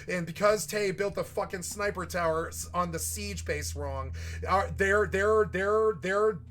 And because Tay built the fucking sniper tower on the siege base wrong, their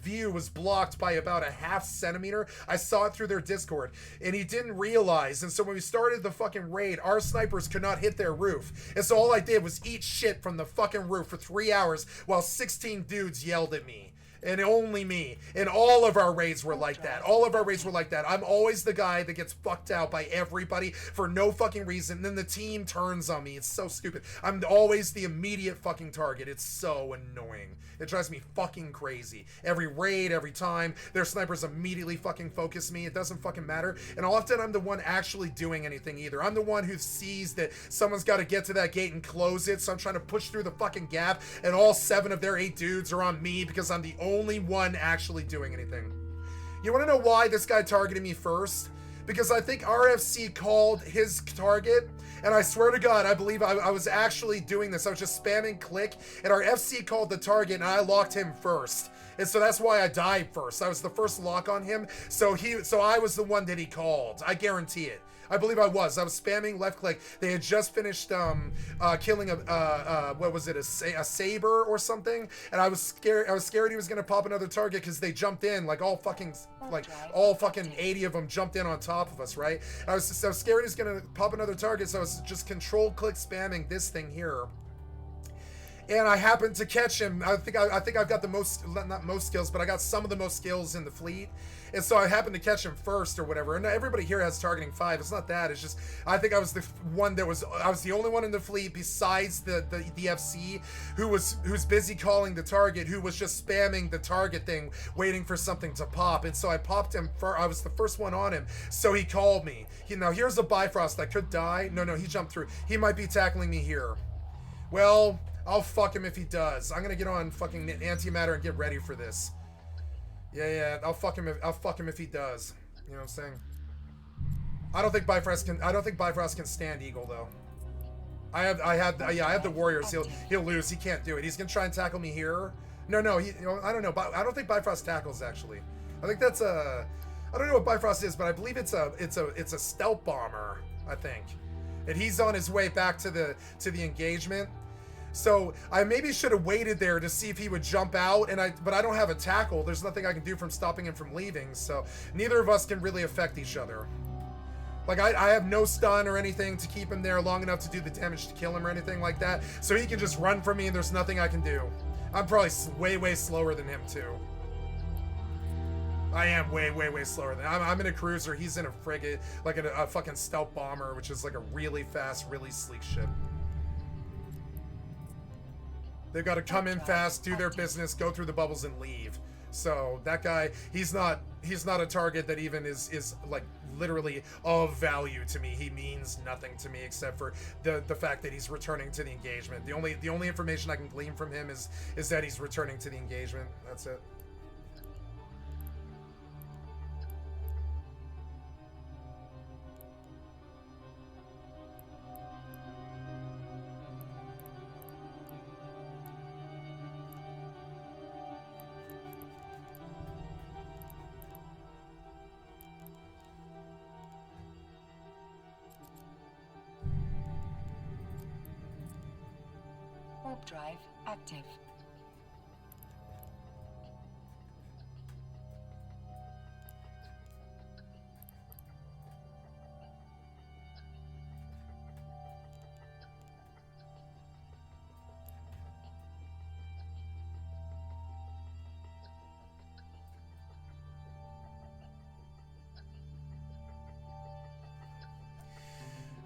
view was blocked by about a half centimeter. I saw it through their Discord, and he didn't realize. And so when we started the fucking raid, our snipers could not hit their roof. And so all I did was eat shit from the fucking roof for 3 hours while 16 dudes yelled at me. And only me. And all of our raids were like that. All of our raids were like that. I'm always the guy that gets fucked out by everybody for no fucking reason. And then the team turns on me. It's so stupid. I'm always the immediate fucking target. It's so annoying. It drives me fucking crazy. Every raid, every time, their snipers immediately fucking focus me. It doesn't fucking matter. And often I'm the one actually doing anything either. I'm the one who sees that someone's got to get to that gate and close it. So I'm trying to push through the fucking gap. And all 7 of their 8 dudes are on me because I'm the only one actually doing anything. You want to know why this guy targeted me first? Because I think RFC called his target, and I swear to God, I believe I was actually doing this. I was just spamming click, and our FC called the target, and I locked him first. And so that's why I died first. I was the first lock on him, so I was the one that he called. I guarantee it. I believe I was spamming left click. They had just finished killing what was it, a saber or something, and I was scared he was gonna pop another target because they jumped in like all fucking 80 of them jumped in on top of us, right? I was scared he was gonna pop another target, so I was just control click spamming this thing here. And I happened to catch him. I think I've got the most, not most skills, but I got some of the most skills in the fleet. And so I happened to catch him first or whatever. And everybody here has targeting 5. It's not that. It's just, I think I was the one that was, I was the only one in the fleet besides the FC who's busy calling the target, who was just spamming the target thing, waiting for something to pop. And so I popped him I was the first one on him. So he called me. Now here's a Bifrost that could die. No, he jumped through. He might be tackling me here. Well, I'll fuck him if he does. I'm gonna get on fucking antimatter and get ready for this. Yeah, I'll fuck him if he does. You know what I'm saying? I don't think Bifrost can stand Eagle though. I have the Warriors. He'll lose. He can't do it. He's gonna try and tackle me here. No, I don't know. I don't think Bifrost tackles actually. I think that's I don't know what Bifrost is, but I believe it's a stealth bomber, I think. And he's on his way back to the engagement. So I maybe should have waited there to see if he would jump out, but I don't have a tackle. There's nothing I can do from stopping him from leaving, so neither of us can really affect each other. Like, I have no stun or anything to keep him there long enough to do the damage to kill him or anything like that, so he can just run from me and there's nothing I can do. I'm probably way slower than him, too. I am way slower than I'm in a cruiser, he's in a frigate, like a fucking stealth bomber, which is like a really fast, really sleek ship. They've got to come in fast, do their business, go through the bubbles, and leave. So that guy, he's not a target that even is like literally of value to me. He means nothing to me except for the fact that he's returning to the engagement. The only information I can glean from him is that he's returning to the engagement. That's it. Warp drive active.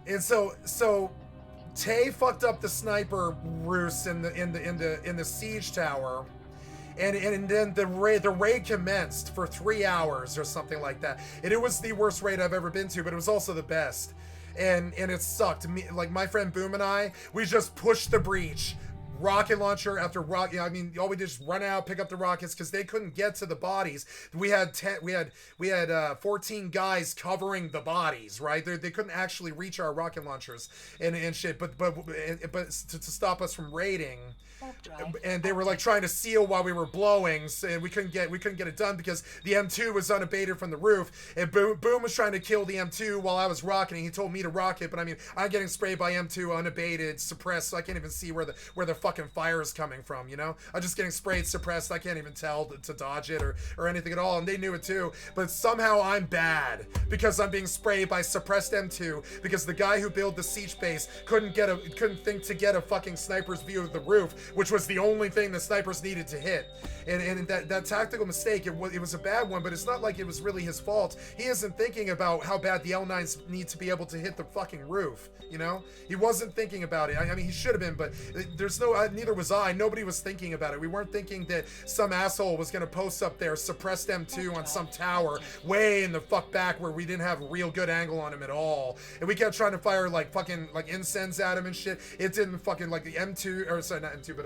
And so Tay fucked up the sniper roost in the siege tower, and then the raid commenced for 3 hours or something like that. And it was the worst raid I've ever been to, but it was also the best. And it sucked. Like my friend Boom and I, we just pushed the breach rocket launcher after rocket. I mean, all we did is run out, pick up the rockets because they couldn't get to the bodies. We had 14 guys covering the bodies, right? They couldn't actually reach our rocket launchers and shit. But to stop us from raiding. And they were like trying to seal while we were blowing, and we couldn't get it done because the M2 was unabated from the roof. And Boom was trying to kill the M2 while I was rocketing. He told me to rocket, but I mean, I'm getting sprayed by M2 unabated, suppressed, so I can't even see where the fucking fire is coming from. You know, I'm just getting sprayed, suppressed. I can't even tell to dodge it or anything at all. And they knew it too. But somehow I'm bad because I'm being sprayed by suppressed M2 because the guy who built the siege base couldn't think to get a fucking sniper's view of the roof, which was the only thing the snipers needed to hit. And that tactical mistake, it was a bad one, but it's not like it was really his fault. He isn't thinking about how bad the L9s need to be able to hit the fucking roof, you know? He wasn't thinking about it. I mean, he should have been, but neither was I. Nobody was thinking about it. We weren't thinking that some asshole was gonna post up there, suppressed M2 on some tower way in the fuck back where we didn't have a real good angle on him at all. And we kept trying to fire like fucking like incense at him and shit. It didn't fucking, like the M2, or sorry, not M2, but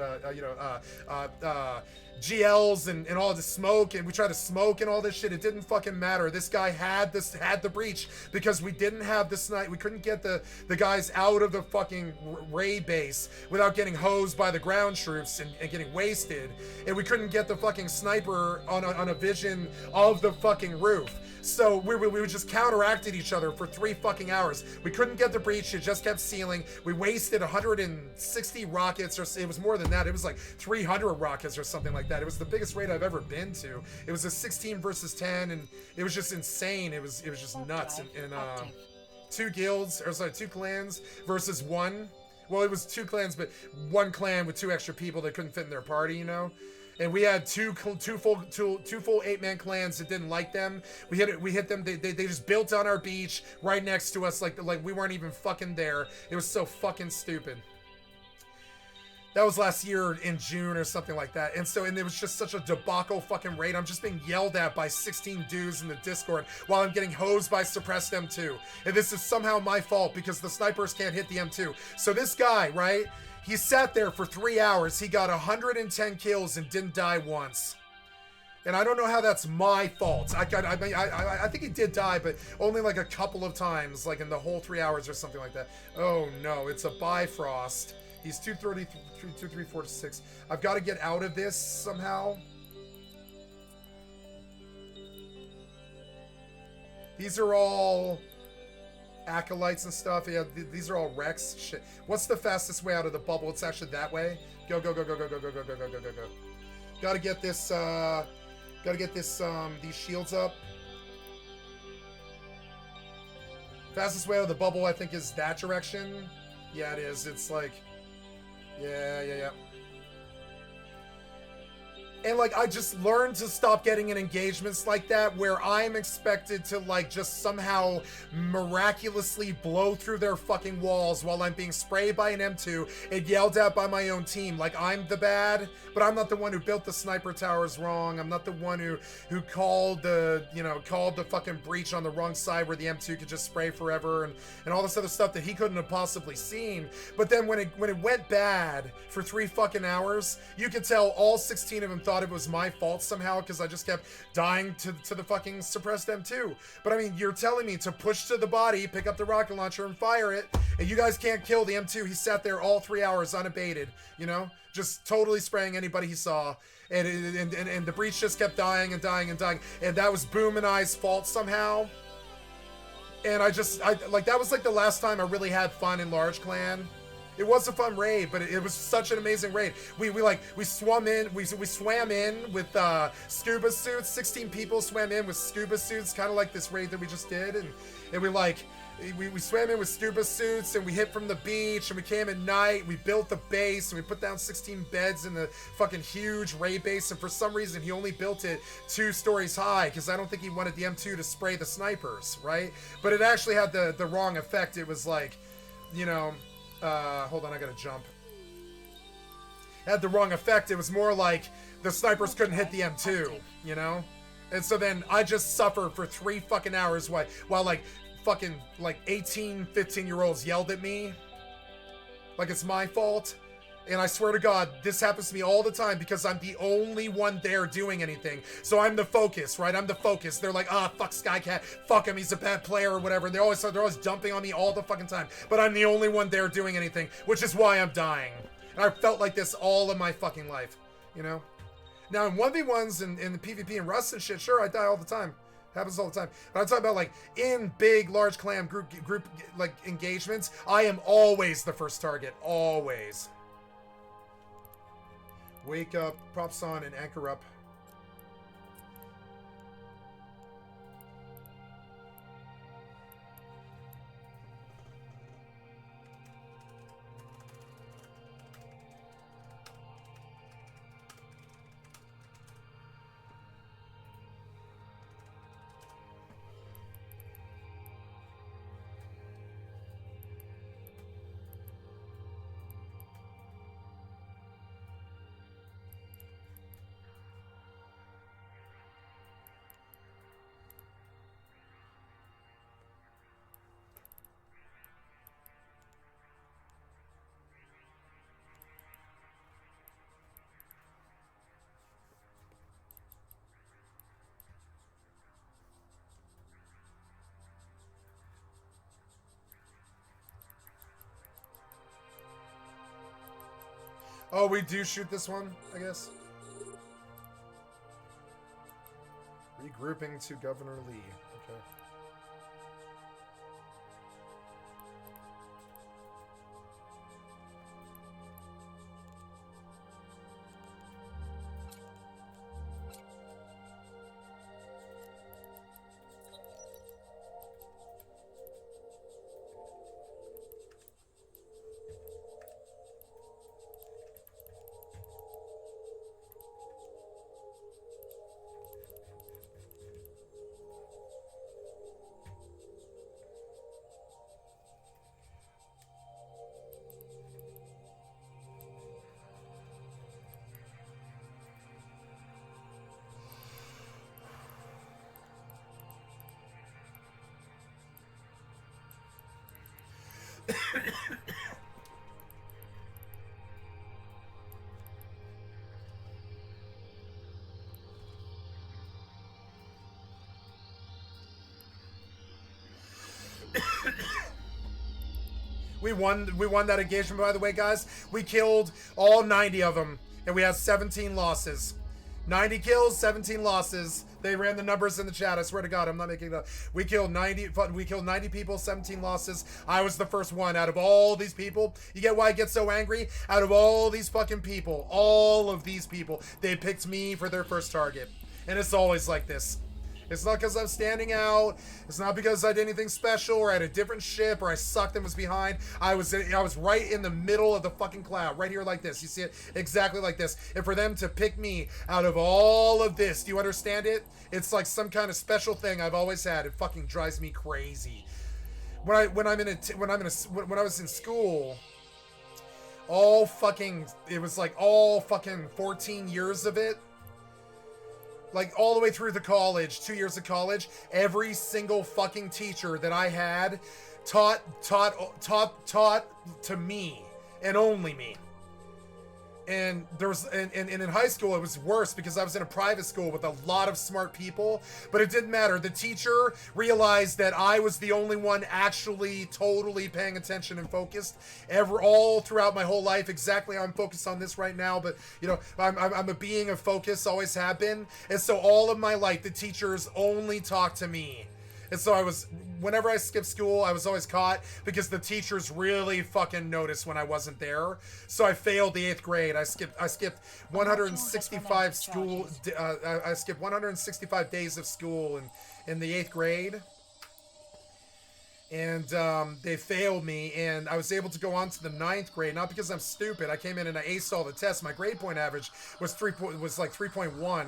GLs and all the smoke, and we tried to smoke and all this shit. It didn't fucking matter. This guy had the breach because we didn't have the snipe. We couldn't get the guys out of the fucking raid base without getting hosed by the ground troops and getting wasted. And we couldn't get the fucking sniper on a vision of the fucking roof. So we just counteracted each other for 3 fucking hours. We couldn't get the breach. It just kept sealing. We wasted 160 rockets, or it was more than that. It was like 300 rockets or something like that. It was the biggest raid I've ever been to. It was a 16 versus 10, and it was just insane. It was just nuts. And 2 clans versus 1. Well, it was 2 clans, but 1 clan with 2 extra people that couldn't fit in their party, you know? And we had two full 8-man clans that didn't like them. We hit them. They just built on our beach right next to us, like we weren't even fucking there. It was so fucking stupid. That was last year in June or something like that. And it was just such a debacle fucking raid. I'm just being yelled at by 16 dudes in the Discord while I'm getting hosed by suppressed M2. And this is somehow my fault because the snipers can't hit the M2. So this guy, right? He sat there for 3 hours. He got 110 kills and didn't die once. And I don't know how that's my fault. I think he did die, but only like a couple of times, like in the whole 3 hours or something like that. Oh no, it's a Bifrost. He's 233, 234 I've got to get out of this somehow. These are all acolytes and stuff. Yeah, these are all wrecks. Shit. What's the fastest way out of the bubble? It's actually that way. Go. Gotta get this, these shields up. Fastest way out of the bubble, I think, is that direction. Yeah, it is. It's like, yeah. And like, I just learned to stop getting in engagements like that where I'm expected to like just somehow miraculously blow through their fucking walls while I'm being sprayed by an M2 and yelled at by my own team. Like I'm the bad, but I'm not the one who built the sniper towers wrong. I'm not the one who called the fucking breach on the wrong side where the M2 could just spray forever and all this other stuff that he couldn't have possibly seen. But then when it went bad for 3 fucking hours, you could tell all 16 of them thought it was my fault somehow because I just kept dying to the fucking suppressed M2. But I mean, you're telling me to push to the body, pick up the rocket launcher and fire it, and you guys can't kill the M2. He sat there all 3 hours unabated, you know, just totally spraying anybody he saw. And the breach just kept dying, and that was Boom and I's fault somehow. And I like, that was like the last time I really had fun in Large Clan. It was a fun raid, but it was such an amazing raid. We swam in with scuba suits. 16 people swam in with scuba suits, kind of like this raid that we just did, and we swam in with scuba suits, and we hit from the beach, and we came at night. We built the base, and we put down 16 beds in the fucking huge raid base. And for some reason, he only built it 2 stories high because I don't think he wanted the M2 to spray the snipers, right? But it actually had the wrong effect. It was like, you know. Hold on, I gotta jump. It had the wrong effect. It was more like the snipers couldn't hit the M2, you know? And so then I just suffered for 3 fucking hours while like fucking like 18, 15-year-olds yelled at me like it's my fault. And I swear to God, this happens to me all the time because I'm the only one there doing anything. So I'm the focus, right? I'm the focus. They're like, fuck Skycat. Fuck him. He's a bad player or whatever. And they're always dumping on me all the fucking time. But I'm the only one there doing anything, which is why I'm dying. And I felt like this all of my fucking life, you know? Now in 1v1s and in the PvP and Rust and shit, sure, I die all the time. Happens all the time. But I'm talking about like in big, large clan group like engagements, I am always the first target. Always. Wake up, props on, and anchor up. Oh, we do shoot this one, I guess. Regrouping to Governor Lee. Okay. We won that engagement, by the way, guys. We killed all 90 of them, and we had 17 losses. 90 kills, 17 losses. They ran the numbers in the chat. I swear to God, I'm not making it up. We killed 90 people, 17 losses. I was the first one out of all these people. You get why I get so angry? Out of all these fucking people, all of these people, they picked me for their first target. And it's always like this. It's not because I'm standing out. It's not because I did anything special or I had a different ship or I sucked and was behind. I was right in the middle of the fucking cloud, right here like this. You see it exactly like this. And for them to pick me out of all of this, do you understand it? It's like some kind of special thing I've always had. It fucking drives me crazy. When I was in school, it was like all fucking 14 years of it. Like all the way through the college, 2 years of college, every single fucking teacher that I had taught to me and only me. And there was, and in high school it was worse because I was in a private school with a lot of smart people, but it didn't matter. The teacher realized that I was the only one actually totally paying attention and focused all throughout my whole life. Exactly how I'm focused on this right now, but you know, I'm a being of focus, always have been. And so all of my life, the teachers only talked to me. And so whenever I skipped school, I was always caught because the teachers really fucking noticed when I wasn't there. So I failed the 8th grade. I skipped 165 school. I skipped 165 days of school in the 8th grade. And they failed me, and I was able to go on to the 9th grade, not because I'm stupid. I came in and I aced all the tests. My grade point average was like 3.1.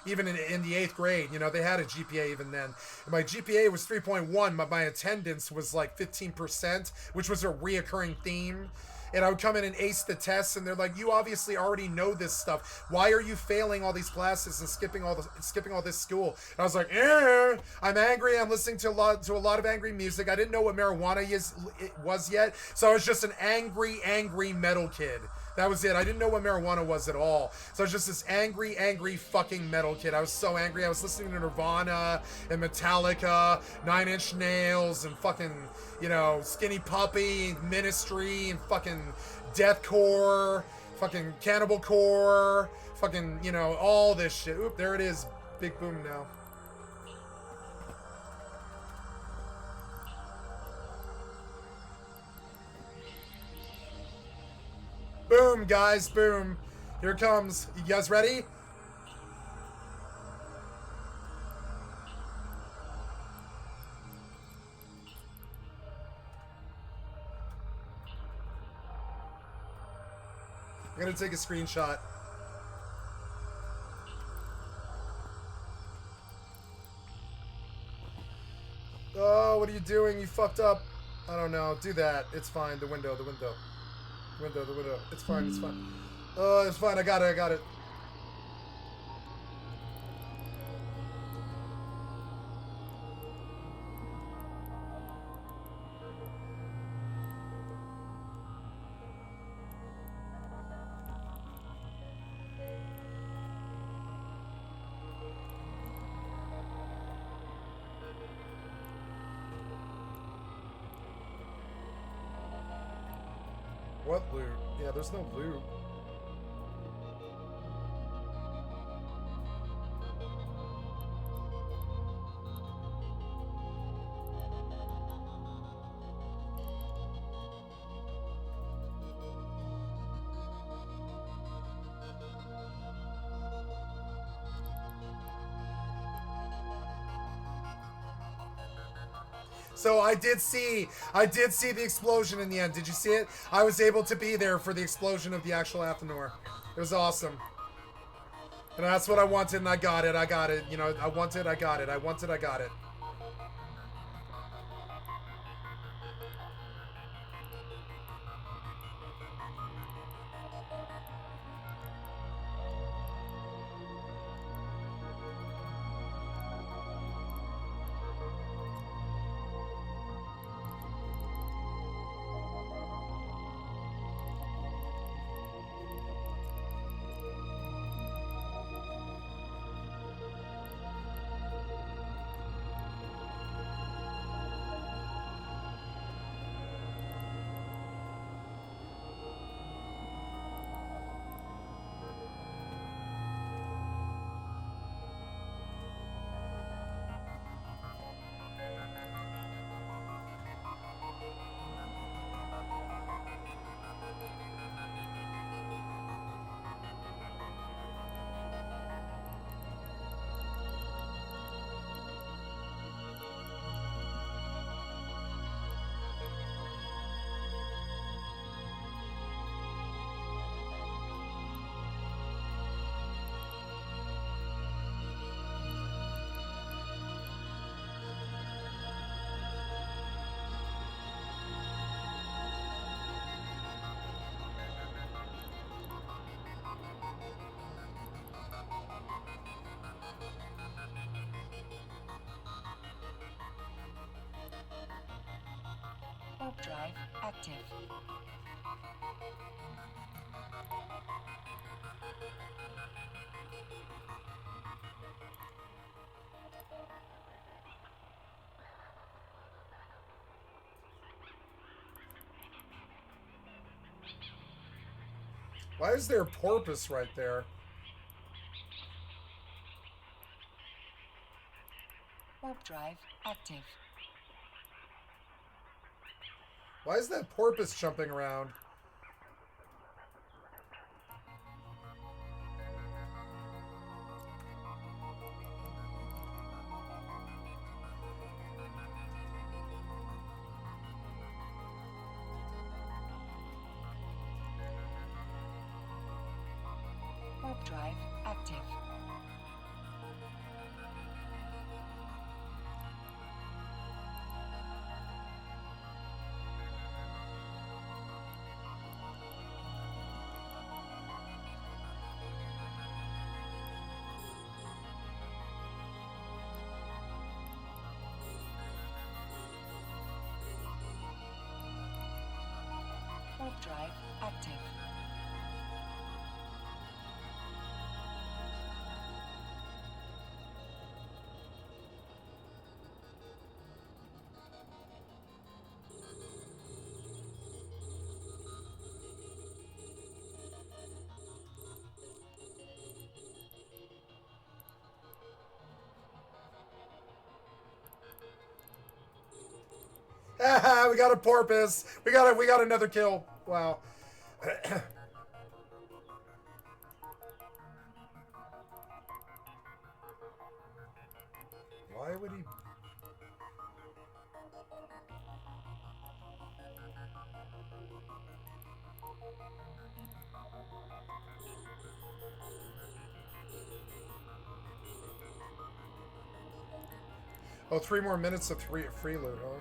Even in the 8th grade, you know, they had a GPA even then. My GPA was 3.1, but my attendance was like 15%, which was a reoccurring theme. And I would come in and ace the tests, and they're like, "You obviously already know this stuff. Why are you failing all these classes and skipping all this school?" And I was like, I'm angry. I'm listening to a lot of angry music. I didn't know what marijuana was yet, so I was just an angry metal kid. That was it. I didn't know what marijuana was at all. So I was just this angry, angry fucking metal kid. I was so angry. I was listening to Nirvana and Metallica, Nine Inch Nails, and fucking, you know, Skinny Puppy, Ministry, and fucking deathcore, fucking Cannibal Core, fucking, you know, all this shit. Oop, there it is. Big boom now. Boom, guys, boom. Here it comes. You guys ready? I'm gonna take a screenshot. Oh, what are you doing? You fucked up. I don't know. Do that. It's fine. The window, the window. Window, the window. It's fine, it's fine. Oh, it's fine. I got it, I got it. What loot? Yeah, there's no loot. So I did see the explosion in the end. Did you see it? I was able to be there for the explosion of the actual Athanor. It was awesome. And that's what I wanted, and I got it. I got it. You know, I wanted, I got it. I wanted, I got it. Warp drive active. Why is there a porpoise right there? Warp drive active. Why is that porpoise jumping around? Warp drive active. Warp drive active. Ah, we got a porpoise. We got another kill. Wow. Why would he? Oh, 3 more minutes of free loot, huh?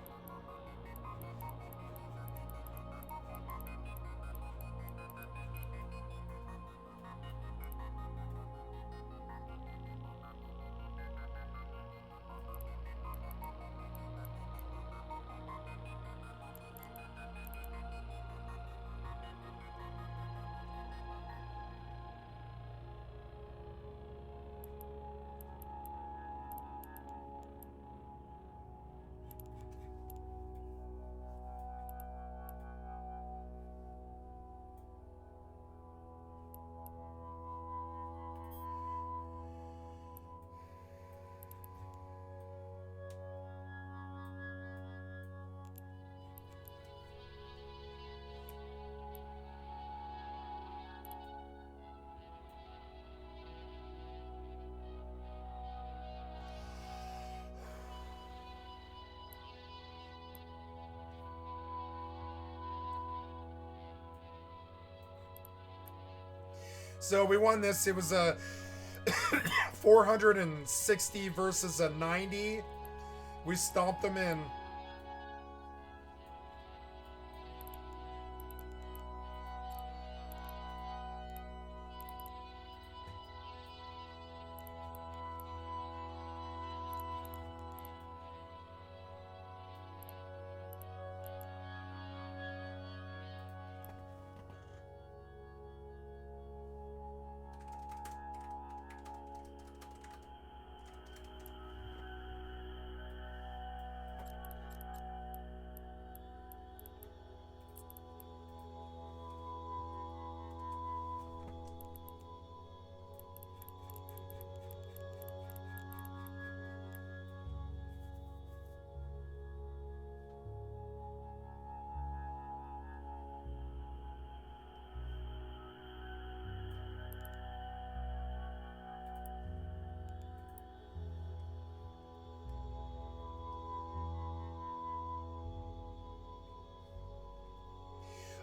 So we won this. It was a 460 versus a 90. We stomped them in.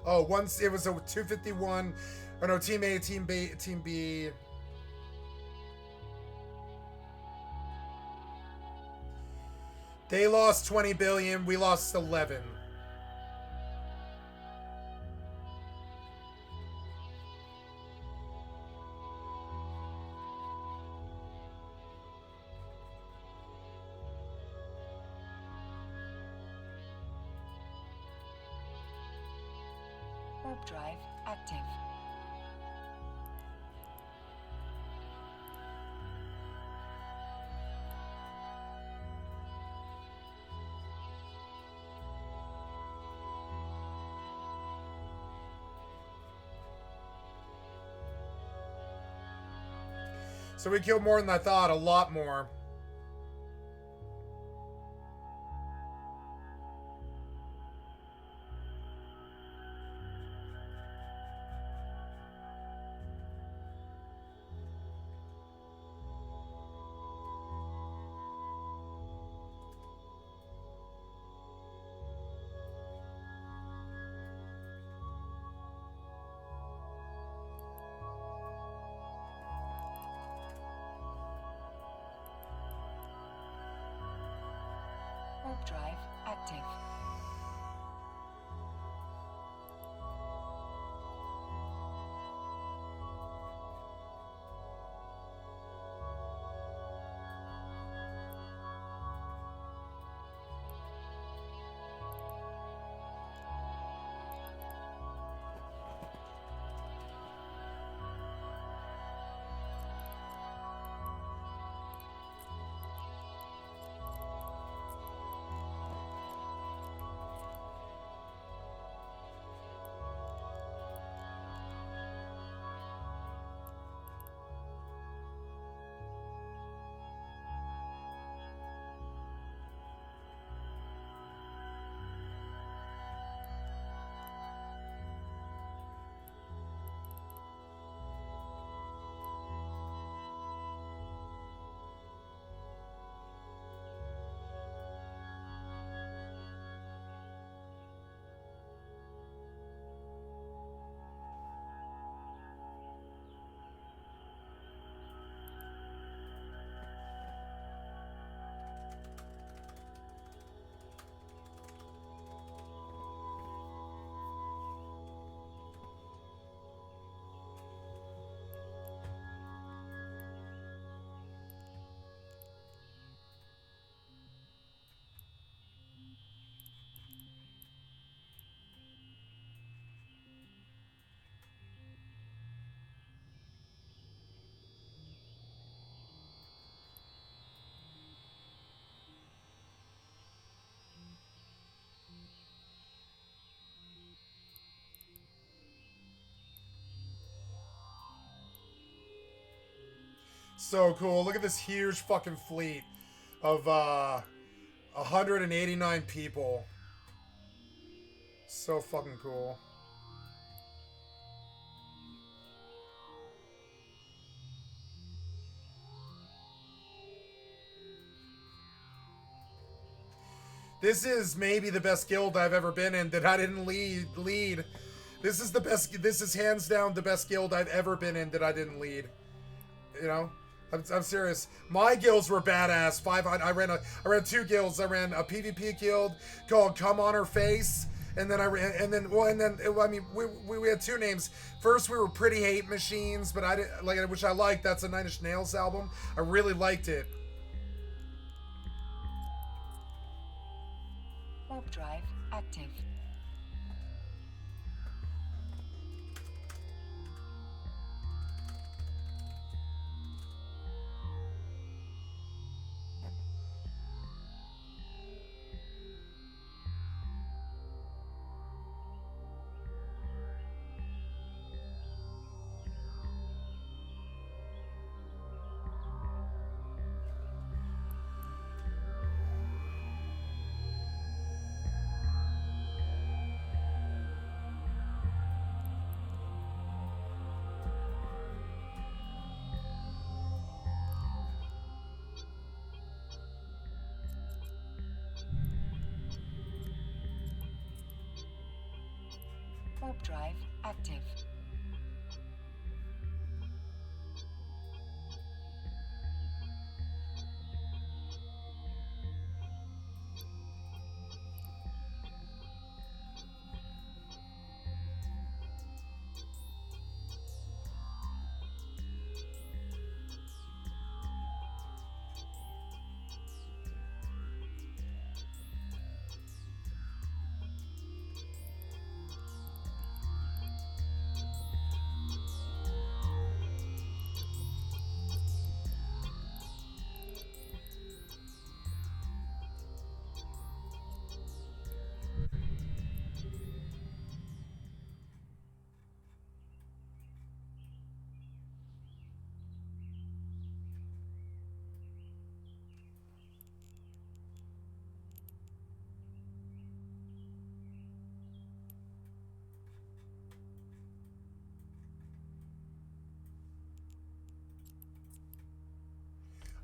Oh, once it was a 251. Or no, Team A, Team B, Team B. They lost 20 billion. We lost 11. Warp drive active. So we killed more than I thought, a lot more. Warp drive active. So cool. Look at this huge fucking fleet of 189 people. So fucking cool. This is maybe the best guild I've ever been in that I didn't lead. This is the best. This is hands down the best guild I've ever been in that I didn't lead. You know, I'm serious. My guilds were badass. 500. I ran 2 guilds. I ran a PvP guild called Come On Her Face, and then I mean we had 2 names. First we were Pretty Hate Machines, but I didn't like, which I liked. That's a Nine Inch Nails album. I really liked it. Warp drive active. Warp drive active.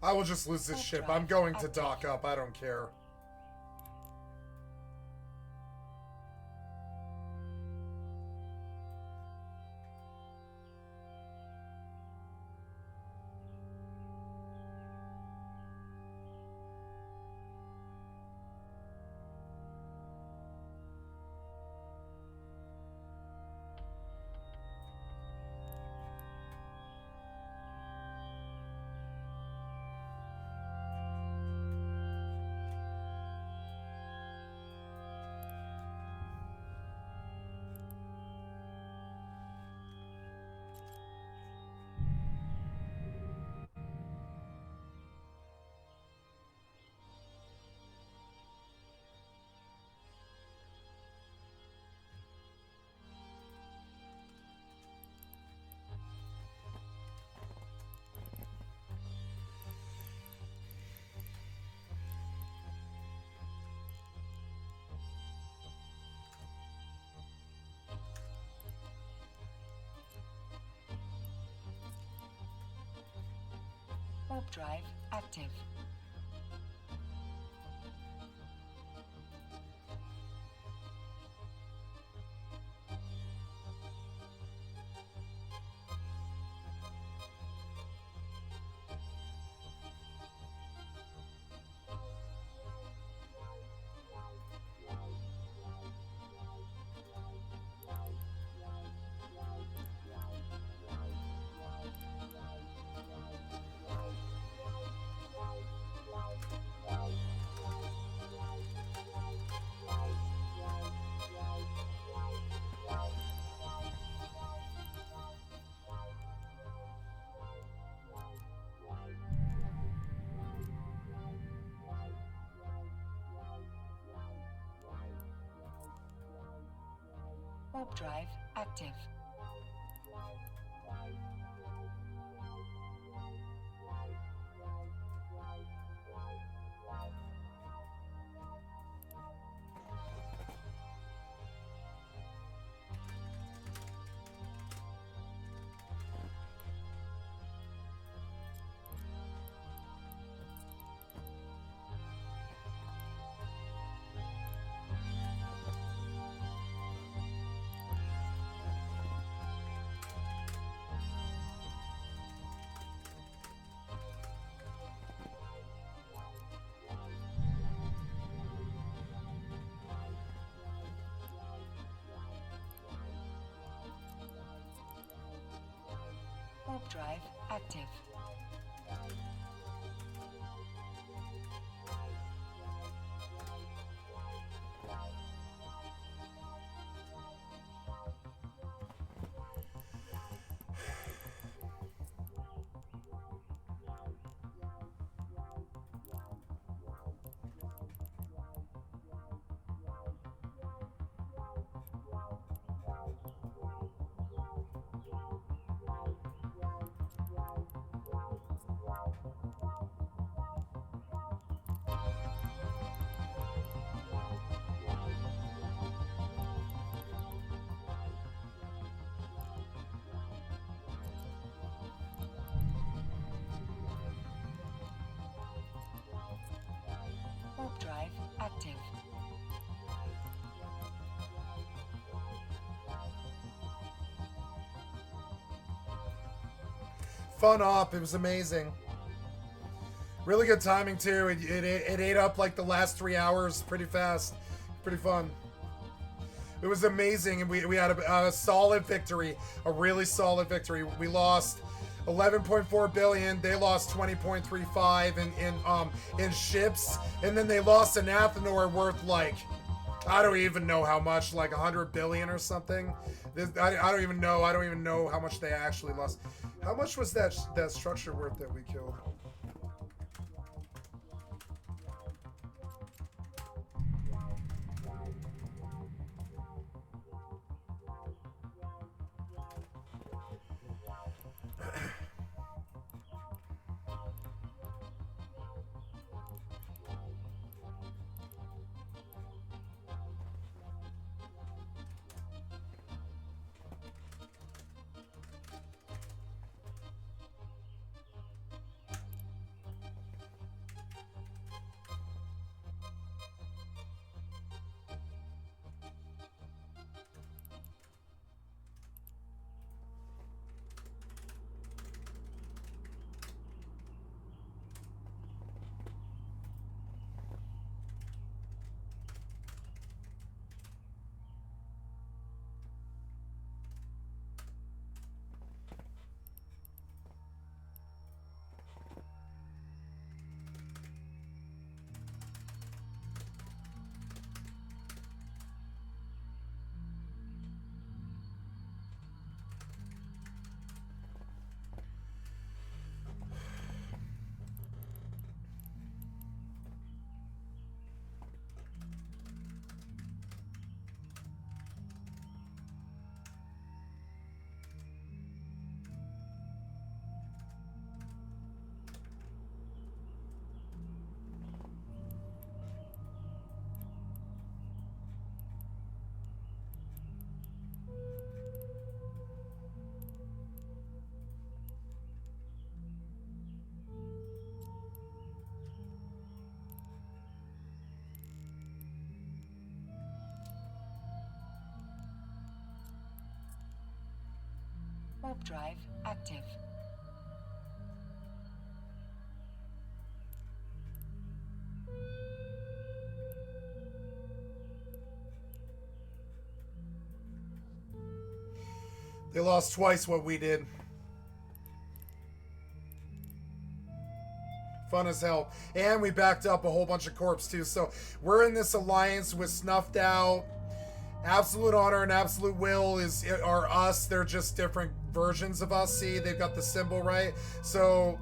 I will just lose this ship. I'm going to dock up. I don't care. Warp drive active. Warp drive active. Warp drive active. Warp drive active. Fun op. It was amazing. Really good timing too. It ate up like the last 3 hours pretty fast. Pretty fun. It was amazing, and we had a solid victory, a really solid victory. We lost 11.4 billion. They lost 20.35 in ships, and then they lost an Athenor worth like, I don't even know how much, like 100 billion or something. I don't even know. I don't even know how much they actually lost. How much was that structure worth that we killed? Warp drive active. They lost twice what we did. Fun as hell. And we backed up a whole bunch of corps too. So we're in this alliance with Snuffed Out. Absolute Honor and Absolute Will are us. They're just different versions of us. See, they've got the symbol right. So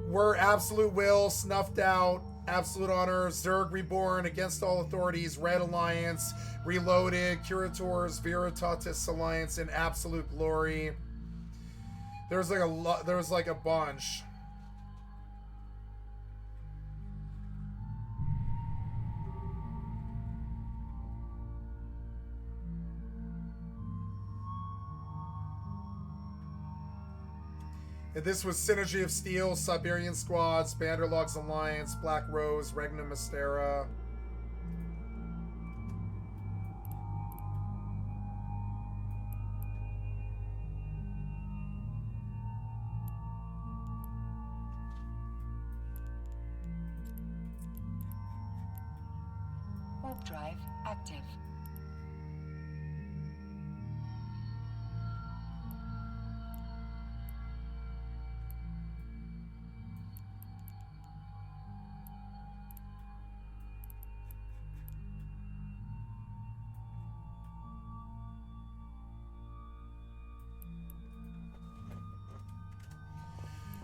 we're Absolute Will, Snuffed Out, Absolute Honor, Zerg Reborn, Against All Authorities, Red Alliance, Reloaded, Curators, Veritatis Alliance, and Absolute Glory. There's like a bunch. And this was Synergy of Steel, Siberian Squads, Banderlogs Alliance, Black Rose, Regna Mystera. Warp drive active.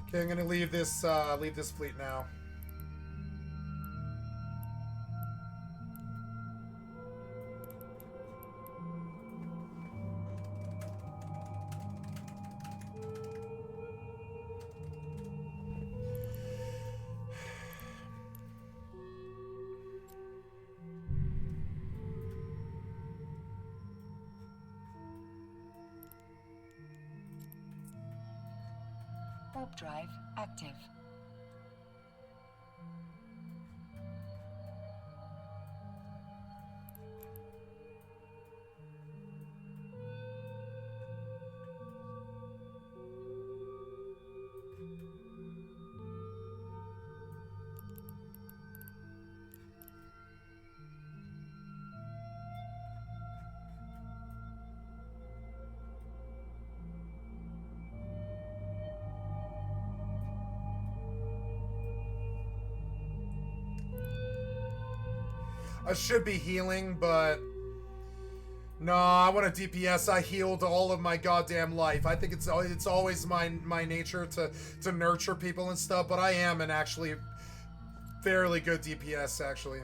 Okay, I'm gonna leave this fleet now. Warp drive active. I should be healing, but no, I want a DPS. I healed all of my goddamn life. I think it's always my nature to nurture people and stuff, but I am an actually fairly good DPS actually.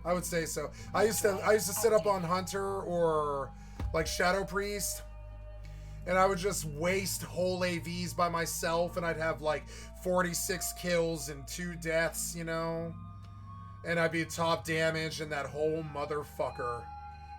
I would say so. I used to sit up on Hunter or like Shadow Priest, and I would just waste whole AVs by myself, and I'd have like 46 kills and 2 deaths, you know? And I'd be top damage and that whole motherfucker.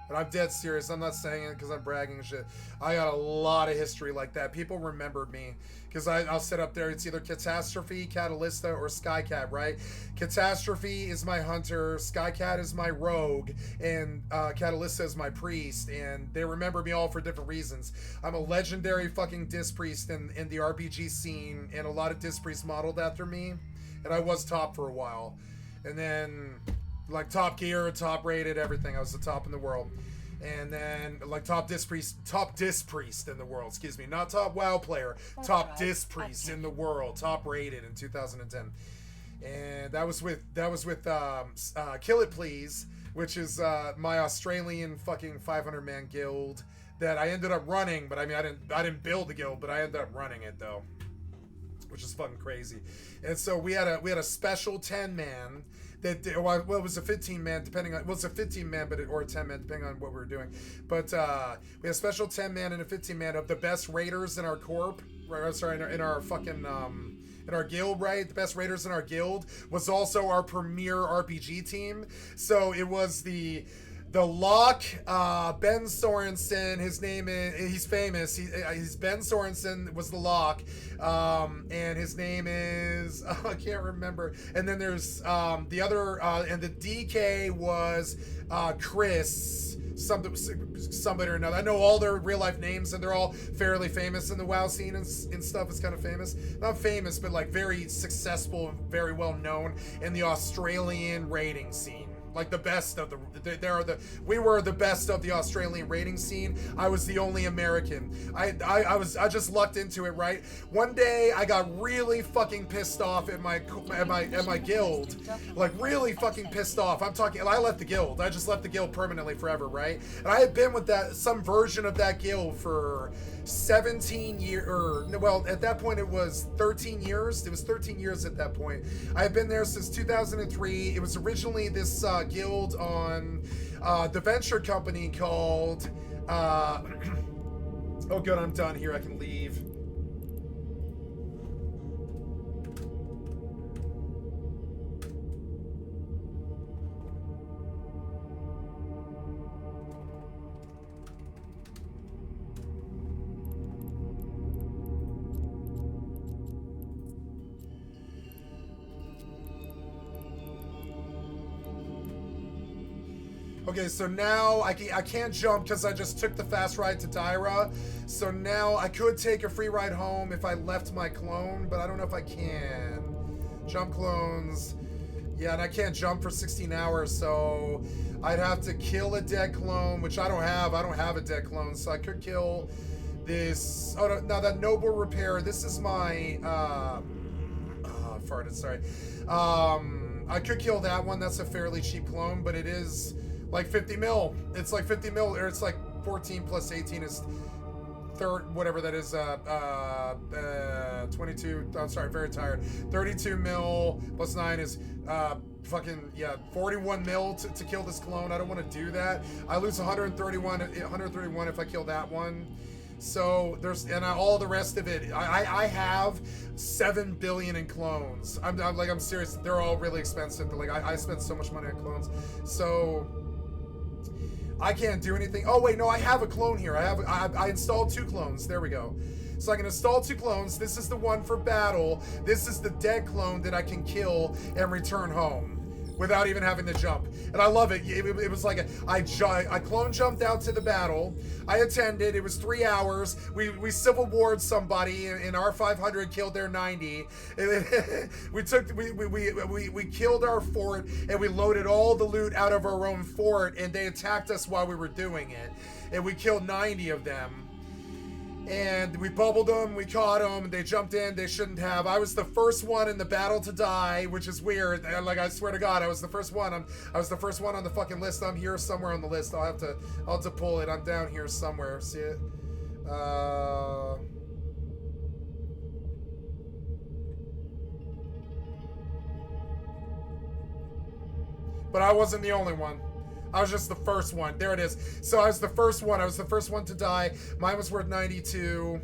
And I'm dead serious. I'm not saying it because I'm bragging and shit. I got a lot of history like that. People remembered me because I'll sit up there. It's either Catastrophe, Catalysta, or Skycat, right? Catastrophe is my hunter, Skycat is my rogue, and Catalysta is my priest. And they remember me all for different reasons. I'm a legendary fucking disc priest in the RPG scene, and a lot of disc priests modeled after me. And I was top for a while. And then, like, top gear, top rated, everything. I was the top in the world. And then, like, top disc priest in the world, excuse me. Not top WoW player, top disc priest in the world, top rated in 2010. And that was with Kill It Please, which is my Australian fucking 500-man guild that I ended up running. But I mean, I didn't build the guild, but I ended up running it though, which is fucking crazy. And so we had a special 10-man that, well, it was a 15-man depending on, well, it's a 15-man or a 10-man depending on what we were doing. But we had a special 10-man and a 15-man of the best raiders in our corp, right? Sorry, in our fucking in our guild, right? The best raiders in our guild was also our premier RPG team. So it was the Lock, Ben Sorensen, his name is, he's famous, he's Ben Sorensen was the Lock, and his name is, I can't remember, and then there's the other, and the DK was Chris, somebody or another. I know all their real life names, and they're all fairly famous in the WoW scene and stuff. It's kind of famous, not famous, but like very successful and very well known in the Australian raiding scene. Like the best of we were the best of the Australian raiding scene. I was the only American. I just lucked into it, right? One day I got really fucking pissed off at my guild. Like really fucking pissed off. I'm talking, I left the guild. I just left the guild permanently forever, right? And I had been with some version of that guild for 17 years, or well, at that point it was 13 years. It was 13 years at that point. I had been there since 2003. It was originally this guild on the venture company called oh good, I'm done here, I can leave. Okay, so now I can't jump because I just took the fast ride to Daira. So now I could take a free ride home if I left my clone, but I don't know if I can. Jump clones. Yeah, and I can't jump for 16 hours, so I'd have to kill a dead clone, which I don't have. I don't have a dead clone, so I could kill this. Oh, no, now that noble repair. This is my... farted, sorry. I could kill that one. That's a fairly cheap clone, but it is... like 50 mil. It's like 50 mil, or it's like 14 plus 18 is whatever that is, 22, I'm sorry, very tired. 32 mil plus 9 is, fucking, yeah, 41 mil to kill this clone. I don't want to do that. I lose 131 if I kill that one. So there's, and all the rest of it, I have 7 billion in clones. I'm serious. They're all really expensive. Like I spend so much money on clones. So I can't do anything. Oh wait, no, I have a clone here. I installed 2 clones. There we go. So I can install 2 clones. This is the one for battle. This is the dead clone that I can kill and return home without even having to jump. And I love it. It was like I clone jumped out to the battle. I attended. It was 3 hours. We civil warred somebody, and our 500 killed their 90. We killed our fort, and we loaded all the loot out of our own fort, and they attacked us while we were doing it. And we killed 90 of them. And we bubbled them, we caught them, they jumped in, they shouldn't have. I was the first one in the battle to die, which is weird. Like, I swear to God, I was the first one. I was the first one on the fucking list. I'm here somewhere on the list. I'll have to pull it. I'm down here somewhere. See it? But I wasn't the only one. I was just the first one. There it is. So I was the first one. I was the first one to die. Mine was worth 92.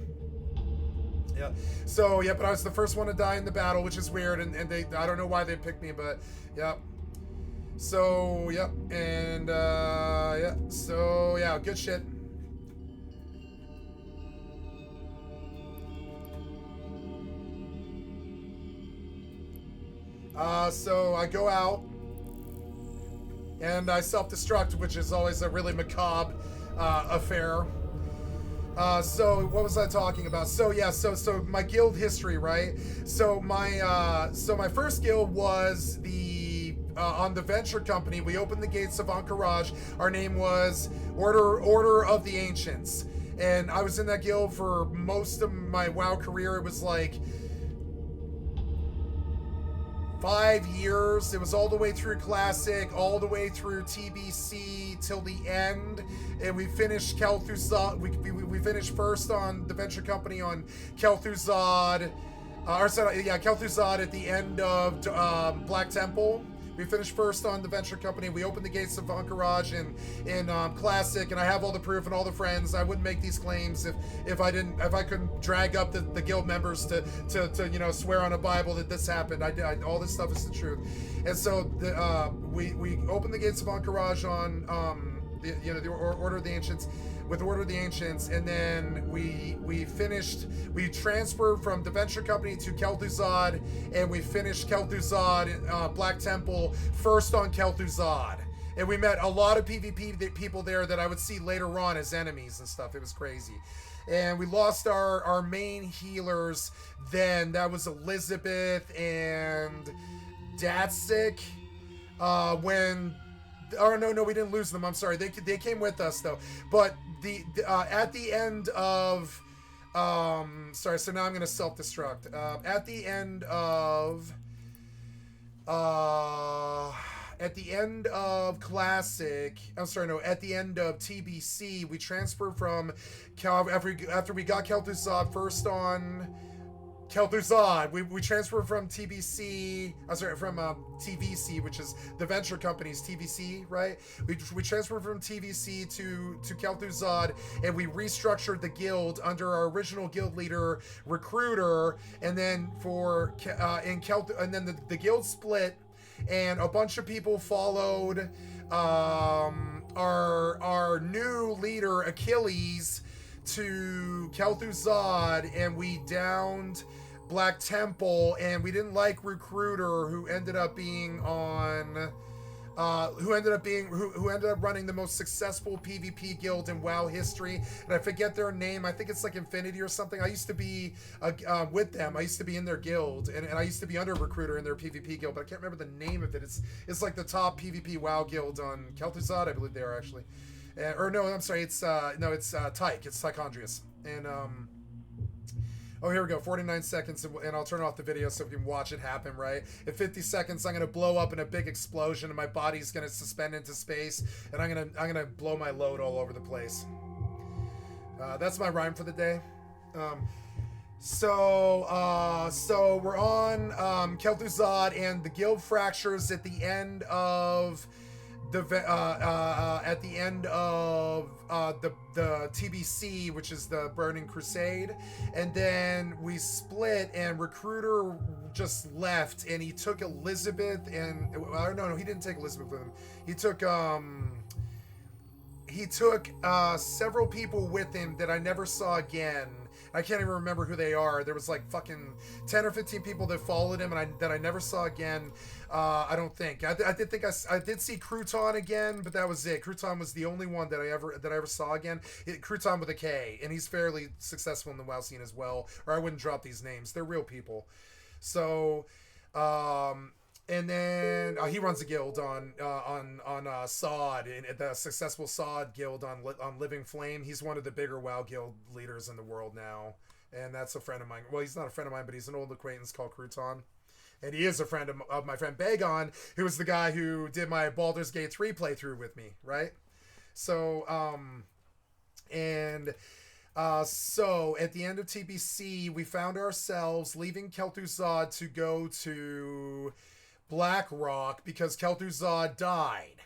Yeah. So, yeah, but I was the first one to die in the battle, which is weird. And they, I don't know why they picked me, but, yeah. So, yep. And, yeah. So, yeah, good shit. So I go out. And I self-destruct, which is always a really macabre affair. So what was I talking about? So yeah, so my guild history, right? So my first guild was the on the Venture Company. We opened the gates of Encourage. Our name was Order of the Ancients, and I was in that guild for most of my WoW career. It was like 5 years. It was all the way through Classic, all the way through TBC till the end, and we finished Kel'Thuzad. We finished first on the Venture Company on Kel'Thuzad, Kel'Thuzad at the end of Black Temple. We finished first on the Venture Company. We opened the gates of Encourage in Classic, and I have all the proof and all the friends. I wouldn't make these claims if I couldn't drag up the guild members to swear on a Bible that this happened. All this stuff is the truth. And so we opened the gates of Encourage on the Order of the Ancients. With Order of the Ancients, and then we transferred from the Venture Company to Kel'Thuzad, and we finished Kel'Thuzad, Black Temple, first on Kel'Thuzad. And we met a lot of PvP people there that I would see later on as enemies and stuff. It was crazy. And we lost our main healers then. That was Elizabeth and Datsik. No, we didn't lose them. I'm sorry. They came with us though. But at the end of sorry, so now I'm gonna self-destruct. At the end of Classic, I'm sorry, no, at the end of TBC, we transferred from after we got Kel'Thuzad first on Kel'Thuzad, we transferred from TBC, from TVC, which is the Venture Company's TVC, right? We transferred from TVC to Kel'Thuzad, and we restructured the guild under our original guild leader, Recruiter, and then and then the guild split, and a bunch of people followed our new leader, Achilles, to Kel'Thuzad, and we downed Black Temple, and we didn't like Recruiter, who ended up being running the most successful PvP guild in WoW history, and I forget their name. I think it's like Infinity or something. I used to be with them. I used to be in their guild, and I used to be under Recruiter in their PvP guild, but I can't remember the name of it. It's like the top PvP WoW guild on Kel'Thuzad, I believe they are actually. Or no, I'm sorry. It's Tyche. It's Tychondrius. And oh, here we go. 49 seconds, and I'll turn off the video so we can watch it happen. Right. In 50 seconds, I'm gonna blow up in a big explosion, and my body's gonna suspend into space, and I'm gonna blow my load all over the place. That's my rhyme for the day. So we're on Kel'Thuzad, and the guild fractures at the end of the TBC, which is the Burning Crusade, and then we split, and Recruiter just left, and he took Elizabeth, and no, he didn't take Elizabeth with him. He took several people with him that I never saw again. I can't even remember who they are. There was like fucking 10 or 15 people that followed him, and that I never saw again. I don't think. I did see Crouton again, but that was it. Crouton was the only one that I ever saw again. Crouton with a K, and he's fairly successful in the WoW scene as well. Or I wouldn't drop these names. They're real people. So, and then he runs a guild on Sod, and the successful Sod guild on Living Flame. He's one of the bigger WoW guild leaders in the world now, and that's a friend of mine. Well, he's not a friend of mine, but he's an old acquaintance called Crouton, and he is a friend of my friend Bagon, who was the guy who did my Baldur's Gate 3 playthrough with me, right? So, so at the end of TBC, we found ourselves leaving Kel'Thuzad to go to Blackrock because Kel'Thuzad died,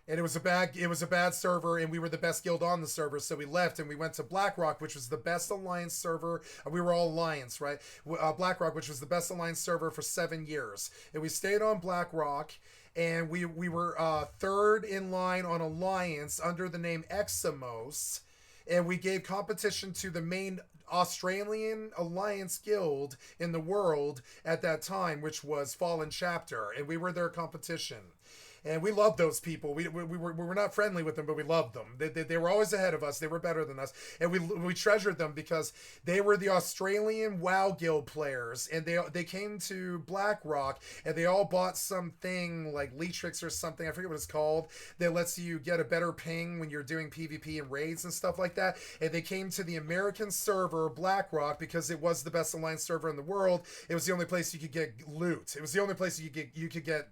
and it was a bad server, and we were the best guild on the server, so we left and we went to Blackrock, which was the best alliance server. We were all alliance, right? Blackrock, which was the best alliance server for 7 years, and we stayed on Blackrock, and we were third in line on alliance under the name Examos, and we gave competition to the main Australian alliance guild in the world at that time, which was Fallen Chapter, and we were their competition. And we loved those people. We were not friendly with them, but we loved them. They were always ahead of us. They were better than us. And we treasured them because they were the Australian WoW Guild players. And they came to Blackrock, and they all bought something like Leatrix or something. I forget what it's called. That lets you get a better ping when you're doing PvP and raids and stuff like that. And they came to the American server, Blackrock, because it was the best alliance server in the world. It was the only place you could get loot. It was the only place you could get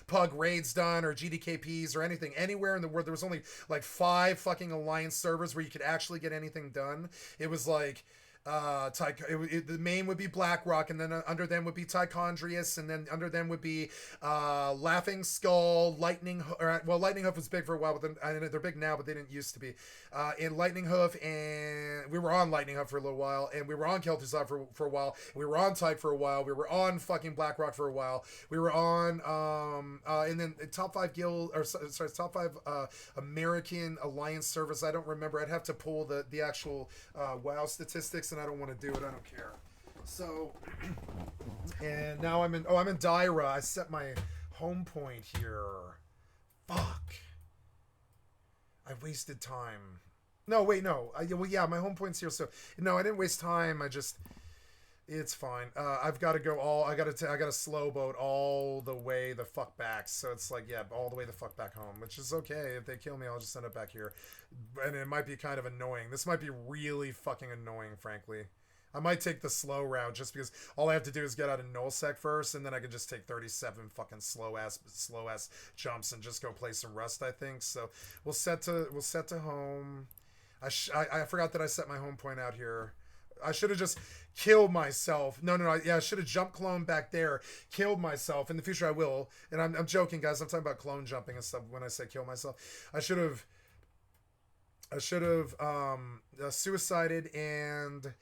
pug raids done, or GDKPs or anything anywhere in the world. There was only like 5 fucking alliance servers where you could actually get anything done. It was like the main would be Blackrock, and then under them would be Tichondrius, and then under them would be Laughing Skull, Lightning Hoof was big for a while, but then they're big now, but they didn't used to be. And Lightning Hoof, and we were on Lightning Hoof for a little while, and we were on Kel'Thuzad for a while, we were on Tyke for a while, we were on fucking Blackrock for a while, we were on and then top 5 guild, or sorry, top 5 American alliance servers. I don't remember. I'd have to pull the actual WoW statistics, and I don't want to do it. I don't care. So, and now I'm in Daira. I set my home point here. Fuck. I wasted time. No, wait, no. My home point's here. So, no, I didn't waste time. It's fine. I've got to go I got to slow boat all the way the fuck back. So it's like, yeah, all the way the fuck back home, which is okay. If they kill me, I'll just end up back here. And it might be kind of annoying. This might be really fucking annoying, frankly. I might take the slow route just because all I have to do is get out of nullsec first, and then I can just take 37 fucking slow ass jumps and just go play some Rust, I think. So we'll set to home. I forgot that I set my home point out here. I should have just killed myself. No. Yeah, I should have jump clone back there, killed myself. In the future, I will. And I'm joking, guys. I'm talking about clone jumping and stuff when I say kill myself. I should have suicided and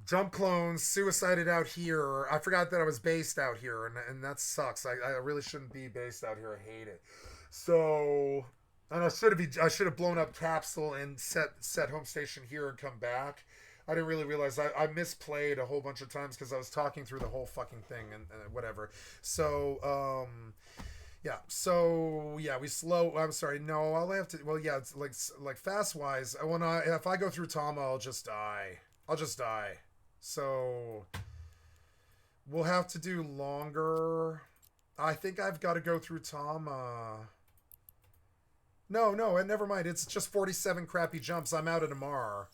jump clones, suicided out here. I forgot that I was based out here, and that sucks. I really shouldn't be based out here. I hate it. So. And I should have blown up Capsule and set home station here and come back. I didn't really realize I misplayed a whole bunch of times because I was talking through the whole fucking thing and whatever. So yeah. So yeah, I'm sorry. No, I'll have to. Well, yeah, it's like fast wise. If I go through Tama, I'll just die. So we'll have to do longer. I think I've got to go through Tama. No, never mind. It's just 47 crappy jumps. I'm out at Amar.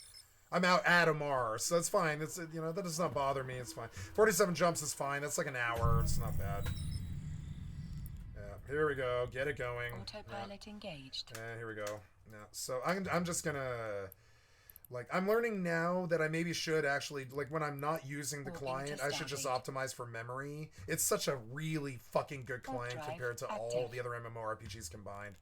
So that's fine. It's that does not bother me. It's fine. 47 jumps is fine. That's like an hour. It's not bad. Here we go. Get it going. Autopilot engaged. And here we go. Yeah. So I'm just gonna... Like, I'm learning now that I maybe should actually, like, when I'm not using the client, I should just optimize for memory. It's such a really fucking good client compared to all the other MMORPGs combined.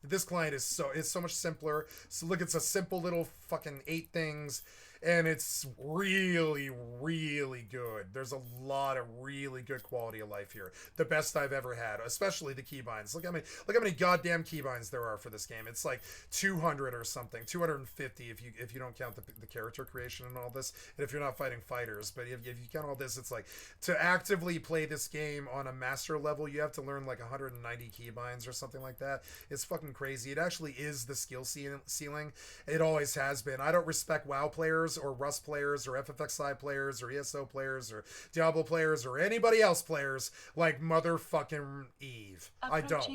This client is so much simpler. So look, it's a simple little fucking 8 things, and it's really, really good. There's a lot of really good quality of life here. The best I've ever had, especially the keybinds. Look how many goddamn keybinds there are for this game. It's like 200 or something, 250 if you don't count the character creation and all this, and if you're not fighting fighters. But if you count all this, it's like, to actively play this game on a master level, you have to learn like 190 keybinds or something like that. It's fucking crazy. It actually is the skill ceiling. It always has been. I don't respect WoW players or Rust players or FFXI players or ESO players or Diablo players or anybody else players like motherfucking EvE. I don't.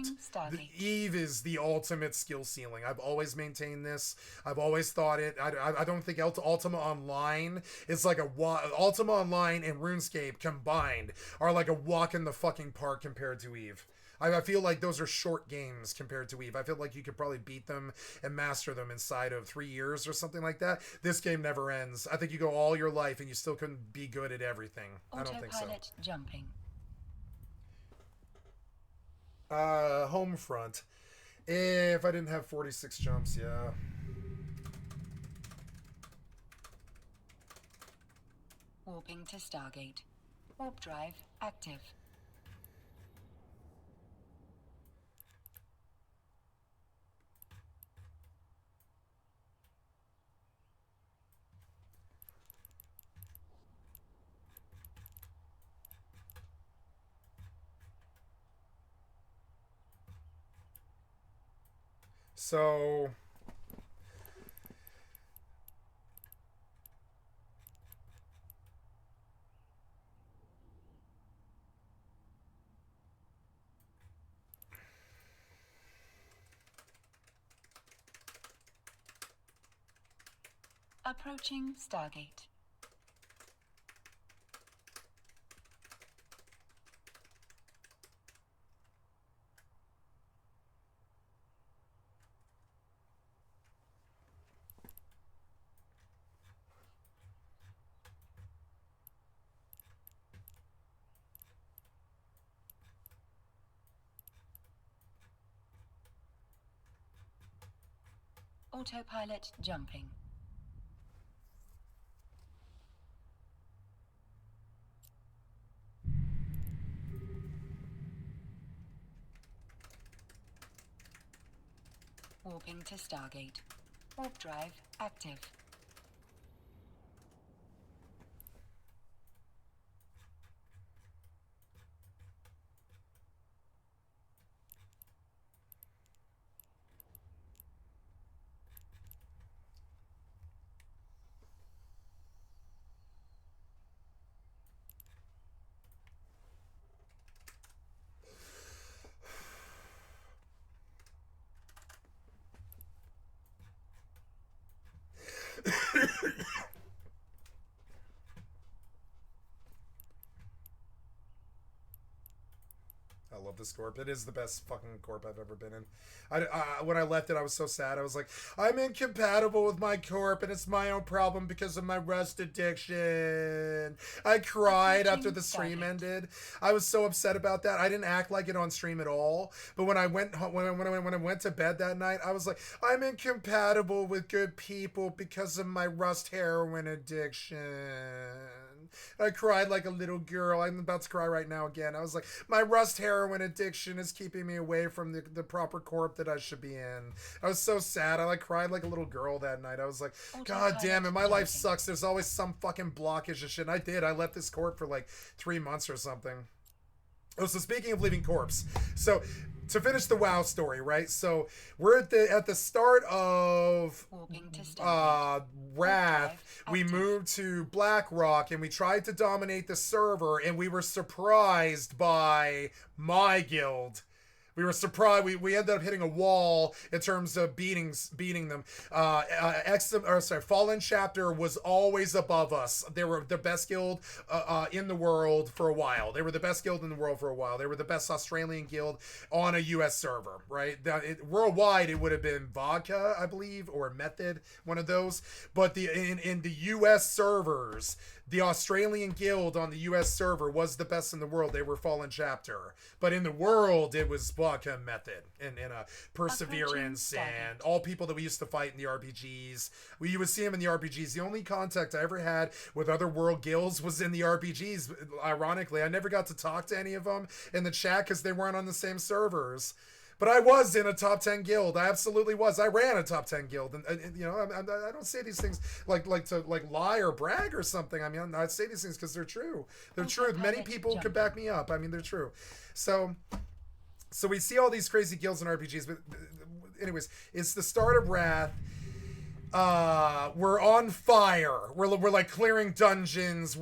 EvE is the ultimate skill ceiling. I've always maintained this. I've always thought it. I don't think Ultima Online is like Ultima Online and RuneScape combined are like a walk in the fucking park compared to EvE. I feel like those are short games compared to EvE. I feel like you could probably beat them and master them inside of 3 years or something like that. This game never ends. I think you go all your life and you still couldn't be good at everything. I don't think so. Autopilot jumping. Home front. If I didn't have 46 jumps, yeah. Warping to Stargate. Warp drive active. So... Approaching Stargate. Autopilot jumping. Warping to Stargate. Warp drive active. I love this corp. It is the best fucking corp I've ever been in. When I left it, I was so sad. I was like, I'm incompatible with my corp, and it's my own problem because of my Rust addiction. I cried after the stream ended. I was so upset about that. I didn't act like it on stream at all. But when I went to bed that night, I was like, I'm incompatible with good people because of my Rust heroin addiction. I cried like a little girl. I'm about to cry right now again. I was like, my Rust heroin addiction is keeping me away from the proper corp that I should be in. I was so sad. I cried like a little girl that night. I was like, God damn it, my life sucks. There's always some fucking blockage and shit. And I did. I left this corp for like 3 months or something. Oh, so speaking of leaving corpse, so to finish the WoW story, right? So we're at the start of Wrath. We moved to Blackrock and we tried to dominate the server, and we were surprised by my guild. We were surprised. We ended up hitting a wall in terms of beating them. Fallen Chapter was always above us. They were the best guild in the world for a while. They were the best guild in the world for a while. They were the best Australian guild on a U.S. server, right? Worldwide, it would have been Vodka, I believe, or Method, one of those. But in the U.S. servers, the Australian guild on the U.S. server was the best in the world. They were Fallen Chapter. But in the world, it was Vodka and Method and Perseverance and all people that we used to fight in the RPGs. You would see them in the RPGs. The only contact I ever had with other world guilds was in the RPGs. Ironically, I never got to talk to any of them in the chat because they weren't on the same servers. But I was in a top 10 guild. I absolutely was. I ran a top 10 guild, and you know, I don't say these things like to lie or brag or something. I mean, I say these things because they're true. They're true. Many people could back me up. I mean, they're true. So we see all these crazy guilds in RPGs. But anyways, it's the start of Wrath. We're on fire. We're like clearing dungeons.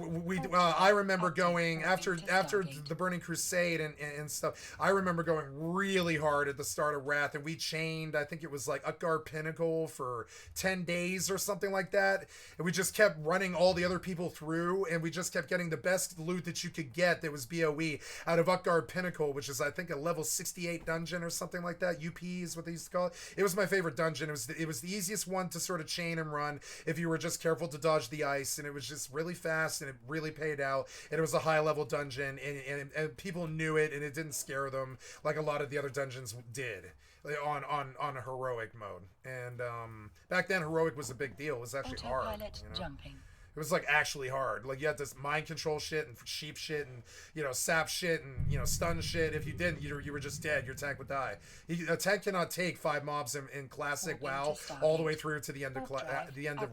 I remember going after the Burning Crusade and stuff. I remember going really hard at the start of Wrath, and we chained, I think it was like Utgard Pinnacle for 10 days or something like that. And we just kept running all the other people through, and we just kept getting the best loot that you could get that was BOE out of Utgard Pinnacle, which is I think a level 68 dungeon or something like that. UP is what they used to call it. It was my favorite dungeon. It was the easiest one to sort of chain and run if you were just careful to dodge the ice, and it was just really fast, and it really paid out, and it was a high level dungeon, and people knew it, and it didn't scare them like a lot of the other dungeons did on a heroic mode. And back then heroic was a big deal. It was actually hard, you know? Jumping. It was like actually hard. Like you had this mind control shit and sheep shit and, you know, sap shit and, you know, stun shit. If you didn't, you were just dead. Your tank would die. A tank cannot take 5 mobs in classic WoW all the way through to the end of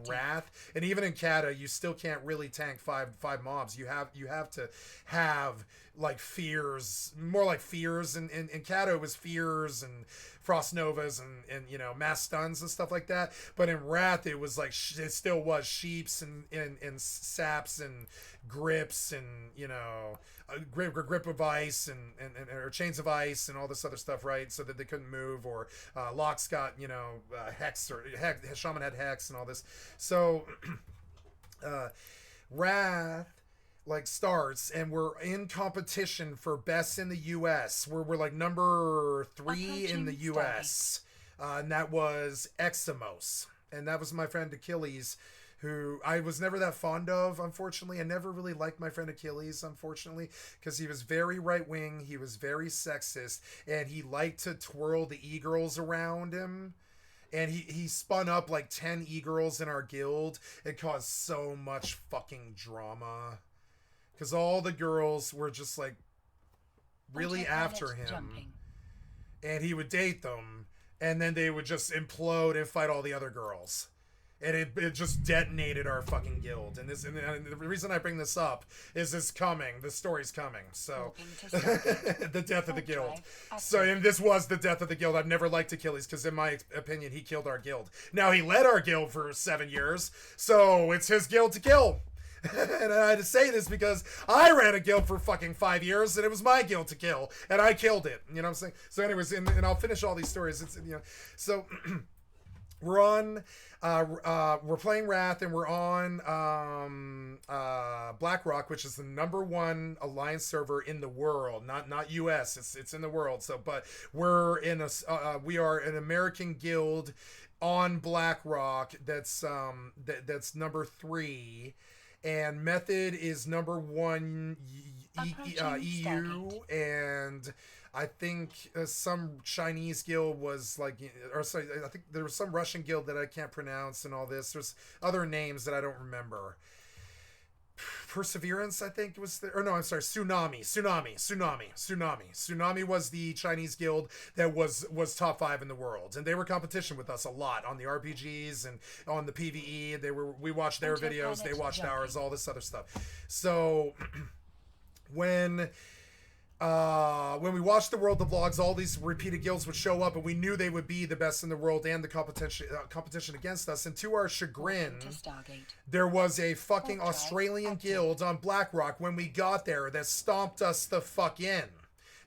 Wrath. And even in Kata, you still can't really tank five mobs. You have to have like fears, more like fears. And in Kata it was fears and Frost Novas and you know, mass stuns and stuff like that. But in Wrath it was like it still was sheeps and saps and grips and, you know, grip of ice and or chains of ice and all this other stuff, right? So that they couldn't move. Or Locke's got, you know, hex, or shaman had hex and all this. So Wrath like starts, and we're in competition for best in the US. We're like number 3 in the US, and that was Eximos, and that was my friend Achilles, who I was never that fond of, unfortunately. I never really liked my friend Achilles, unfortunately, because he was very right-wing, he was very sexist, and he liked to twirl the e-girls around him. And he spun up like 10 e-girls in our guild. It caused so much fucking drama, because all the girls were just like really after him, and he would date them, and then they would just implode and fight all the other girls, and it just detonated our fucking guild. And the reason I bring this up is the story's coming. So the death of the guild. So, and this was the death of the guild. I've never liked Achilles because in my opinion he killed our guild. Now he led our guild for 7 years, so it's his guild to kill. And I had to say this because I ran a guild for fucking 5 years, and it was my guild to kill, and I killed it. You know what I'm saying? So anyways, and I'll finish all these stories. It's, you know, so we're on, we're playing Wrath, and we're on BlackRock, which is the #1 alliance server in the world, not US. It's in the world. So, but we're in we are an American guild on BlackRock. That's number 3. And Method is #1 EU, and I think some Chinese guild was like, or sorry, I think there was some Russian guild that I can't pronounce and all this. There's other names that I don't remember. Perseverance, I think was the, or no, I'm sorry, Tsunami was the Chinese guild that was top 5 in the world, and they were competition with us a lot on the RPGs and on the PvE. We watched their videos, they watched ours, all this other stuff. So when we watched the world of vlogs, all these repeated guilds would show up, and we knew they would be the best in the world and the competition against us. And to our chagrin, there was a fucking Australian guild on BlackRock when we got there that stomped us the fuck in.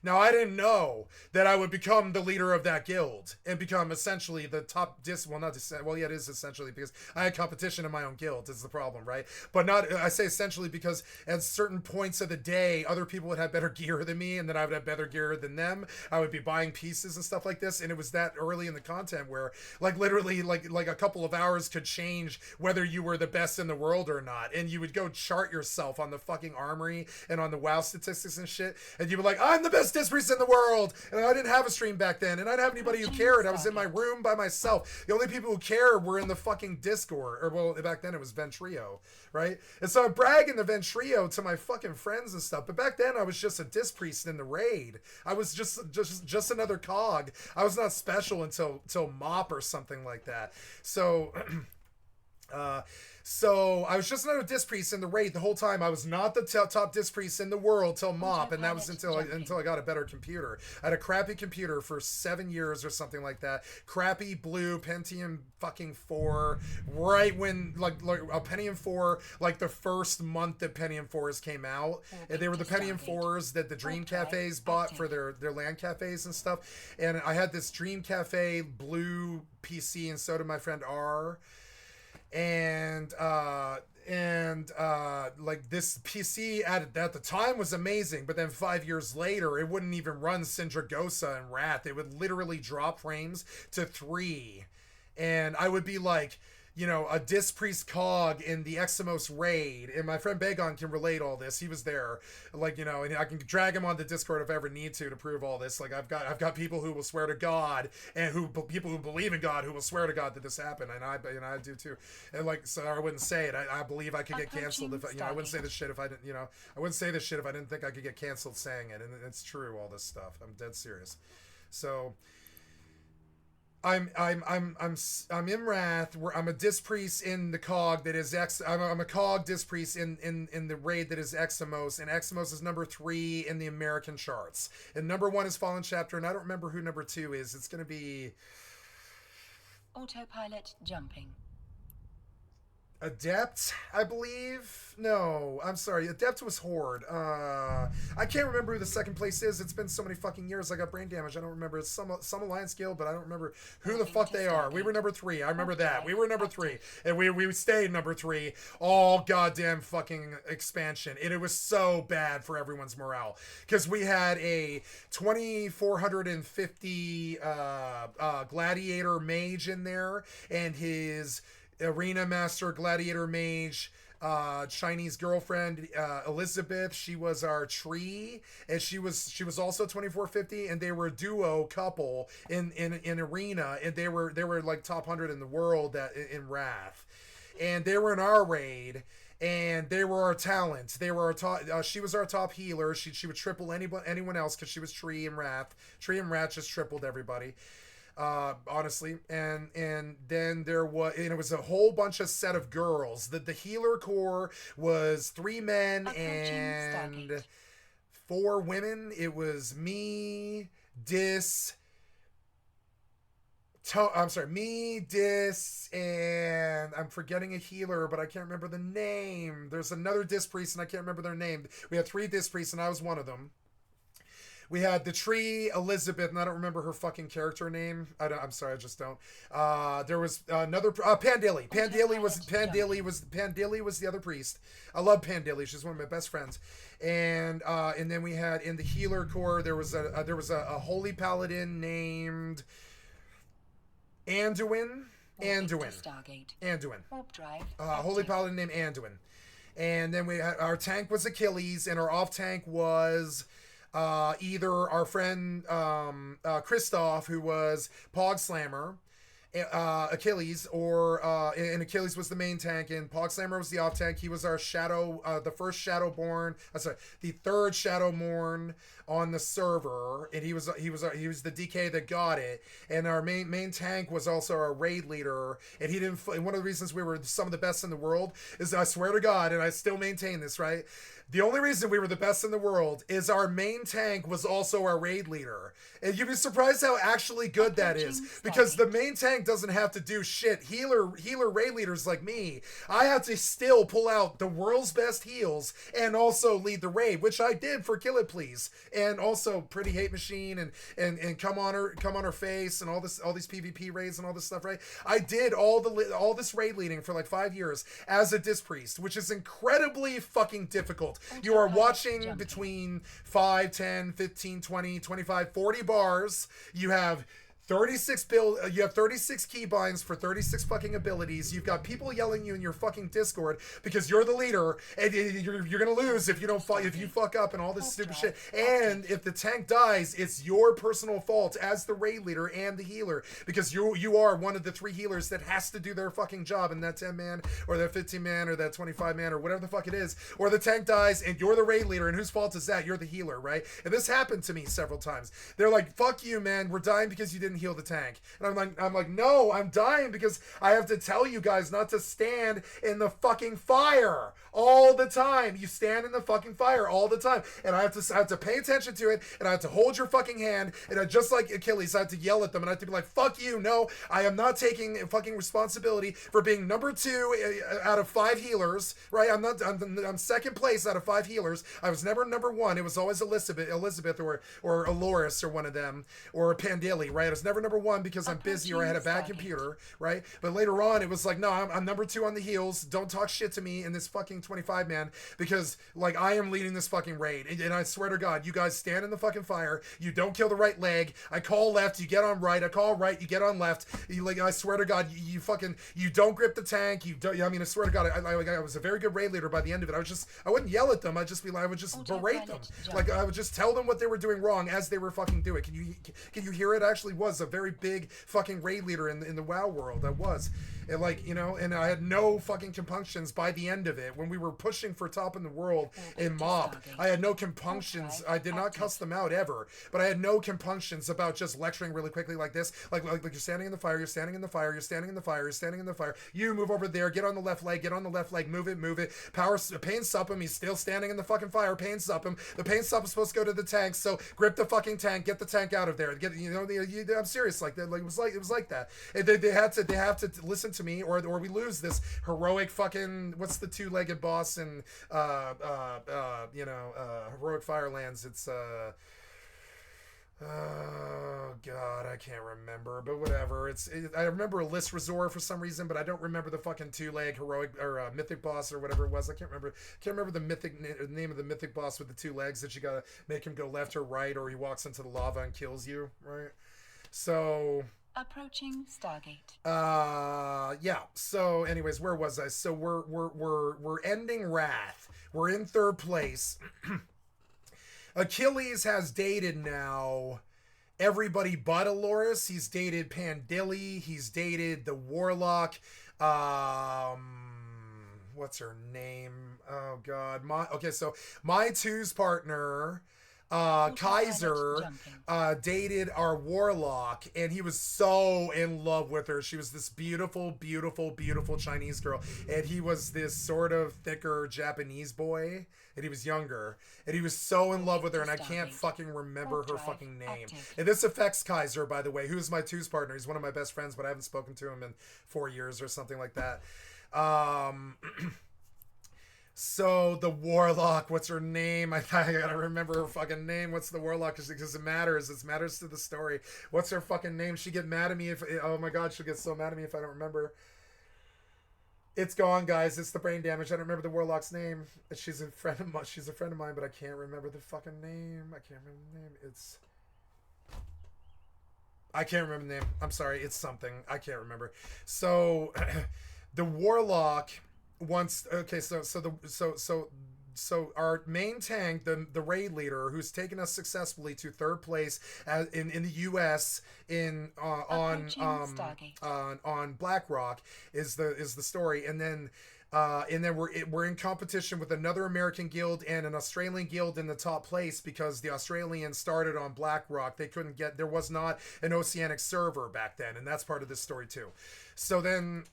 Now, I didn't know that I would become the leader of that guild and become essentially the top yeah, it is essentially because I had competition in my own guild is the problem, right? But not, I say essentially because at certain points of the day, other people would have better gear than me and then I would have better gear than them. I would be buying pieces and stuff like this. And it was that early in the content where like literally like a couple of hours could change whether you were the best in the world or not. And you would go chart yourself on the fucking armory and on the WoW statistics and shit. And you were like, I'm the best disc priest in the world. And I didn't have a stream back then. And I didn't have anybody who cared. I was in my room by myself. The only people who cared were in the fucking Discord. Or, well, back then it was Ventrio, right? And so I'm bragging the Ventrio to my fucking friends and stuff. But back then I was just a disc priest in the raid. I was just another cog. I was not special until MOP or something like that. So... So I was just another disc priest in the raid the whole time. I was not the top disc priest in the world till MOP, and that was until I got a better computer. I had a crappy computer for 7 years or something like that. Crappy blue Pentium fucking 4. Right when like a Pentium 4, like the first month that Pentium 4s came out, and they were the Pentium 4s that the Dream Cafes bought for their LAN cafes and stuff. And I had this Dream Cafe blue PC, and so did my friend R. And like this PC at the time was amazing, but then 5 years later it wouldn't even run Syndragosa and Wrath. It would literally drop frames to 3, and I would be like, you know, a disc priest cog in the Eximos raid, and my friend Bagon can relate all this. He was there, like, you know, and I can drag him on the Discord if I ever need to prove all this. Like I've got people who will swear to God, and people who believe in God who will swear to God that this happened, and I do too. And like, so I wouldn't say it. I believe I could get canceled if I wouldn't say this shit if I didn't, I wouldn't say this shit if I didn't think I could get canceled saying it, and it's true, all this stuff. I'm dead serious. So. I'm in Wrath. I'm a disc priest in the cog that is I'm a cog disc priest in the raid that is Eximos, and Eximos is number 3 in the American charts, and number 1 is Fallen Chapter, and I don't remember who number 2 is. It's gonna be autopilot jumping. Adept, I believe. No, I'm sorry. Adept was Horde. I can't remember who the second place is. It's been so many fucking years. I got brain damage. I don't remember. It's some Alliance guild, but I don't remember who the fuck they are. We were number 3. I remember that. We were number 3, and we stayed number 3 all goddamn fucking expansion. And it was so bad for everyone's morale because we had a 2450 gladiator mage in there, and his arena master gladiator mage Chinese girlfriend Elizabeth. She was our tree, and she was also 2450, and they were a duo couple in arena, and they were like top 100 in the world in Wrath, and they were in our raid. And they were our talents. They were our top. She was our top healer. She would triple anyone else because she was Tree and Wrath. Tree and Wrath just tripled everybody. Honestly, and then there was, and it was a whole bunch of set of girls. The healer core was 3 men and 4 women. It was me, Dis, and I'm forgetting a healer, but I can't remember the name. There's another disc priest, and I can't remember their name. We had 3 disc priests, and I was one of them. We had the tree, Elizabeth, and I don't remember her fucking character name. I'm sorry, I just don't. There was another Pandilly. Pandilly was the other priest. I love Pandilly. She's one of my best friends. And then we had in the healer core there was a holy paladin named Anduin. Holy paladin named Anduin. And then we had, our tank was Achilles, and our off tank was either our friend Christoph, who was Pog Slammer, Achilles, or and Achilles was the main tank, and Pog Slammer was the off tank. He was our shadow, the first Shadowborn. The third Shadowborn on the server, and he was the DK that got it. And our main tank was also our raid leader, and he didn't. And one of the reasons we were some of the best in the world is, I swear to God, and I still maintain this, right? The only reason we were the best in the world is our main tank was also our raid leader. And you'd be surprised how actually good that is. Because the main tank doesn't have to do shit. Healer raid leaders like me, I have to still pull out the world's best heals and also lead the raid, which I did for Kill It Please. and also Pretty Hate Machine and come on her face and all these PvP raids and all this stuff, right? I did all this raid leading for like 5 years as a disc priest, which is incredibly fucking difficult. You are watching between 5, 10, 15, 20, 25, 40 bars. You have 36 keybinds for 36 fucking abilities. You've got people yelling you in your fucking Discord because you're the leader and you're gonna lose if you fuck up and all this stupid shit. And if the tank dies, it's your personal fault as the raid leader and the healer, because you are one of the 3 healers that has to do their fucking job in that 10 man or that 15 man or that 25 man or whatever the fuck it is. Or the tank dies and you're the raid leader, and whose fault is that? You're the healer, right? And this happened to me several times. They're like, fuck you, man, we're dying because you didn't heal the tank. And I'm like, no, I'm dying because I have to tell you guys not to stand in the fucking fire all the time. You stand in the fucking fire all the time, and I have to pay attention to it, and I have to hold your fucking hand, and just like Achilles, I have to yell at them, and I have to be like, fuck you, no, I am not taking fucking responsibility for being number 2 out of 5 healers, right? I'm second place out of 5 healers. I was never number 1. It was always Elizabeth or Aloris or one of them, or Pandili, right? I was never number 1 because I'm busy or I had a bad computer, right? But later on, it was like, no, I'm number 2 on the heels. Don't talk shit to me in this fucking 25 man, because like I am leading this fucking raid, and I swear to God, you guys stand in the fucking fire. You don't kill the right leg. I call left, you get on right. I call right, you get on left. I swear to God, you don't grip the tank. You don't. I mean, I swear to God, I was a very good raid leader by the end of it. I wouldn't yell at them. I would just berate them. Like I would just tell them what they were doing wrong as they were fucking doing it. Can you hear it? I actually was a very big fucking raid leader in the WoW world. I was. And like, you know, and I had no fucking compunctions by the end of it. When we were pushing for top in the world in MOB, I had no compunctions. I did not cuss them out ever, but I had no compunctions about just lecturing really quickly like this. Like you're standing in the fire, you're standing in the fire, you're standing in the fire, you're standing in the fire. You move over there, get on the left leg, move it. Pain sup him, he's still standing in the fucking fire, pain sup him. The pain sup is supposed to go to the tank, so grip the fucking tank, get the tank out of there. I'm serious, like that. Like it was like that. And they have to listen to me, or we lose this heroic fucking, what's the 2-legged boss in Heroic Firelands? It's oh god, I can't remember, but whatever. I remember a list resort for some reason, but I don't remember the fucking 2-leg heroic or mythic boss or whatever it was. I can't remember the name of the mythic boss with the 2 legs that you gotta make him go left or right, or he walks into the lava and kills you, right? So approaching Stargate. Yeah. So anyways, where was I? So we're ending Wrath. We're in 3rd place. Achilles has dated now everybody but Aloris. He's dated Pandili. He's dated the Warlock. What's her name? Oh god. So my 2's partner, Kaiser, dated our Warlock, and he was so in love with her. She was this beautiful, beautiful, beautiful Chinese girl, and he was this sort of thicker Japanese boy, and he was younger, and he was so in love with her, and I can't fucking remember her fucking name. And this affects Kaiser, by the way, who's my 2's partner. He's one of my best friends, but I haven't spoken to him in 4 years or something like that. So the Warlock, what's her name? I gotta remember her fucking name. What's the Warlock? Because it matters. It matters to the story. What's her fucking name? She'd get mad at me if... Oh my god, she'll get so mad at me if I don't remember. It's gone, guys. It's the brain damage. I don't remember the Warlock's name. She's a friend of mine, but I can't remember the fucking name. I can't remember the name. I can't remember the name. I'm sorry. It's something. I can't remember. So the Warlock once. Okay. So our main tank, the raid leader, who's taken us successfully to 3rd place in the U.S. on BlackRock is the story, and then we're in competition with another American guild and an Australian guild in the top place, because the Australians started on BlackRock. There was not an Oceanic server back then, and that's part of this story too. So then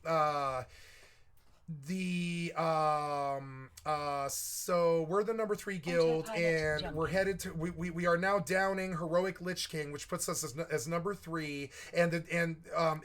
So we're the number 3 guild, and we're headed to we are now downing heroic Lich King, which puts us as number 3, and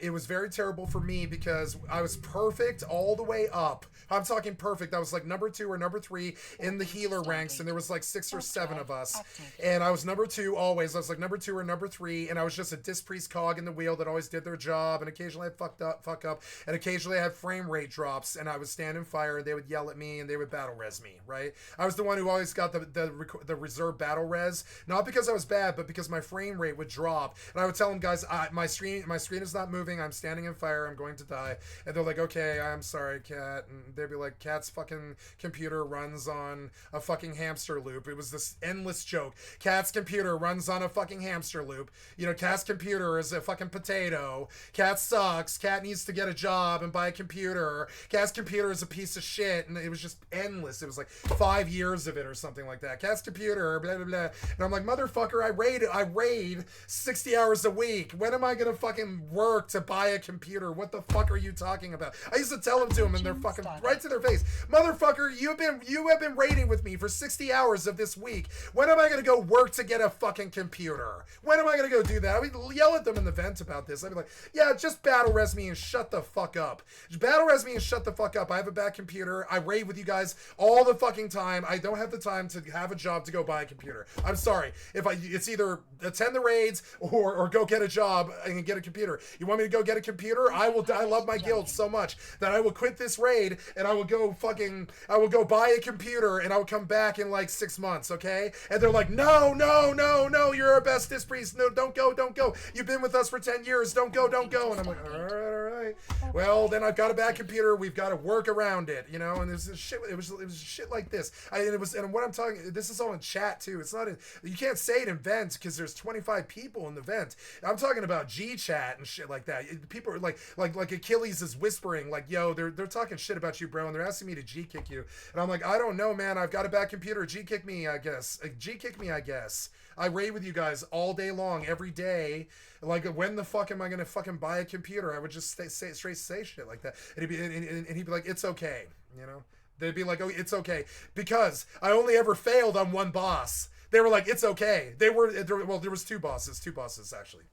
it was very terrible for me because I was perfect all the way up. I'm talking perfect. I was like number 2 or number 3 in the healer ranks, and there was like 6 or 7 of us, and I was number 2 always. I was like number 2 or number 3, and I was just a disc priest cog in the wheel that always did their job, and occasionally I'd fuck up, and occasionally I had frame rate drops, and I would stand in fire, and they would yell at me, and they would battle res me, right? I was the one who always got the reserve battle res, not because I was bad, but because my frame rate would drop, and I would tell them, guys, my screen is not moving, I'm standing in fire, I'm going to die, and they're like, okay, I'm sorry, Cat, and they'd be like, Cat's fucking computer runs on a fucking hamster loop. It was this endless joke. Cat's computer runs on a fucking hamster loop. You know, Cat's computer is a fucking potato. Cat sucks. Cat needs to get a job and buy a computer. Cat's computer is a piece of shit, and it was just endless. It was like 5 years of it or something like that. Cat's computer, blah blah blah. And I'm like, motherfucker, I raid 60 hours a week. When am I gonna fucking work to buy a computer? What the fuck are you talking about? I used to tell them to them, and they're fucking right to their face, motherfucker. You have been raiding with me for 60 hours of this week. When am I gonna go work to get a fucking computer? When am I gonna go do that? I would yell at them in the vent about this. I'd be like, yeah, just battle res me and shut the fuck up. Just battle res me and shut the fuck up. I have a bad computer. I raid with you guys all the fucking time. I don't have the time to have a job to go buy a computer. I'm sorry. It's either attend the raids or go get a job and get a computer. You want me to go get a computer? I love my guild so much that I will quit this raid and I will go buy a computer, and I will come back in like 6 months, okay? And they're like, no, you're our best disc priest. No, don't go. You've been with us for 10 years. Don't go. And I'm like, all right. Well, then I've got a bad computer. We've got to work around it, you know? And there's this shit. It was shit like this. And what I'm talking, this is all in chat too. It's not you can't say it in vent because there's 25 people in the vent. I'm talking about G chat and shit like that. People are like Achilles is whispering, like, yo, they're talking shit about you, bro, and they're asking me to G kick you. And I'm like, I don't know, man. I've got a bad computer. G kick me, I guess. I raid with you guys all day long, every day. Like, when the fuck am I gonna fucking buy a computer? I would just say shit like that, and he'd be like, it's okay, you know. They'd be like, oh, it's okay, because I only ever failed on one boss. They were like, it's okay. There was two bosses actually.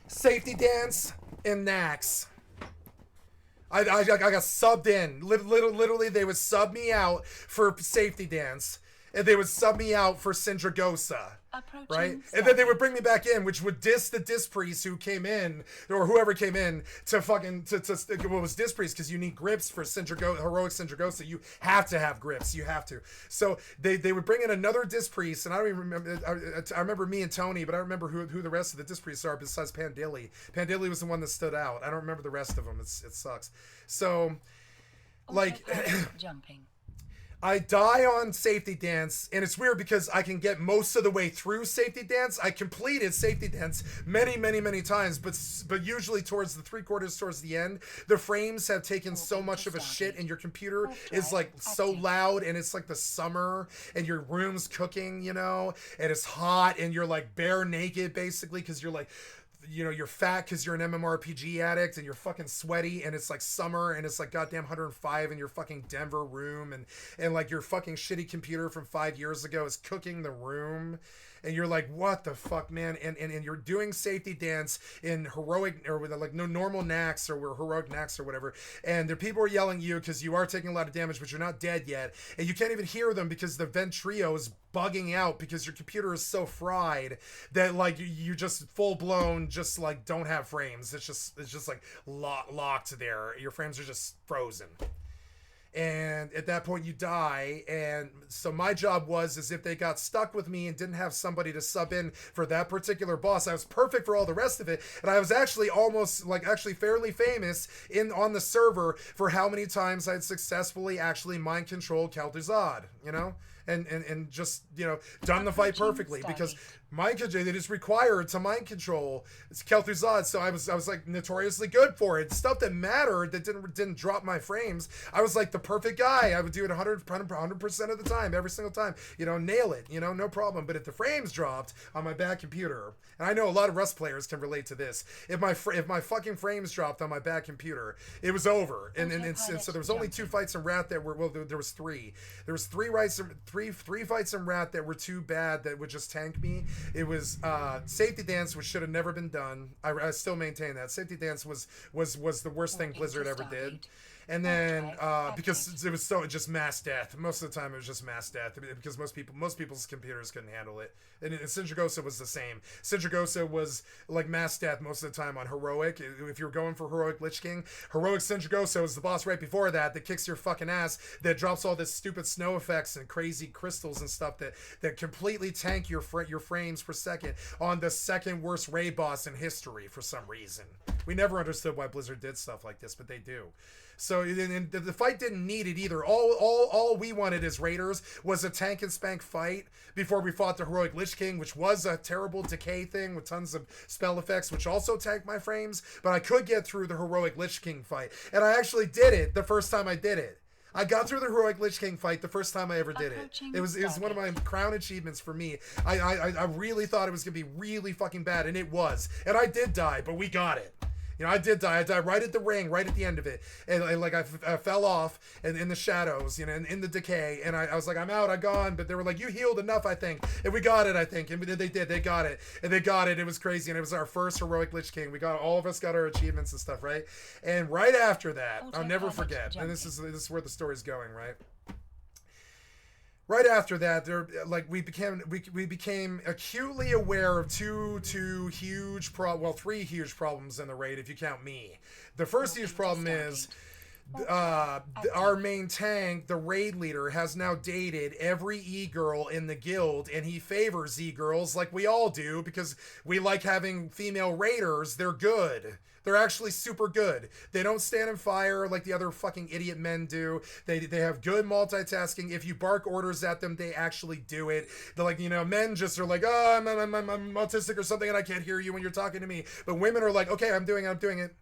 Safety Dance and Nax. I got subbed in. Literally, they would sub me out for Safety Dance, and they would sub me out for Syndragosa. Right? And then they would bring me back in, which would diss the disc priest who came in, or whoever came in to fucking what was disc priest, because you need grips for heroic Syndragosa. You have to have grips. You have to. So they would bring in another disc priest, and I don't even remember. I remember me and Tony, but I don't remember who the rest of the disc priests are besides Pandilly. Pandilly was the one that stood out. I don't remember the rest of them. It sucks. So, like, jumping. I die on Safety Dance, and it's weird because I can get most of the way through Safety Dance. I completed Safety Dance many times, but usually towards the 3/4 towards the end, the frames have taken so much of a shit, and your computer is like so loud, and it's like the summer, and your room's cooking, you know, and it's hot, and you're like bare naked basically because you're like, you know, you're fat because you're an MMORPG addict, and you're fucking sweaty, and it's like summer, and it's like goddamn 105 in your fucking Denver room, and like your fucking shitty computer from 5 years ago is cooking the room, and you're like, what the fuck, man? And you're doing Safety Dance in heroic, or with like no normal Nax, or heroic Nax or whatever, and the people are yelling at you because you are taking a lot of damage, but you're not dead yet, and you can't even hear them because the vent trio is bugging out because your computer is so fried that like you just full blown just like don't have frames. It's just like locked there. Your frames are just frozen. And at that point you die. And so my job was if they got stuck with me and didn't have somebody to sub in for that particular boss, I was perfect for all the rest of it. And I was actually actually fairly famous on the server for how many times I'd successfully actually mind controlled Khalduzad, you know? And just, you know, done the fight perfectly, because Mind control. It is required to mind control. It's Kel'Thuzad, so I was like notoriously good for it. Stuff that mattered that didn't drop my frames. I was like the perfect guy. I would do it 100% of the time, every single time. You know, nail it. You know, no problem. But if the frames dropped on my bad computer, and I know a lot of Rust players can relate to this, if my fucking frames dropped on my bad computer, it was over. And so there was only 2 fights in Rat that were there was 3. There was three fights in Rat that were too bad that would just tank me. It was Safety Dance, which should have never been done. I still maintain that Safety Dance was the worst thing Blizzard ever did. And then because it was just mass death. Most of the time it was just mass death because most people's computers couldn't handle it. And Sindragosa was the same. Sindragosa was like mass death most of the time on Heroic. If you're going for Heroic Lich King, Heroic Sindragosa was the boss right before that kicks your fucking ass, that drops all this stupid snow effects and crazy crystals and stuff that completely tank your frames per second on the second worst raid boss in history for some reason. We never understood why Blizzard did stuff like this, but they do. So and the fight didn't need it either. All we wanted as raiders was a tank and spank fight before we fought the Heroic Lich King, which was a terrible decay thing with tons of spell effects, which also tanked my frames. But I could get through the Heroic Lich King fight, and I actually did it the first time I did it. I got through the Heroic Lich King fight the first time I ever did it. It was one of my crown achievements for me. I really thought it was gonna be really fucking bad, and it was. And I did die, but we got it. You know, I did die. I died right at the ring, right at the end of it. And like I fell off in the shadows, you know, in the decay. And I was like, I'm out, I'm gone. But they were like, you healed enough, I think. And we got it, I think. And they did. They got it. And they got it. It was crazy. And it was our first Heroic Lich King. All of us got our achievements and stuff, right? And right after that, I'll never forget. And this is where the story's going, right? Right after that, we became acutely aware of three huge problems in the raid if you count me. The first huge problem is our main tank, the raid leader, has now dated every e-girl in the guild, and he favors e-girls like we all do because we like having female raiders. They're good. They're actually super good. They don't stand and fire like the other fucking idiot men do. They have good multitasking. If you bark orders at them, they actually do it. They're like, you know, men just are like, oh, I'm autistic or something and I can't hear you when you're talking to me. But women are like, okay, I'm doing it.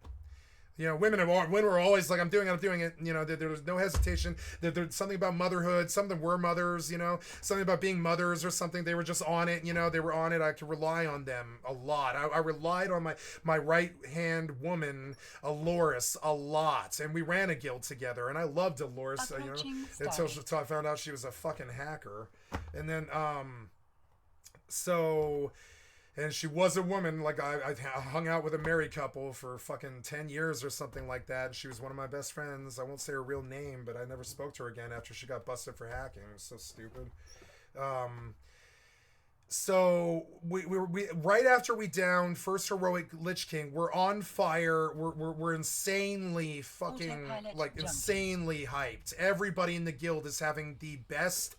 You know, women are always like, I'm doing it. You know, there's no hesitation. There's something about motherhood. Some of them were mothers, you know, something about being mothers or something. They were just on it, you know, they were on it. I could rely on them a lot. I relied on my right-hand woman, Aloris, a lot. And we ran a guild together, and I loved Aloris, you know, until I found out she was a fucking hacker. And then, and she was a woman. Like I hung out with a married couple for fucking 10 years or something like that. She was one of my best friends. I won't say her real name, but I never spoke to her again after she got busted for hacking. It was so stupid. So we right after we downed first Heroic Lich King, we're on fire. We're insanely fucking insanely hyped. Everybody in the guild is having the best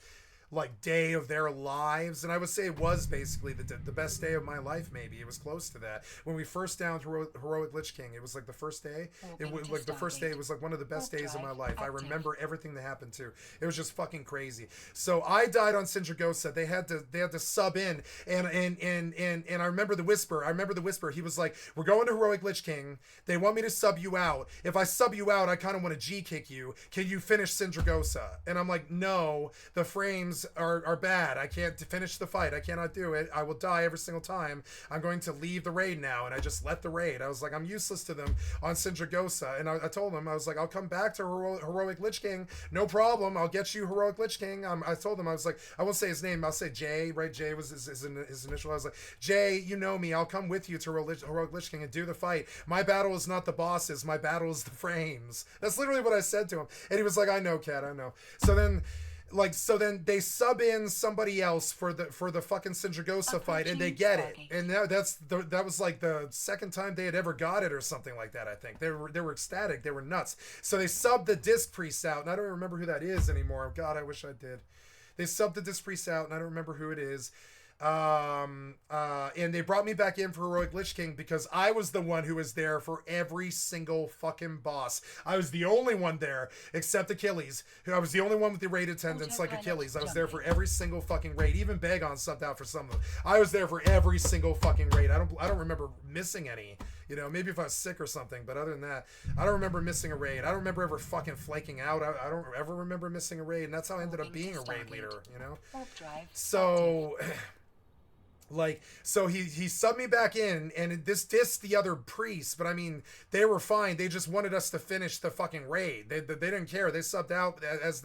day of their lives, and I would say it was basically the best day of my life. Maybe it was close to that. When we first downed Heroic Lich King, it was like the first day. It was like the first day. It was like one of the best days of my life. I remember everything that happened too. It was just fucking crazy. So I died on Sindragosa. They had to sub in, and I remember the whisper. He was like, "We're going to Heroic Lich King. They want me to sub you out. If I sub you out, I kind of want to G kick you. Can you finish Sindragosa?" And I'm like, "No, the frames are bad. I can't finish the fight. I cannot do it. I will die every single time. I'm going to leave the raid now." And I just left the raid. I was like, I'm useless to them on Sindragosa. And I told him, I was like, I'll come back to Heroic Lich King. No problem. I'll get you Heroic Lich King. I told him, I was like, I won't say his name. I'll say Jay, right? Jay was his initial. I was like, Jay, you know me. I'll come with you to Heroic Lich King and do the fight. My battle is not the bosses. My battle is the frames. That's literally what I said to him. And he was like, I know, Cat, I know. So then they sub in somebody else for the fucking Sindragosa fight, and they get it. And that was like the second time they had ever got it or something like that. I think they were ecstatic. They were nuts. So they subbed the disc priest out, and I don't remember who that is anymore. God, I wish I did. They subbed the disc priest out, and I don't remember who it is. And they brought me back in for Heroic Lich King because I was the one who was there for every single fucking boss. I was the only one there, except Achilles. I was the only one with the raid attendance like Achilles. I was there for every single fucking raid. Even Bagon subbed out for some of them. I was there for every single fucking raid. I don't remember missing any. You know, maybe if I was sick or something, but other than that, I don't remember missing a raid. I don't remember ever fucking flaking out. I don't ever remember missing a raid, and that's how I ended up being a raid leader, you know? So... so he subbed me back in, and this dissed the other priests, but I mean, they were fine. They just wanted us to finish the fucking raid. They didn't care. They subbed out as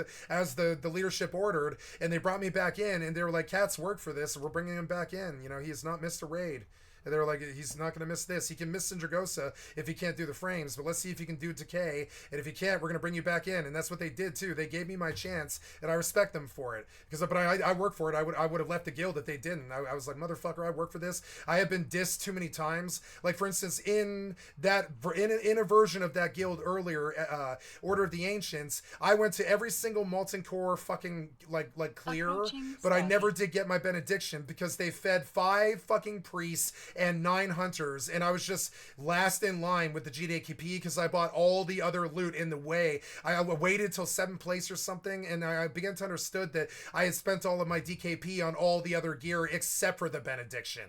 the leadership ordered, and they brought me back in, and they were like, Cat's work for this, we're bringing him back in. You know, he has not missed a raid. And they were like, he's not going to miss this. He can miss Sindragosa if he can't do the frames, but let's see if he can do Decay. And if he can't, we're going to bring you back in. And that's what they did too. They gave me my chance, and I respect them for it. But I work for it. I would have left the guild if they didn't. I was like, motherfucker, I work for this. I have been dissed too many times. Like, for instance, in a version of that guild earlier, Order of the Ancients, I went to every single Molten Core fucking like clear, but I never did get my benediction because they fed 5 fucking priests and 9 hunters, and I was just last in line with the GDKP because I bought all the other loot in the way. I waited till 7th place or something, and I began to understood that I had spent all of my DKP on all the other gear except for the benediction.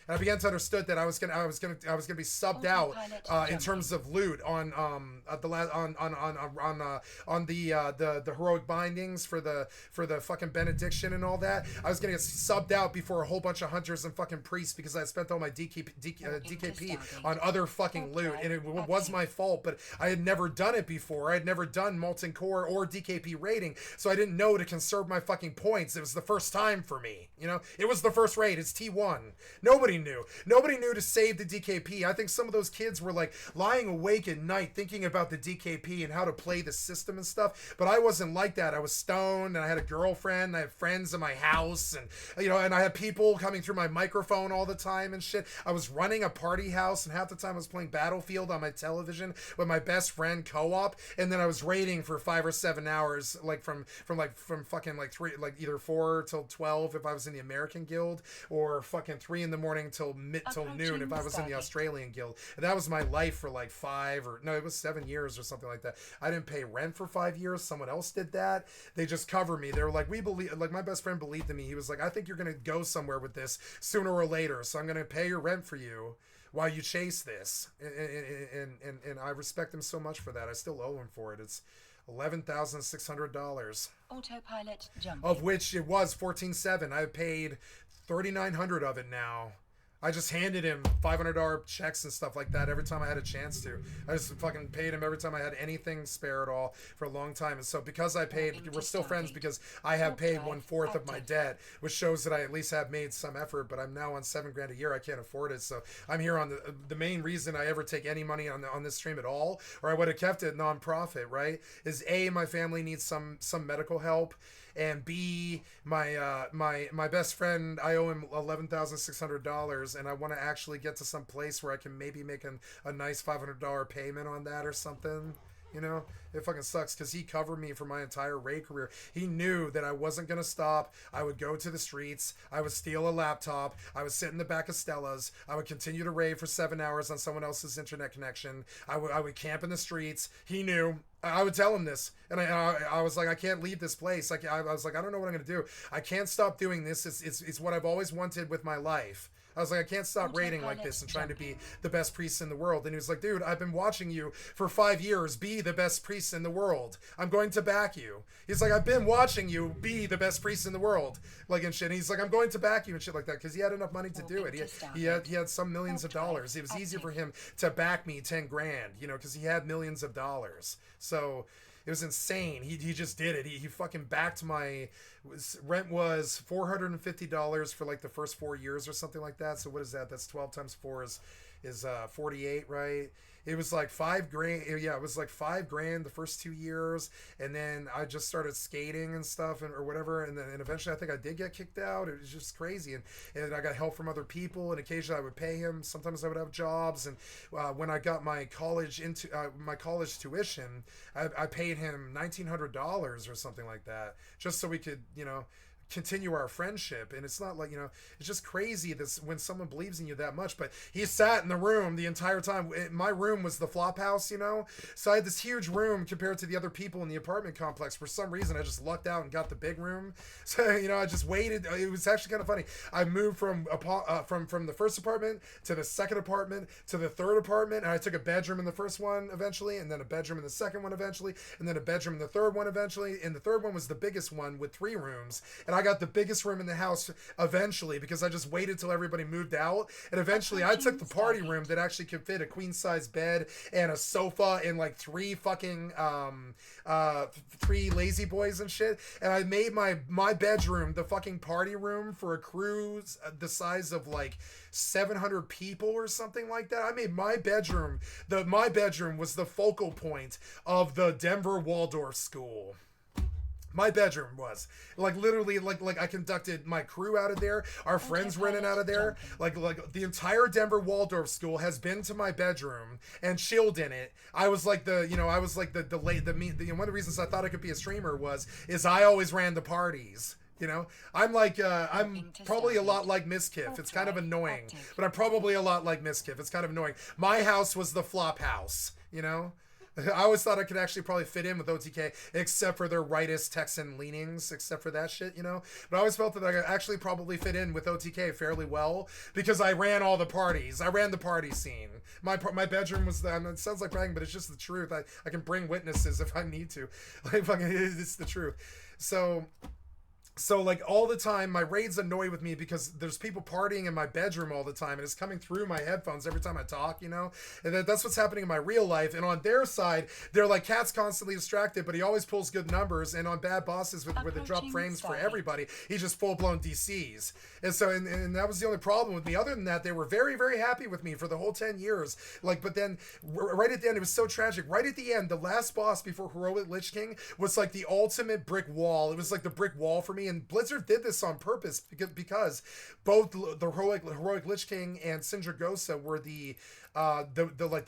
And I began to understood that I was gonna be subbed out in terms of loot on the heroic bindings for the fucking benediction and all that. I was gonna get subbed out before a whole bunch of hunters and fucking priests because I spent all my DKP on other fucking loot, and it was my fault. But I had never done it before. I had never done Molten Core or DKP raiding, so I didn't know to conserve my fucking points. It was the first time for me. You know, it was the first raid. It's T1. Nobody knew to save the DKP. I think some of those kids were like lying awake at night thinking about the DKP and how to play the system and stuff, but I wasn't like that. I was stoned, and I had a girlfriend, and I had friends in my house, and you know, and I had people coming through my microphone all the time and shit. I was running a party house, and half the time I was playing Battlefield on my television with my best friend co-op, and then I was raiding for 5 or 7 hours, like from fucking like 3, like either 4 till 12 if I was in the American guild, or fucking 3 in the morning till noon if I was in the Australian guild. And that was my life for like 7 years or something like that. I didn't pay rent for 5 years. Someone else did that. They just covered me. They were like, my best friend believed in me. He was like, I think you're gonna go somewhere with this sooner or later, so I'm gonna pay your rent for you while you chase this. And I respect him so much for that. I still owe him for it. It's $11,600. Autopilot jumping. Of which it was 14.7. I paid 3,900 of it now. I just handed him $500 checks and stuff like that every time I had a chance to. I just fucking paid him every time I had anything spare at all for a long time. And so because I paid, we're still friends because I have paid 1/4 of my debt, which shows that I at least have made some effort, but I'm now on $7,000 a year. I can't afford it. So I'm here on the main reason I ever take any money on this stream at all, or I would have kept it non-profit, right? Is A, my family needs some medical help, and B, my best friend, I owe him $11,600, and I want to actually get to some place where I can maybe make a nice $500 payment on that or something. You know, it fucking sucks because he covered me for my entire raid career. He knew that I wasn't going to stop. I would go to the streets. I would steal a laptop. I would sit in the back of Stella's. I would continue to raid for 7 hours on someone else's internet connection. I would camp in the streets. He knew. I would tell him this, and I was like, I can't leave this place. Like I was like, I don't know what I'm gonna do. I can't stop doing this. It's what I've always wanted with my life. I was like, I can't stop raiding like this and trying to be the best priest in the world. And he was like, dude, I've been watching you for 5 years. Be the best priest in the world. I'm going to back you. He's like, I've been watching you be the best priest in the world. Like, and shit. And he's like, I'm going to back you and shit like that. Because he had enough money to do it. He had some millions of dollars. It was easier for him to back me 10 grand, you know, because he had millions of dollars. So it was insane. He just did it. He fucking backed my rent was $450 for like the first 4 years or something like that. So what is that? That's 12 times 4 is 48, right? It was like $5,000. Yeah, it was like $5,000 the first 2 years, and then I just started skating and stuff, or whatever, and eventually I think I did get kicked out. It was just crazy, and I got help from other people, and occasionally I would pay him. Sometimes I would have jobs, and when I got my college tuition, I paid him $1,900 or something like that, just so we could, you know, continue our friendship. And it's not like, you know, it's just crazy this when someone believes in you that much. But he sat in the room the entire time. My room was the flop house, you know, so I had this huge room compared to the other people in the apartment complex. For some reason I just lucked out and got the big room. So, you know, I just waited. It was actually kind of funny. I moved from the first apartment to the second apartment to the third apartment, and I took a bedroom in the first one eventually, and then a bedroom in the second one eventually, and then a bedroom in the third one eventually, and the third one was the biggest one with 3 rooms, and I got the biggest room in the house eventually because I just waited till everybody moved out, and eventually I took the party room that actually could fit a queen size bed and a sofa and like 3 fucking 3 lazy boys and shit, and I made my bedroom the fucking party room for a cruise the size of like 700 people or something like that. I made my bedroom was the focal point of the Denver Waldorf School. My bedroom was like literally like I conducted my crew out of there. Our friends were in and out of there. Like the entire Denver Waldorf School has been to my bedroom and chilled in it. I was like one of the reasons I thought I could be a streamer is I always ran the parties. You know, I'm like, I'm probably a lot like Miskiff. It's kind of annoying, but I'm probably a lot like Miskiff. It's kind of annoying. My house was the flop house, you know? I always thought I could actually probably fit in with OTK, except for their rightist Texan leanings, except for that shit, you know? But I always felt that I could actually probably fit in with OTK fairly well, because I ran all the parties. I ran the party scene. My bedroom was, it sounds like bragging, but it's just the truth. I can bring witnesses if I need to. Like, fucking, it's the truth. So like all the time, my raids annoy with me because there's people partying in my bedroom all the time, and it's coming through my headphones every time I talk, you know? And that's what's happening in my real life. And on their side, they're like, Cat's constantly distracted, but he always pulls good numbers. And on Bad Bosses, where they drop frames for everybody, he just full-blown DCs. And so, and that was the only problem with me. Other than that, they were very, very happy with me for the whole 10 years. Like, but then right at the end, it was so tragic. Right at the end, the last boss before Heroic Lich King was like the ultimate brick wall. It was like the brick wall for me. And Blizzard did this on purpose because both the heroic Lich King and Sindragosa were the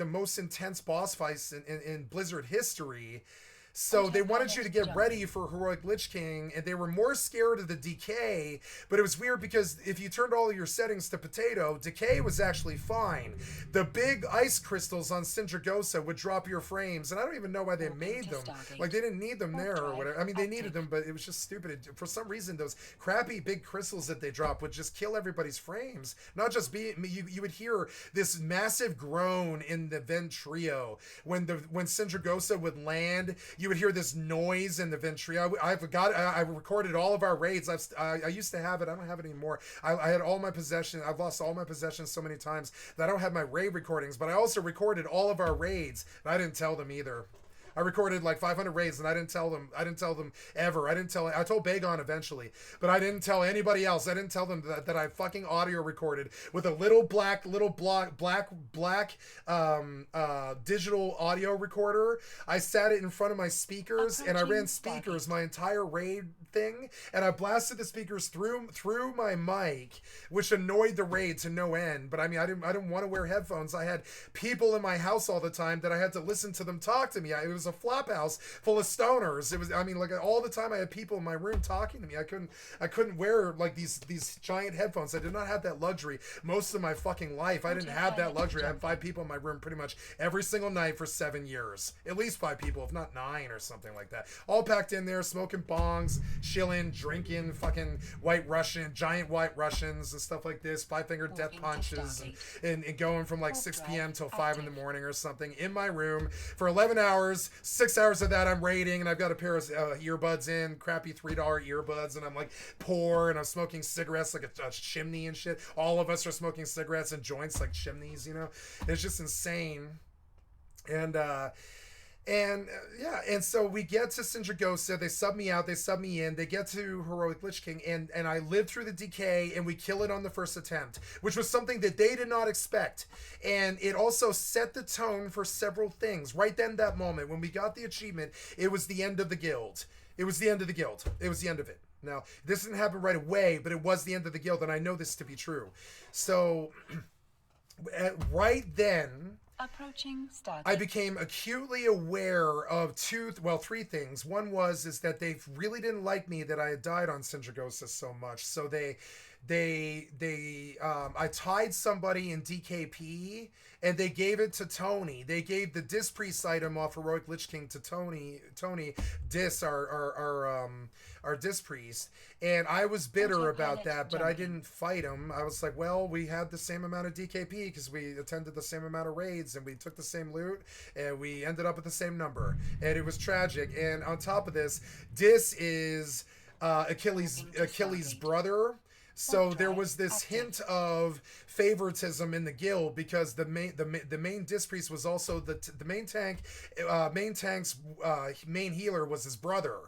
most intense boss fights in Blizzard history. So they wanted you to get ready for Heroic Lich King, and they were more scared of the decay, but it was weird because if you turned all of your settings to potato, decay was actually fine. The big ice crystals on Sindragosa would drop your frames, and I don't even know why they made them. Like, they didn't need them there or whatever. I mean, they needed them, but it was just stupid. For some reason, those crappy big crystals that they dropped would just kill everybody's frames. Not just you would hear this massive groan in the Ventrio when Sindragosa would land. You would hear this noise in the Ventrio. I recorded all of our raids. I used to have it. I don't have it anymore. I had all my possessions. I've lost all my possessions so many times that I don't have my raid recordings, but I also recorded all of our raids, and I didn't tell them either. I recorded like 500 raids, and I didn't tell them ever. I told Bagon eventually, but I didn't tell anybody else. I didn't tell them that I fucking audio recorded with a little black digital audio recorder. I sat it in front of my speakers, and I ran speakers my entire raid thing, and I blasted the speakers through my mic, which annoyed the raid to no end. But I mean, I didn't want to wear headphones. I had people in my house all the time that I had to listen to them talk to me. It was a flop house full of stoners. It was, I mean, like all the time I had people in my room talking to me. I couldn't wear like these giant headphones. I did not have that luxury most of my fucking life. I didn't have that luxury. I had 5 people in my room pretty much every single night for 7 years. At least 5 people, if not 9 or something like that. All packed in there, smoking bongs, chilling, drinking, fucking giant white Russians and stuff like this, 5-finger death punches, and going from like 6 p.m. till 5 in the morning or something in my room for 11 hours. 6 hours of that I'm raiding, and I've got a pair of earbuds in, crappy $3 earbuds, and I'm like poor, and I'm smoking cigarettes like a chimney and shit. All of us are smoking cigarettes and joints like chimneys, you know? It's just insane. And so we get to Sindragosa, they sub me out, they sub me in, they get to Heroic Lich King, and I live through the decay, and we kill it on the first attempt, which was something that they did not expect. And it also set the tone for several things. Right then, that moment, when we got the achievement, it was the end of the guild. It was the end of the guild. It was the end of it. Now, this didn't happen right away, but it was the end of the guild, and I know this to be true. So, right then, Approaching Stargate. I became acutely aware of three things. One is that they really didn't like me that I had died on Sindragosa so much. So I tied somebody in DKP and they gave it to Tony. They gave the Dis Priest item off Heroic Lich King to Tony Dis, our Dis Priest. And I was bitter about that, but I didn't fight him. I was like, well, we had the same amount of DKP because we attended the same amount of raids and we took the same loot and we ended up with the same number. And it was tragic. And on top of this, Dis is Achilles' brother. So there was this hint of favoritism in the guild because the main Dis Priest was also the main tank's main healer was his brother,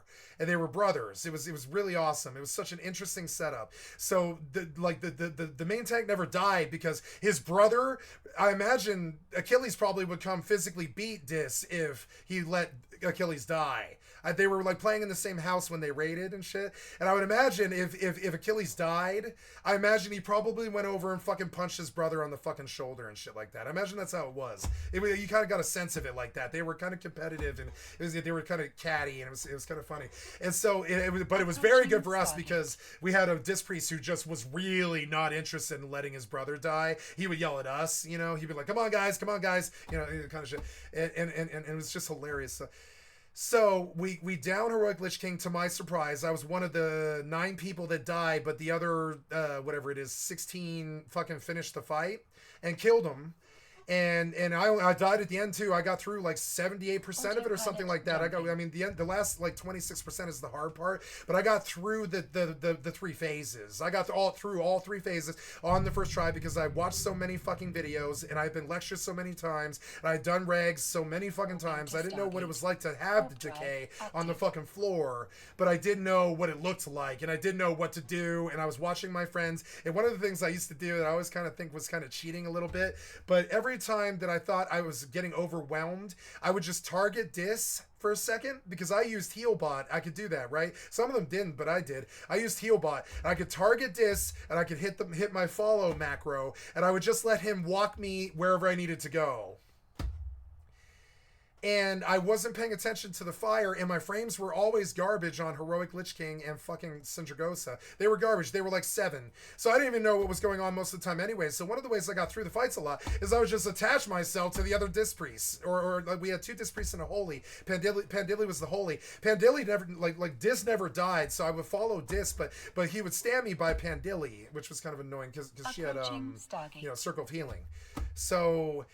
and they were brothers. It was really awesome. It was such an interesting setup. So the main tank never died because his brother. I imagine Achilles probably would come physically beat Dis if he let Achilles die. They were like playing in the same house when they raided and shit. And I would imagine if Achilles died, I imagine he probably went over and fucking punched his brother on the fucking sholdder and shit like that. I imagine that's how it was. You kind of got a sense of it like that. They were kind of competitive and they were kind of catty and it was kind of funny. And so it was very good for us because we had a Dis Priest who just was really not interested in letting his brother die. He would yell at us, you know. He'd be like, come on guys, you know, kind of shit. And it was just hilarious. So we down Heroic Lich King to my surprise. I was one of the 9 people that died, but the other, whatever it is, 16 fucking finished the fight and killed him. And I died at the end too. I got through like 78% of it or something like that. The last like 26% is the hard part, but I got through the 3 phases. I got through all 3 phases on the first try because I watched so many fucking videos and I've been lectured so many times and I'd done regs so many fucking times. I didn't know what it was like to have the decay on the fucking floor, but I did know what it looked like and I did know what to do, and I was watching my friends. And one of the things I used to do that I always kind of think was kind of cheating a little bit, but every time that I thought I was getting overwhelmed, I would just target Dis for a second because I used Healbot. I could do that, right? Some of them didn't, but I did. I used Healbot and I could target Dis and I could hit my follow macro and I would just let him walk me wherever I needed to go. And I wasn't paying attention to the fire, and my frames were always garbage on Heroic Lich King and fucking Sindragosa. They were garbage. They were like 7. So I didn't even know what was going on most of the time anyway. So one of the ways I got through the fights a lot is I would just attach myself to the other Dis Priests. Or like we had 2 Dis Priests and a Holy. Pandili was the Holy. Pandili never, like Dis never died, so I would follow Dis, but he would stand me by Pandili, which was kind of annoying because she had, Circle of Healing. So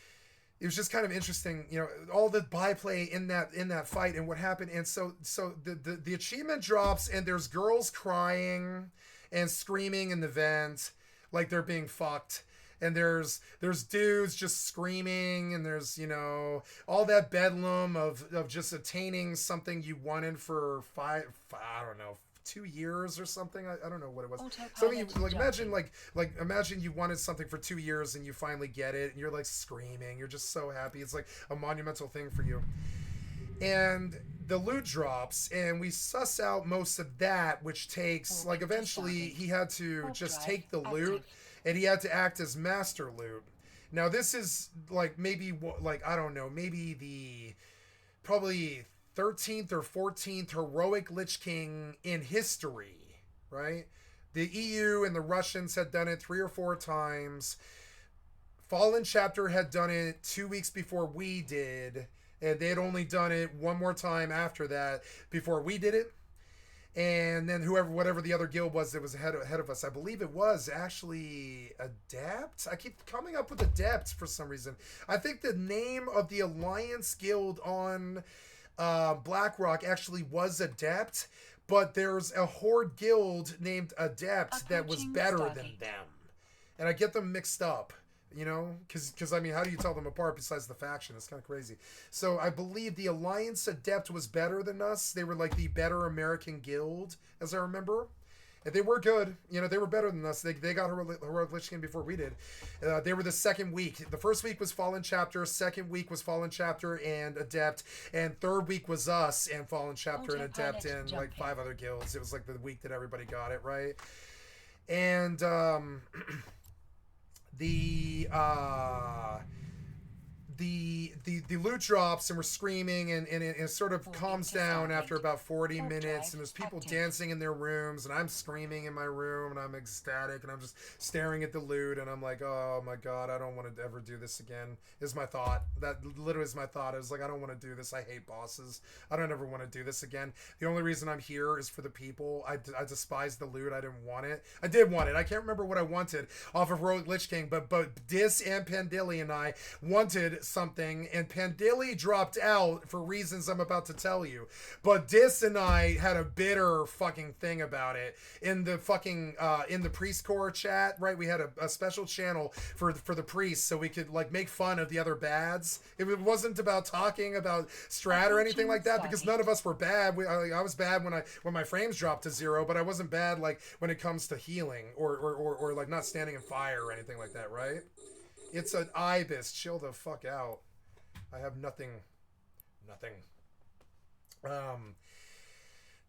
it was just kind of interesting, you know, all the byplay in that fight and what happened. And so the achievement drops and there's girls crying and screaming in the vent like they're being fucked. And there's dudes just screaming, and there's, you know, all that bedlam of just attaining something you wanted for 2 years or something. I don't know what it was. Something you, like imagine you wanted something for 2 years and you finally get it and you're like screaming. You're just so happy. It's like a monumental thing for you. And the loot drops and we suss out most of that, which takes eventually he had to just take the loot and he had to act as master loot. Now this is probably 13th or 14th heroic Lich King in history, right? The EU and the Russians had done it 3 or 4 times. Fallen Chapter had done it 2 weeks before we did, and they had only done it 1 more time after that before we did it. And then whatever the other guild was that was ahead of us, I believe it was actually Adept. I keep coming up with Adept for some reason. I think the name of the Alliance guild on BlackRock actually was Adept, but there's a Horde guild named Adept that was better than them, and I get them mixed up, you know, because I mean, how do you tell them apart besides the faction? It's kind of crazy. So I believe the Alliance Adept was better than us. They were like the better American guild, as I remember. And they were good. You know, they were better than us. They got Heroic Lich King before we did. They were the second week. The first week was Fallen Chapter. Second week was Fallen Chapter and Adept. And third week was us and Fallen Chapter and Adept and like 5 other guilds. It was like the week that everybody got it, right? And the loot drops and we're screaming and it sort of calms down after about 40 minutes and there's people dancing in their rooms and I'm screaming in my room and I'm ecstatic and I'm just staring at the loot and I'm like, oh my god, I don't want to ever do this again, is my thought. That literally is my thought. I was like, I don't want to do this. I hate bosses. I don't ever want to do this again. The only reason I'm here is for the people. I despise the loot. I didn't want it. I did want it. I can't remember what I wanted off of Rogue Lich King, but Dis and Pandilly and I wanted something, and Pandilly dropped out for reasons I'm about to tell you. But Dis and I had a bitter fucking thing about it in the fucking in the priest core chat, right? We had a special channel for the priests so we could like make fun of the other bads. It wasn't about talking about strat or anything like that because none of us were bad. I was bad when my frames dropped to 0, but I wasn't bad like when it comes to healing or like not standing in fire or anything like that, right? It's an ibis. Chill the fuck out. I have nothing.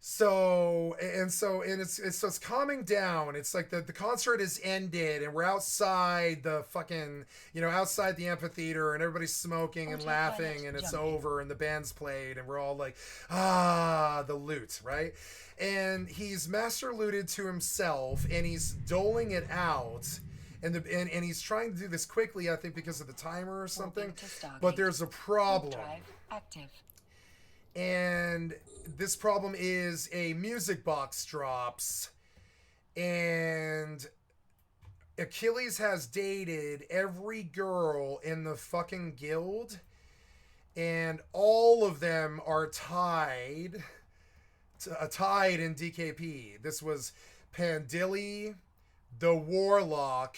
So it's calming down. It's like the concert is ended and we're outside the fucking, outside the amphitheater and everybody's smoking and laughing and it's over and the band's played and we're all like, the loot, right? And he's master looted to himself and he's doling it out. And he's trying to do this quickly, I think, because of the timer or something. But there's a problem. And this problem is a music box drops. And Achilles has dated every girl in the fucking guild. And all of them are tied in DKP. This was Pandilly, the Warlock.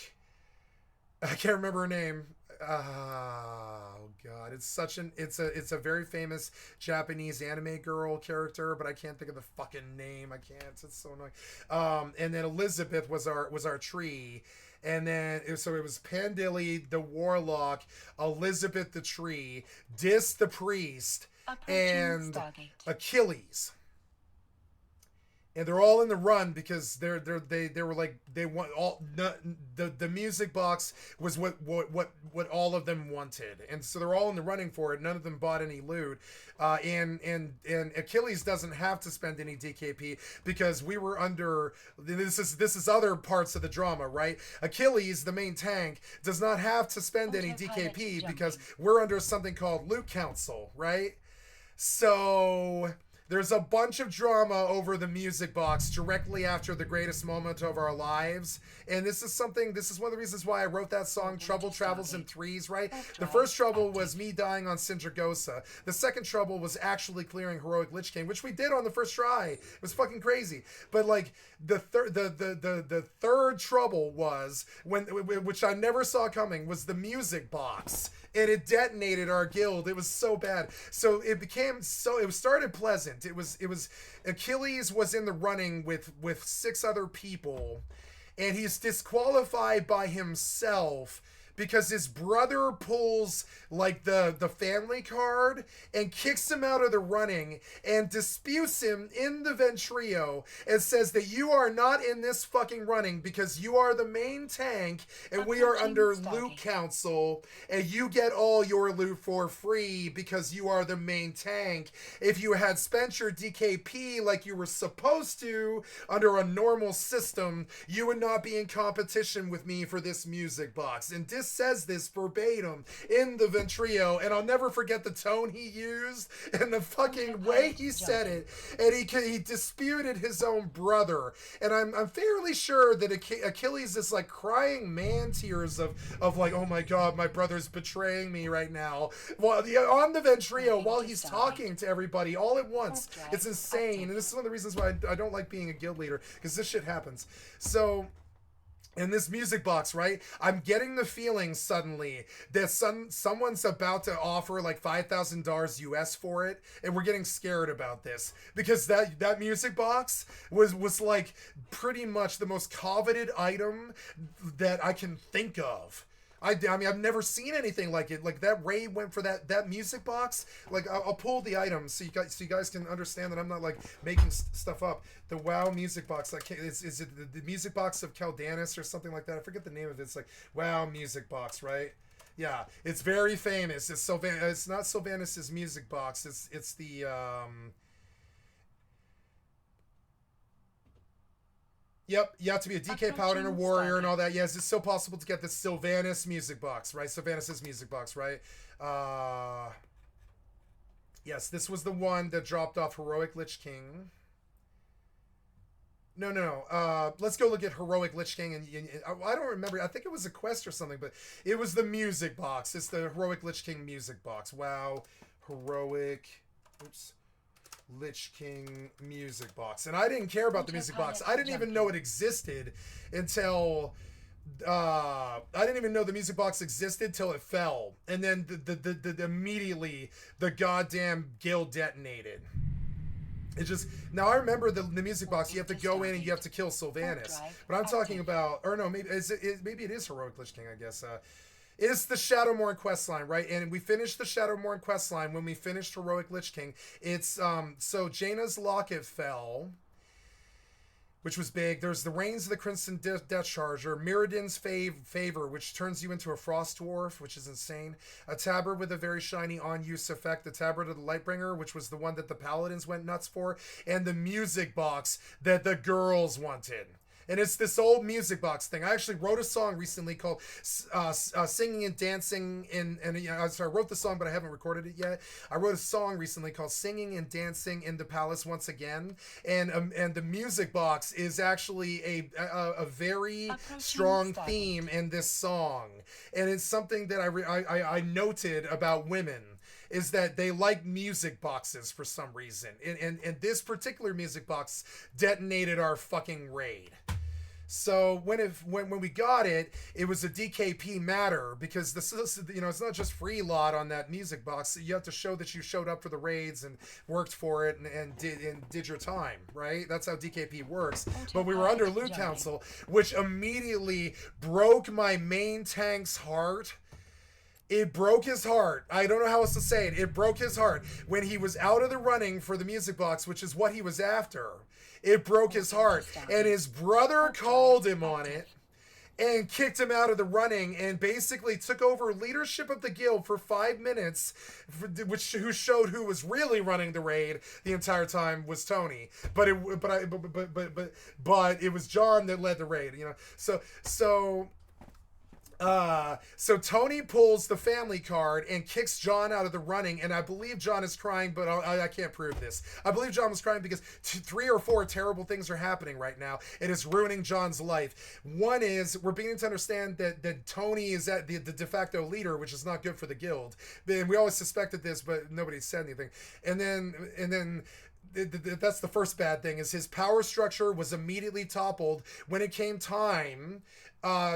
I can't remember her name. Oh god, it's a very famous Japanese anime girl character, but I can't think of the fucking name. I can't. It's so annoying. And then Elizabeth was our tree. And then it was Pandilly, the Warlock, Elizabeth the tree, Dis the priest, and Achilles. And they're all in the run because they were like they want all the music box was what all of them wanted, and so they're all in the running for it. None of them bought any loot, and Achilles doesn't have to spend any DKP because we were under this is other parts of the drama, right? Achilles, the main tank, does not have to spend any DKP because we're under something called Loot Council, right? So there's a bunch of drama over the music box directly after the greatest moment of our lives. And this is one of the reasons why I wrote that song, Trouble Travels in Threes, right? The first trouble was me dying on Sindragosa. The second trouble was actually clearing Heroic Lich King, which we did on the first try. It was fucking crazy. But like the third trouble was which I never saw coming, was the music box. And it detonated our guild. It was so bad. So it started pleasant. It was Achilles was in the running with 6 other people, and he's disqualified by himself because his brother pulls like the family card and kicks him out of the running and disputes him in the Ventrio and says that you are not in this fucking running because you are the main tank and we are under Loot Council and you get all your loot for free because you are the main tank. If you had spent your DKP like you were supposed to under a normal system, you would not be in competition with me for this music box. And Dis says this verbatim in the Ventrio, and I'll never forget the tone he used and the fucking way he said it. And he disputed his own brother, and I'm fairly sure that Achilles is like crying man tears of like, oh my god, my brother's betraying me right now. Well, on the Ventrio while he's talking to everybody all at once. It's insane, and this is one of the reasons why I don't like being a guild leader, because this shit happens. So in this music box, right, I'm getting the feeling suddenly that someone's about to offer like $5,000 US for it, and we're getting scared about this because that music box was like pretty much the most coveted item that I can think of. I mean, I've never seen anything like it. Like that raid went for that music box. Like I'll pull the items so you guys can understand that I'm not like making stuff up. The WoW music box, like is it the music box of Caldanus or something like that? I forget the name of it. It's like WoW music box, right? Yeah, it's very famous. It's It's not Sylvanas' music box. It's the Yep, you have to be a DK Paladin or Warrior and all that. Yes, it's still possible to get the Sylvanas music box, right? Sylvanas' music box, right? Yes, this was the one that dropped off Heroic Lich King. No. Let's go look at Heroic Lich King. And I don't remember. I think it was a quest or something, but it was the music box. It's the Heroic Lich King music box. Wow. Heroic. Oops. Lich King music box. And I didn't care about the music box. I didn't even know it existed until... I didn't even know the music box existed till it fell. And then immediately the goddamn guild detonated. It just... Now, I remember the music box. You have to go in and you have to kill Sylvanas. But I'm talking about... Or no, maybe it is Heroic Lich King, I guess. It's the Shadowmourne questline, right? And we finished the Shadowmourne questline when we finished Heroic Lich King. It's... So, Jaina's Locket fell... which was big. There's the Reigns of the Crimson Death Charger, Mirrodin's Favor, which turns you into a Frost Dwarf, which is insane. A Tabard with a very shiny on-use effect, the Tabard of the Lightbringer, which was the one that the Paladins went nuts for, and the music box that the girls wanted. And it's this old music box thing. I actually wrote a song recently called Singing and Dancing I wrote the song, but I haven't recorded it yet. I wrote a song recently called Singing and Dancing in the Palace Once Again. And the music box is actually a very strong theme in this song. And it's something that I noted about women, is that they like music boxes for some reason. And this particular music box detonated our fucking raid. So when we got it, it was a DKP matter, because this is, it's not just free lot on that music box. You have to show that you showed up for the raids and worked for it and did your time, right? That's how DKP works. But we were under Loot Council, which immediately broke my main tank's heart. It broke his heart. I don't know how else to say it. It broke his heart when he was out of the running for the music box, which is what he was after. It broke his heart. And his brother called him on it and kicked him out of the running and basically took over leadership of the guild for 5 minutes, who showed who was really running the raid the entire time was Tony. But it was John that led the raid, So Tony pulls the family card and kicks John out of the running, and I believe John is crying, but I can't prove this. I believe John was crying because 3 or 4 terrible things are happening right now. It is ruining John's life. One is, we're beginning to understand that Tony is the de facto leader, which is not good for the guild. And we always suspected this, but nobody said anything. And then that's the first bad thing, is his power structure was immediately toppled. When it came time,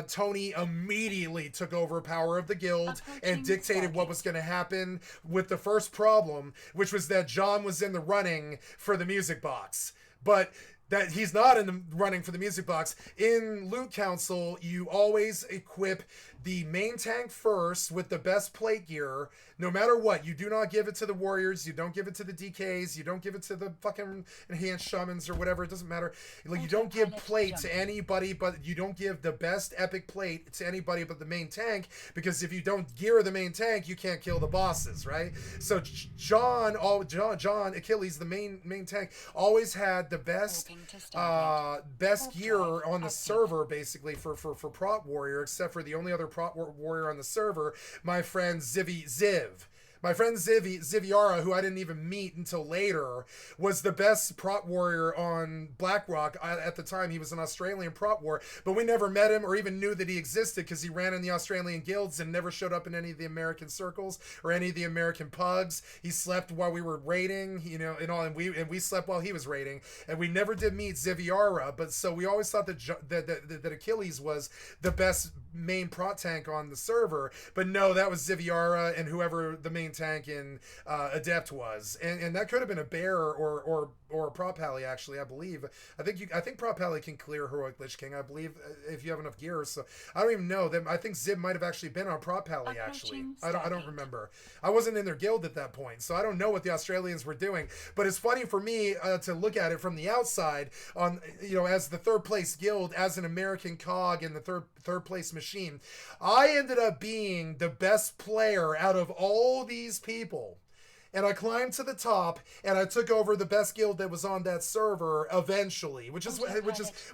Tony immediately took over power of the guild and dictated what was going to happen, with the first problem, which was that John was in the running for the music box. But that he's not in the running for the music box. In Loot Council, you always equip the main tank first with the best plate gear, no matter what. You do not give it to the warriors, you don't give it to the DKs, you don't give it to the fucking enhanced shamans or whatever, it doesn't matter. Like, you don't give plate to anybody, but you don't give the best epic plate to anybody but the main tank, because if you don't gear the main tank, you can't kill the bosses, right? So John, Achilles, the main tank, always had the best gear on the server, basically, for prop warrior, except for the only other prop warrior on the server, my friend Ziv. My friend Ziviara, who I didn't even meet until later, was the best prop warrior on Blackrock. At the time, he was an Australian prop warrior, but we never met him or even knew that he existed, because he ran in the Australian guilds and never showed up in any of the American circles or any of the American pugs. He slept while we were raiding, and we slept while he was raiding, and we never did meet Ziviara. But so we always thought that Achilles was the best main prop tank on the server, but no, that was Ziviara and whoever the main tank in Adept was, and that could have been a bear or a prop pally, actually. I believe I think prop pally can clear Heroic Lich King, I believe, if you have enough gear. So I don't even know them. I think Zib might have actually been on prop pally, actually. I don't remember. I wasn't in their guild at that point, so I don't know what the Australians were doing. But it's funny for me to look at it from the outside, on as the third place guild, as an American cog in the third place machine. I ended up being the best player out of all these people. And I climbed to the top, and I took over the best guild that was on that server eventually, which is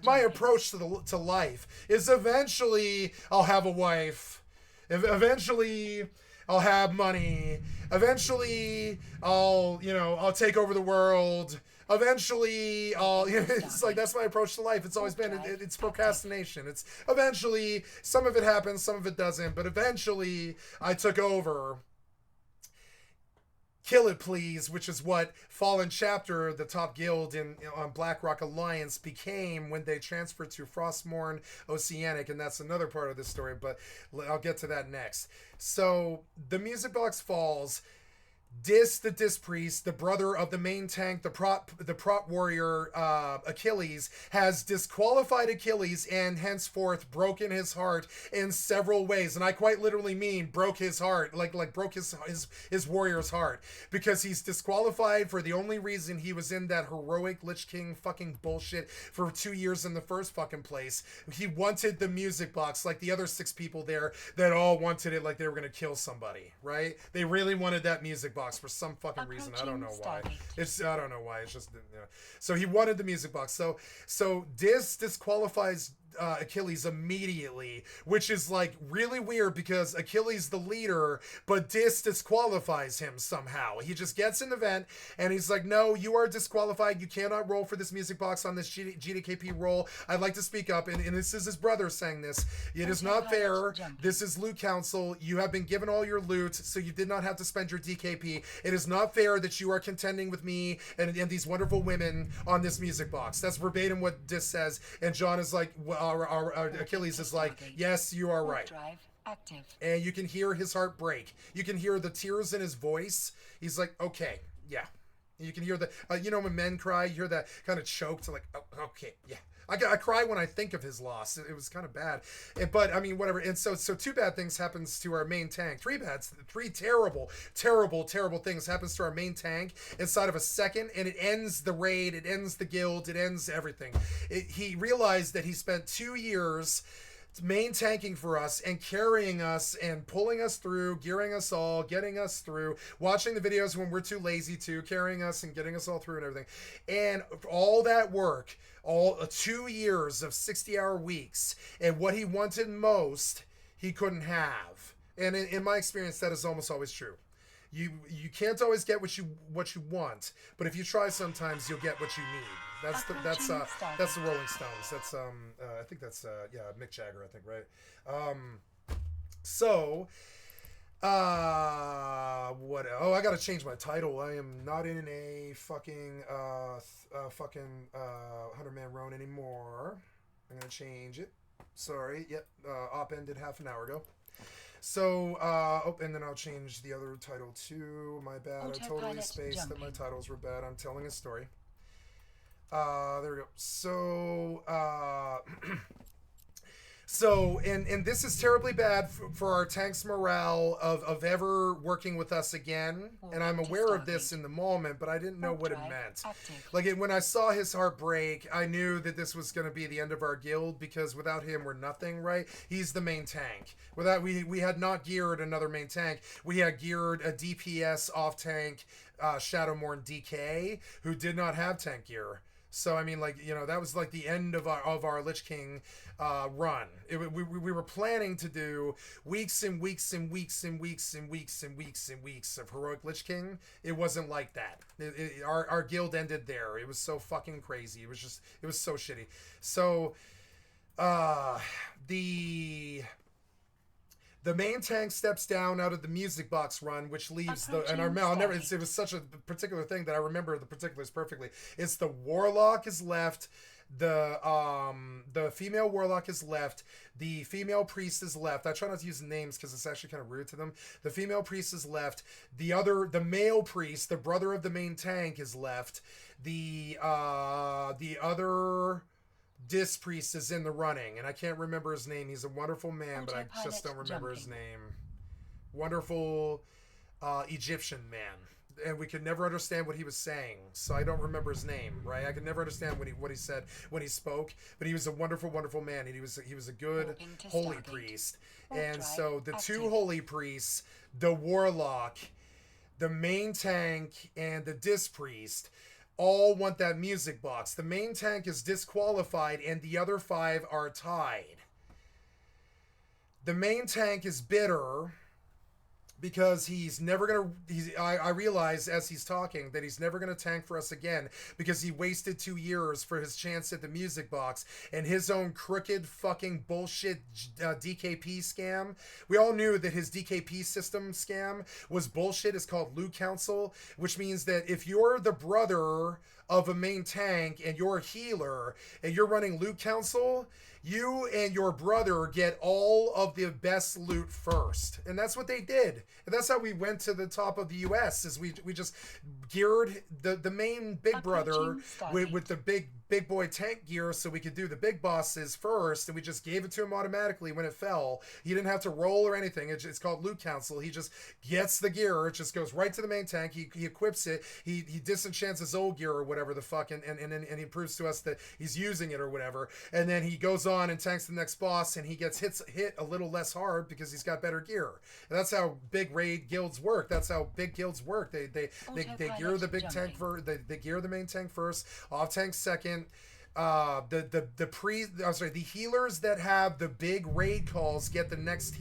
my approach to life. Is eventually I'll have a wife, eventually I'll have money, eventually I'll take over the world. Eventually, it's like that's my approach to life. It's always been it's procrastination. It's eventually some of it happens, some of it doesn't, but eventually I took over. Kill It Please, which is what Fallen Chapter, the top guild on BlackRock Alliance, became when they transferred to Frostmourne Oceanic, and that's another part of this story, but I'll get to that next. So, the music box falls. The Disc Priest, the brother of the main tank, the prop warrior Achilles, has disqualified Achilles and henceforth broken his heart in several ways. And I quite literally mean broke his heart, like broke his warrior's heart, because he's disqualified for the only reason he was in that heroic Lich King fucking bullshit for 2 years in the first fucking place. He wanted the music box like the other 6 people there that all wanted it like they were going to kill somebody, right? They really wanted that music box for some fucking reason. I don't know why. I don't know why. It's just, So he wanted the music box. So disqualifies Achilles immediately, which is like really weird because Achilles the leader, but disqualifies him somehow. He just gets in the vent and he's like, no, you are disqualified. You cannot roll for this music box on this GDKP roll. I'd like to speak up. And this is his brother saying this. It is not fair. This is loot council. You have been given all your loot, so you did not have to spend your DKP. It is not fair that you are contending with me and these wonderful women on this music box. That's verbatim what Dis says. And John is like, our Achilles is like, yes, you are right. And you can hear his heart break. You can hear the tears in his voice. He's like, okay, yeah. You can hear the, when men cry, you hear that kind of choked, like, oh, okay, yeah. I cry when I think of his loss. It was kind of bad. But, I mean, whatever. And so 2 bad things happens to our main tank. 3 terrible, terrible, terrible things happens to our main tank inside of a second, and it ends the raid, it ends the guild, it ends everything. He realized that he spent 2 years main tanking for us and carrying us and pulling us through, gearing us all, getting us through, watching the videos when we're too lazy to, carrying us and getting us all through and everything. And all that work, all 2 years of 60-hour weeks, and what he wanted most, he couldn't have. And in my experience, that is almost always true. You can't always get what you want, but if you try, sometimes you'll get what you need. That's the Rolling Stones. That's I think that's Mick Jagger, I think, right? What? Oh, I gotta change my title. I am not in a fucking 100-man Roan anymore. I'm gonna change it. Sorry. Yep. Op ended half an hour ago. So, and then I'll change the other title too. My bad. I totally spaced that my titles were bad. I'm telling a story. There we go. So, and this is terribly bad for our tank's morale of ever working with us again. And I'm aware of this in the moment, but I didn't know what it meant. Like, when I saw his heart break, I knew that this was going to be the end of our guild, because without him, we're nothing, right? He's the main tank. Without, we had not geared another main tank. We had geared a DPS off-tank Shadowmourne DK, who did not have tank gear. So, I mean, like, that was like the end of our Lich King run. We were planning to do weeks and weeks and weeks and weeks and weeks and weeks and weeks of heroic Lich King. It wasn't like that. Our guild ended there. It was so fucking crazy. It was so shitty. So, the main tank steps down out of the music box run, which leaves it was such a particular thing that I remember the particulars perfectly. It's the warlock is left, the female warlock is left, the female priest is left. I try not to use names because it's actually kind of rude to them. The female priest is left. The male priest, the brother of the main tank, is left. The other Disc Priest is in the running, and I can't remember his name. He's a wonderful man, but I just don't remember his name. Wonderful Egyptian man. and we could never understand what he was saying. So I don't remember his name, right? I could never understand what he said when he spoke. But he was a wonderful, wonderful man. And he was a good holy priest. And so the two holy priests, the warlock, the main tank, and the disc priest, all want that music box. The main tank is disqualified, and the other 5 are tied. The main tank is bitter because he's never gonna. I realize as he's talking that he's never gonna tank for us again because he wasted 2 years for his chance at the music box and his own crooked fucking bullshit DKP scam. We all knew that his DKP system scam was bullshit. It's called Loot Council, which means that if you're the brother of a main tank and you're a healer and you're running Loot Council, you and your brother get all of the best loot first. And that's what they did. And that's how we went to the top of the US, is we just geared the main big brother with the big boy tank gear so we could do the big bosses first, and we just gave it to him automatically when it fell. He didn't have to roll or anything. It's called Loot Council. He just gets the gear. It just goes right to the main tank. He equips it. He disenchants his old gear or whatever the fuck, and he proves to us that he's using it or whatever. And then he goes on and tanks the next boss, and he gets hit a little less hard because he's got better gear. And that's how big raid guilds work. That's how big guilds work. They gear the big tank for they gear the main tank first, off tank second. The healers that have the big raid calls get the next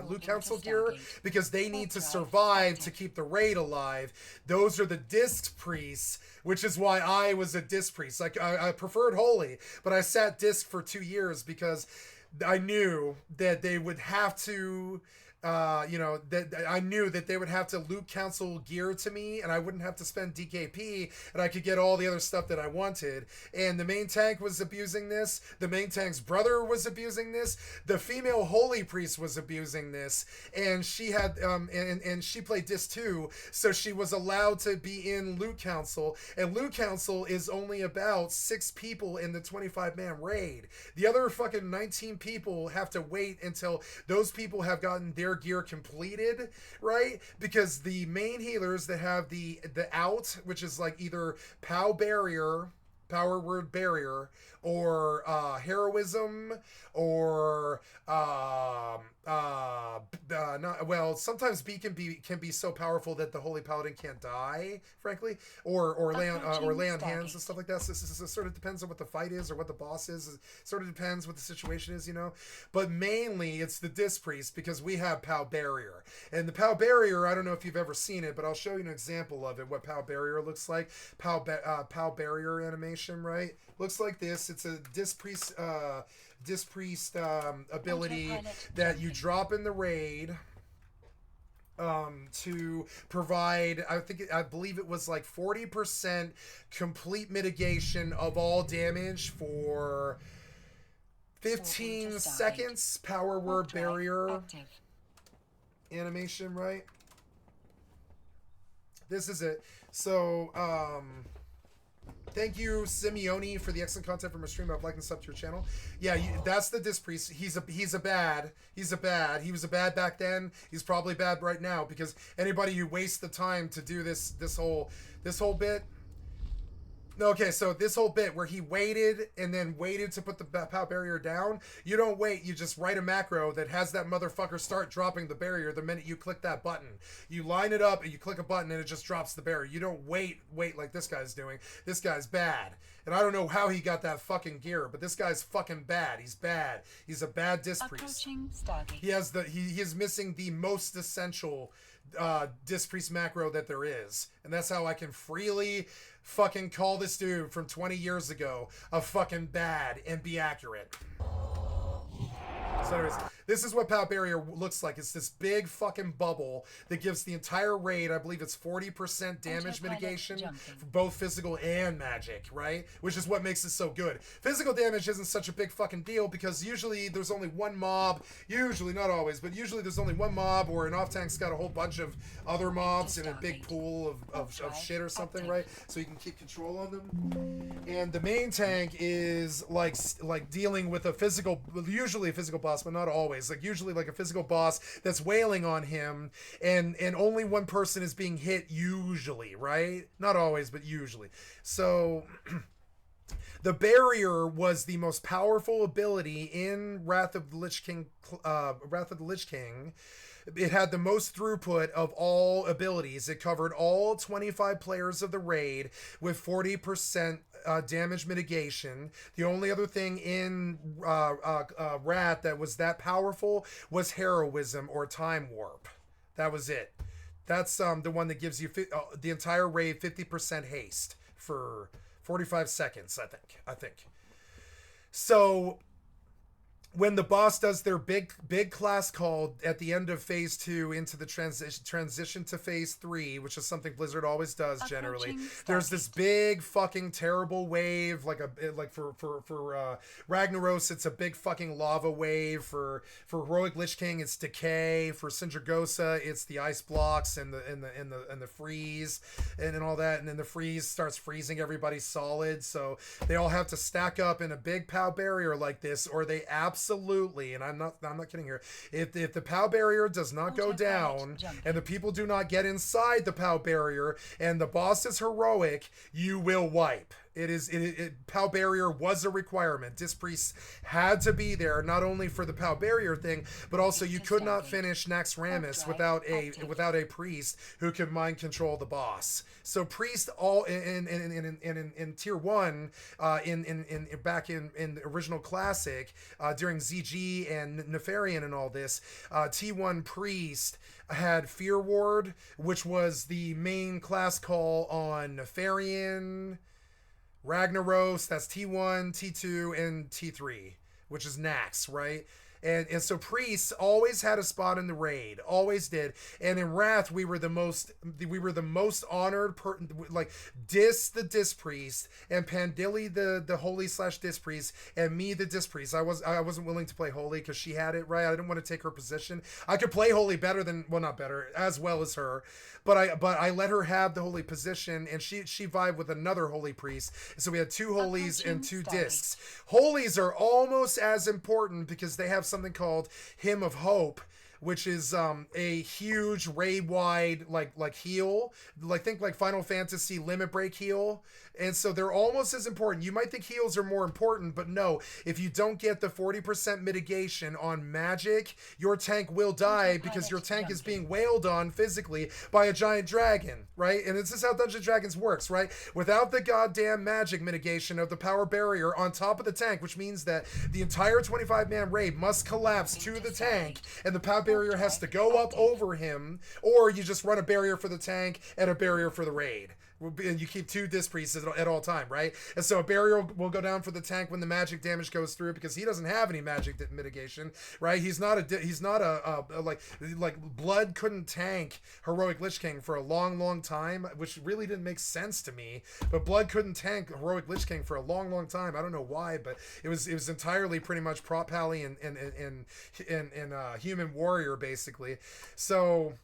Loot Council gear because they need to survive to keep the raid alive. Those are the disc priests, which is why I was a disc priest. Like I preferred holy, but I sat disc for 2 years because I knew that they would have to that I knew that they would have to Loot Council gear to me, and I wouldn't have to spend DKP, and I could get all the other stuff that I wanted. And the main tank was abusing this. The main tank's brother was abusing this. The female holy priest was abusing this, and she had and she played Disc 2, so she was allowed to be in Loot Council. And Loot Council is only about 6 people in the 25-man raid. The other fucking 19 people have to wait until those people have gotten their gear completed, right? Because the main healers that have the out, which is like either power word barrier, or heroism, or sometimes B can be so powerful that the Holy Paladin can't die, frankly, or lay on hands and stuff like that. So it sort of depends on what the fight is or what the boss is. It sort of depends what the situation is, But mainly it's the Disc Priest, because we have POW Barrier. And the POW Barrier, I don't know if you've ever seen it, but I'll show you an example of it, what POW Barrier looks like. POW Barrier animation, right? Looks like this. It's a Disc Priest ability that you drop in the raid to provide, I believe it was like 40% complete mitigation of all damage for 15 seconds. Power word barrier animation, right? This is it. So thank you, Simeone, for the excellent content from our stream. I've liked and sub to your channel. Yeah, that's the Disc Priest. He was a bad back then. He's probably bad right now, because anybody who wastes the time to do this whole bit. Okay, so this whole bit where he waited to put the POW barrier down, you don't wait, you just write a macro that has that motherfucker start dropping the barrier the minute you click that button. You line it up and you click a button and it just drops the barrier. You don't wait like this guy's doing. This guy's bad. And I don't know how he got that fucking gear, but this guy's fucking bad. He's bad. He's a bad Disc Priest. He is missing the most essential Disc Priest macro that there is. And that's how I can freely fucking call this dude from 20 years ago a fucking bad and be accurate. So anyways, this is what POW Barrier looks like. It's this big fucking bubble that gives the entire raid, I believe it's 40% damage mitigation for both physical and magic, right? Which is what makes it so good. Physical damage isn't such a big fucking deal because usually there's only one mob, usually, not always, but usually there's only one mob, or an off-tank's got a whole bunch of other mobs in a big pool of shit or something, right? So you can keep control on them. And the main tank is like dealing with usually a physical boss boss, but not always. Like usually like a physical boss that's wailing on him, and only one person is being hit usually, right? Not always, but usually. So the barrier was the most powerful ability in Wrath of the Lich King. It had the most throughput of all abilities. It covered all 25 players of the raid with 40% damage mitigation. The only other thing in Wrath that was that powerful was heroism or time warp. That was it. That's the one that gives you the entire raid 50% haste for 45 seconds, I think. So when the boss does their big class call at the end of phase 2 into the transition to phase 3, which is something Blizzard always does generally, there's this big fucking terrible wave, for Ragnaros it's a big fucking lava wave, for Heroic Lich King it's decay, for Sindragosa it's the ice blocks and the freeze and all that, and then the freeze starts freezing everybody solid, so they all have to stack up in a big POW barrier like this, or they absolutely, and I'm not kidding here, if the POW barrier does not go down and the people do not get inside the POW barrier and the boss is heroic, you will wipe. POW barrier was a requirement. Disc Priest had to be there, not only for the POW barrier thing, but also you could not finish Naxxramas without a priest who could mind control the boss. So priest all in tier 1 back in the original classic during ZG and Nefarian and all this, T1 priest had Fear Ward, which was the main class call on Nefarian, Ragnaros, that's T1, T2, and T3, which is Nax, right? And so priests always had a spot in the raid, always did. And in Wrath, we were the most honored, Dis the Disc Priest, and Pandili the Holy / Disc Priest, and me the Disc Priest. I wasn't willing to play Holy because she had it, right? I didn't want to take her position. I could play Holy not better, as well as her. But I let her have the Holy position, and she vibed with another Holy Priest. So we had 2 Holies and 2 Discs. Holies are almost as important because they have something called Hymn of Hope, which is a huge raid-wide like heal, think like Final Fantasy limit break heal. And so they're almost as important. You might think heals are more important, but no. If you don't get the 40% mitigation on magic, your tank will die because your tank is being wailed on physically by a giant dragon, right? And this is how Dungeons & Dragons works, right? Without the goddamn magic mitigation of the power barrier on top of the tank, which means that the entire 25-man raid must collapse to the tank, and the power barrier has to go up over him, or you just run a barrier for the tank and a barrier for the raid. And you keep 2 Disc Priests at all time, right? And so a barrier will go down for the tank when the magic damage goes through, because he doesn't have any magic mitigation, right? He's not Blood couldn't tank Heroic Lich King for a long time, which really didn't make sense to me. But Blood couldn't tank Heroic Lich King for a long time. I don't know why, but it was entirely pretty much Prop Pally and Human Warrior basically. So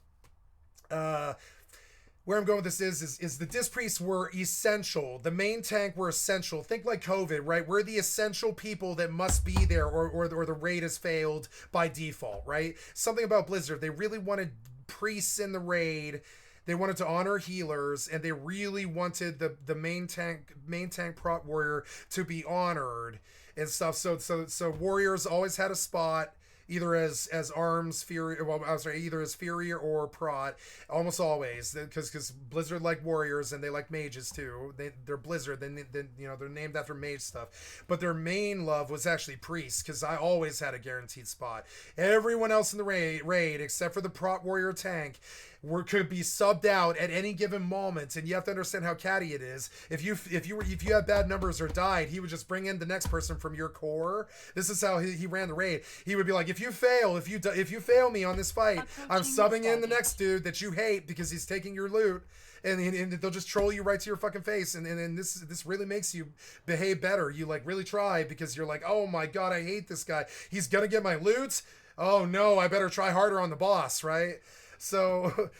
where I'm going with this is the Disc Priests were essential. The main tank were essential. Think like COVID, right? We're the essential people that must be there, or the raid has failed by default, right? Something about Blizzard, they really wanted priests in the raid. They wanted to honor healers, and they really wanted the main tank prop warrior to be honored and stuff. So warriors always had a spot, either as arms fury, either as fury or prot, almost always, because Blizzard like warriors and they like mages too. They're Blizzard, they're named after mage stuff, but their main love was actually priests, because I always had a guaranteed spot. Everyone else in the raid except for the prot warrior tank could be subbed out at any given moment, and you have to understand how catty it is. If you had bad numbers or died, he would just bring in the next person from your core. This is how he ran the raid. He would be like, if you fail me on this fight, I'm subbing in the next dude that you hate because he's taking your loot. And they'll just troll you right to your fucking face, and this really makes you behave better. You really try, because you're like, oh my god, I hate this guy. He's gonna get my loot. Oh no, I better try harder on the boss, right? So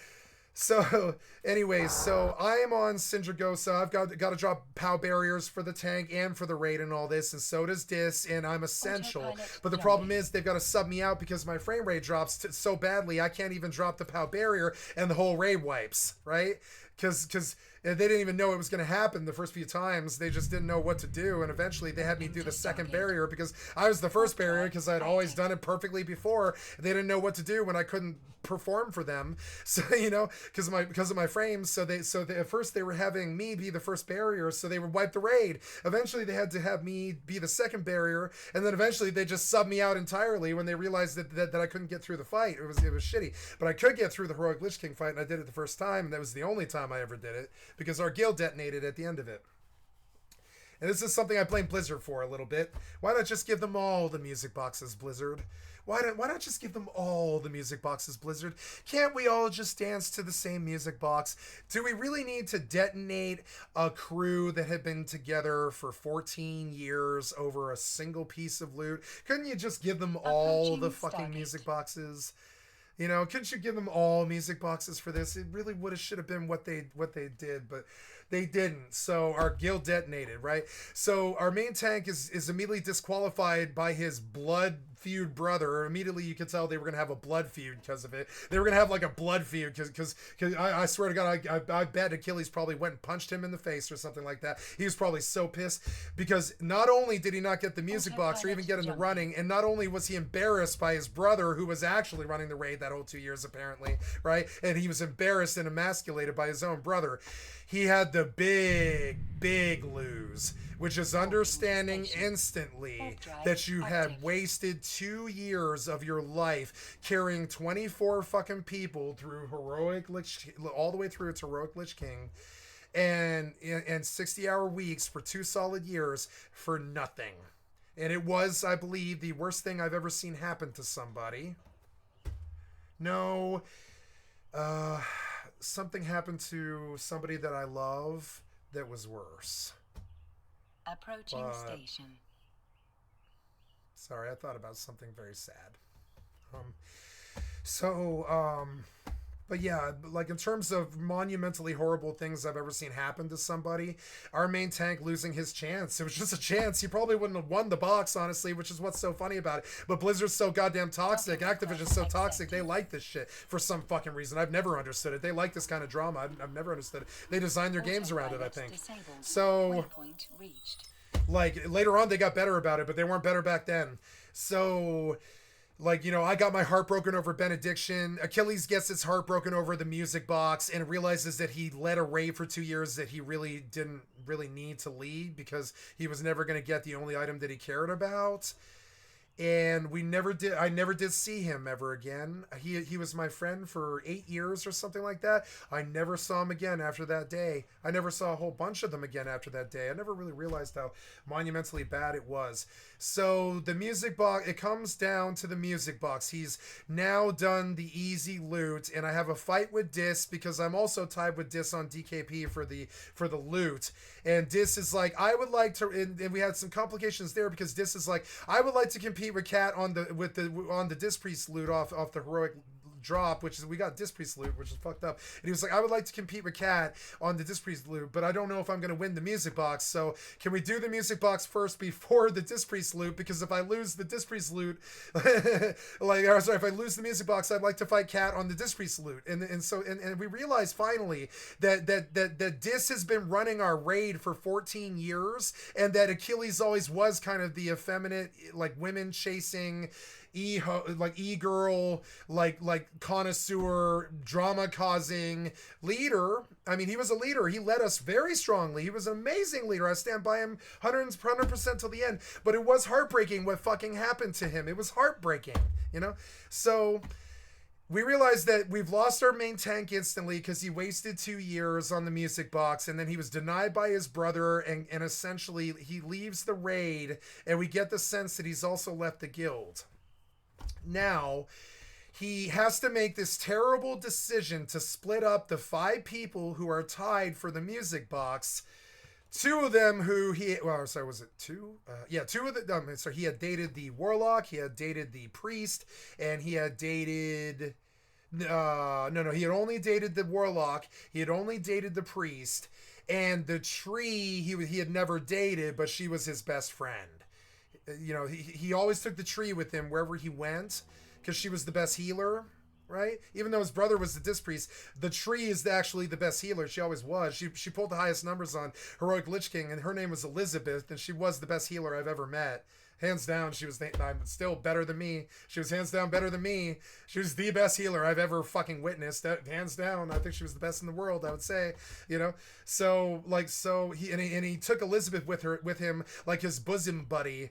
So, anyways, so I am on Sindragosa. I've got to drop POW barriers for the tank and for the raid and all this, and so does Dis, and I'm essential. Autopilot But the problem is they've got to sub me out because my frame rate drops so badly I can't even drop the POW barrier, and the whole raid wipes, right? Because they didn't even know it was going to happen the first few times. They just didn't know what to do, and eventually they had me do the second barrier because I was the first barrier because I'd always done it perfectly before. They didn't know what to do when I couldn't perform for them, so because of my frames. So at first they were having me be the first barrier, so they would wipe the raid. Eventually they had to have me be the second barrier, and then eventually they just subbed me out entirely when they realized that I couldn't get through the fight. It was shitty, but I could get through the heroic Lich King fight, and I did it the first time, and that was the only time I ever did it because our guild detonated at the end of it. And this is something I blame Blizzard for a little bit. Why not just give them all the music boxes, Blizzard? Why not just give them all the music boxes, Blizzard? Can't we all just dance to the same music box? Do we really need to detonate a crew that had been together for 14 years over a single piece of loot? Couldn't you just give them all the fucking music boxes? Couldn't you give them all music boxes for this? It really should have been what they did, but they didn't. So our guild detonated, right? So our main tank is immediately disqualified by his blood feud brother. Immediately you could tell they were going to have a blood feud because of it. They were going to have like a blood feud because I swear to God, I bet Achilles probably went and punched him in the face or something like that. He was probably so pissed because not only did he not get the music box or even get in the running, and not only was he embarrassed by his brother who was actually running the raid that whole 2 years apparently, right? And he was embarrassed and emasculated by his own brother. He had the big lose, which is understanding instantly that you had wasted 2 years of your life carrying 24 fucking people through all the way through to heroic Lich King, and 60-hour weeks for 2 solid years for nothing. And it was, I believe, the worst thing I've ever seen happen to somebody. No, something happened to somebody that I love that was worse. Approaching station. Sorry, I thought about something very sad. But yeah, like in terms of monumentally horrible things I've ever seen happen to somebody, our main tank losing his chance. It was just a chance. He probably wouldn't have won the box, honestly, which is what's so funny about it. But Blizzard's so goddamn toxic. Activision's so toxic. They like this shit for some fucking reason. I've never understood it. They like this kind of drama. I've never understood it. They design their games around it, I think. So, like, later on they got better about it, but they weren't better back then. So... like, I got my heart broken over Benediction. Achilles gets his heart broken over the music box and realizes that he led a raid for 2 years that he really didn't really need to lead because he was never going to get the only item that he cared about. And I never did see him ever again. He was my friend for 8 years or something like that. I never saw him again after that day. I never saw a whole bunch of them again after that day. I never really realized how monumentally bad it was. So the music box, it comes down to the music box. He's now done the easy loot, and I have a fight with Dis because I'm also tied with Dis on DKP for the loot. And Dis is like, I would like to, and we had some complications there because Dis is like, I would like to compete with Cat on the Dis Priest loot off the heroic drop, which is, we got Dis Priest loot, which is fucked up. And he was like, I would like to compete with Cat on the Dis Priest loot, but I don't know if I'm going to win the music box. So can we do the music box first before the Dis Priest loot? Because if I lose the Dis Priest loot, if I lose the music box, I'd like to fight Cat on the Dis Priest loot. And we realized finally that Dis has been running our raid for 14 years, and that Achilles always was kind of the effeminate, like, women chasing e-girl, like connoisseur, drama causing leader. I mean, he was a leader. He led us very strongly. He was an amazing leader. I stand by him 100% till the end. But it was heartbreaking what fucking happened to him. It was heartbreaking, So we realized that we've lost our main tank instantly because he wasted 2 years on the music box, and then he was denied by his brother, and essentially he leaves the raid, and we get the sense that he's also left the guild. Now, he has to make this terrible decision to split up the 5 people who are tied for the music box. 2 of them who was it 2? 2 of them. He had dated the warlock, he had dated the priest, and he had dated No. He had only dated the warlock. He had only dated the priest, and the tree he had never dated, but she was his best friend. You know, he always took the tree with him wherever he went because she was the best healer. Right? Even though his brother was the disc priest, the tree is actually the best healer. She always was. She pulled the highest numbers on Heroic Lich King, and her name was Elizabeth, and she was the best healer I've ever met. Hands down, she was still better than me. She was hands down better than me. She was the best healer I've ever fucking witnessed. Hands down, I think she was the best in the world, I would say. You know, so he took Elizabeth with him like his bosom buddy.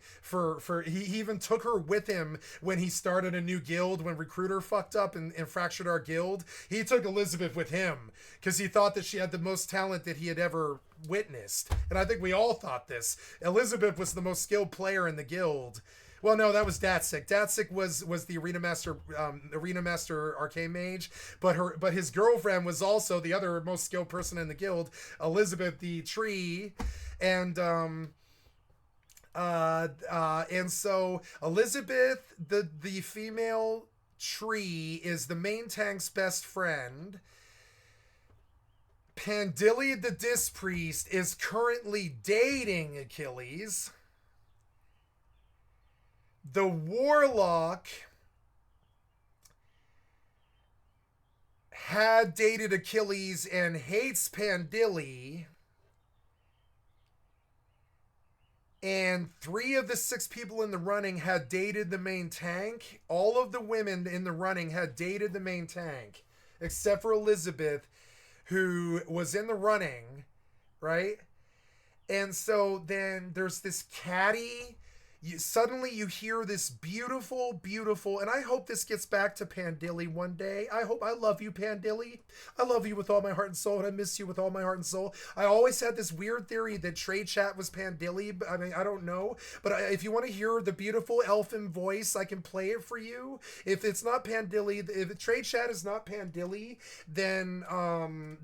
He even took her with him when he started a new guild. When Recruiter fucked up and fractured our guild, he took Elizabeth with him because he thought that she had the most talent that he had ever witnessed. And I think we all thought this. Elizabeth was the most skilled player in the guild. Well, no, that was Datsik. Datsik was the arena master arcane mage, but his girlfriend was also the other most skilled person in the guild, Elizabeth the tree. And so Elizabeth the female tree is the main tank's best friend. Pandili the Disc Priest is currently dating Achilles. The Warlock had dated Achilles and hates Pandili. And 3 of the 6 people in the running had dated the main tank. All of the women in the running had dated the main tank, except for Elizabeth, who was in the running, right? And so then there's this caddy. Suddenly you hear this beautiful, and I hope this gets back to Pandili one day. I love you, Pandili. I love you with all my heart and soul, and I miss you with all my heart and soul. I always had this weird theory that Trade Chat was Pandili. I mean, I don't know. But if you want to hear the beautiful elfin voice, I can play it for you. If it's not Pandili, if Trade Chat is not Pandili, then I'm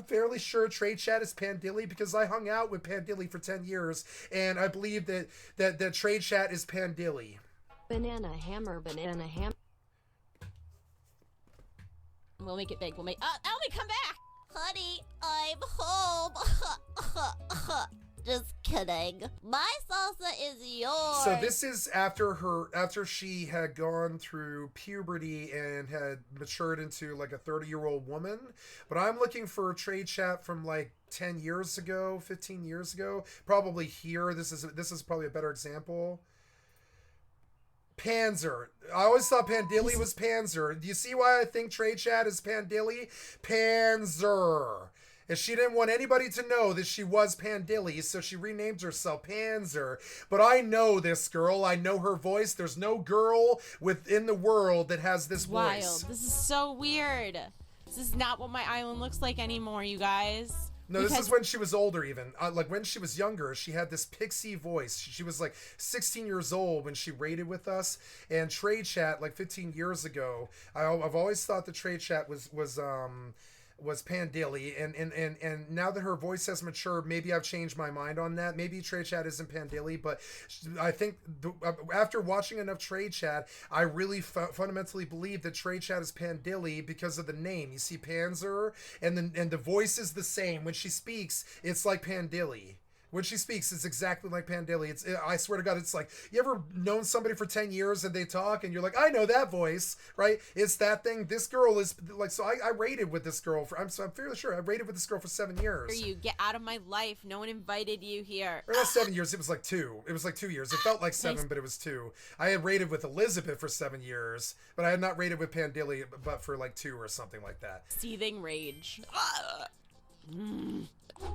fairly sure Trade Chat is Pandili because I hung out with Pandili for 10 years, and I believe that Trade Chat is Pandili. Banana hammer. We'll make it big. Ellie, come back! Honey, I'm home. Just kidding. My salsa is yours. So this is after she had gone through puberty and had matured into like a 30-year-old woman. But I'm looking for a Trade Chat from like 10 years ago, 15 years ago. Probably here. This is probably a better example. Panzer. I always thought Pandili was Panzer. Do you see why I think Trade Chat is Pandili? Panzer. And she didn't want anybody to know that she was Pandili, so she renamed herself Panzer. But I know this girl. I know her voice. There's no girl within the world that has this Wild. voice. This is so weird. This is not what my island looks like anymore, you guys. No, this is when she was older even. Like when she was younger, she had this pixie voice. She was like 16 years old when she raided with us. And Trade Chat, like 15 years ago, I've always thought the Trade Chat was Pandili, and now that her voice has matured, maybe I've changed my mind on that. Maybe Trade Chat isn't Pandili, but I think after watching enough Trade Chat, I really fundamentally believe that Trade Chat is Pandili because of the name. You see Panzer, and the voice is the same. When she speaks, it's like Pandili. When she speaks, it's exactly like Pandili. I swear to God, it's like, you ever known somebody for 10 years and they talk and you're like, I know that voice, right? It's that thing. This girl is like, so I raided with this girl I'm fairly sure I raided with this girl for 7 years. You get out of my life. No one invited you here. Or not 7 years. It was like 2. It was like 2 years. It felt like 7, but it was 2. I had raided with Elizabeth for 7 years, but I had not raided with Pandili but for like 2 or something like that. Seething rage.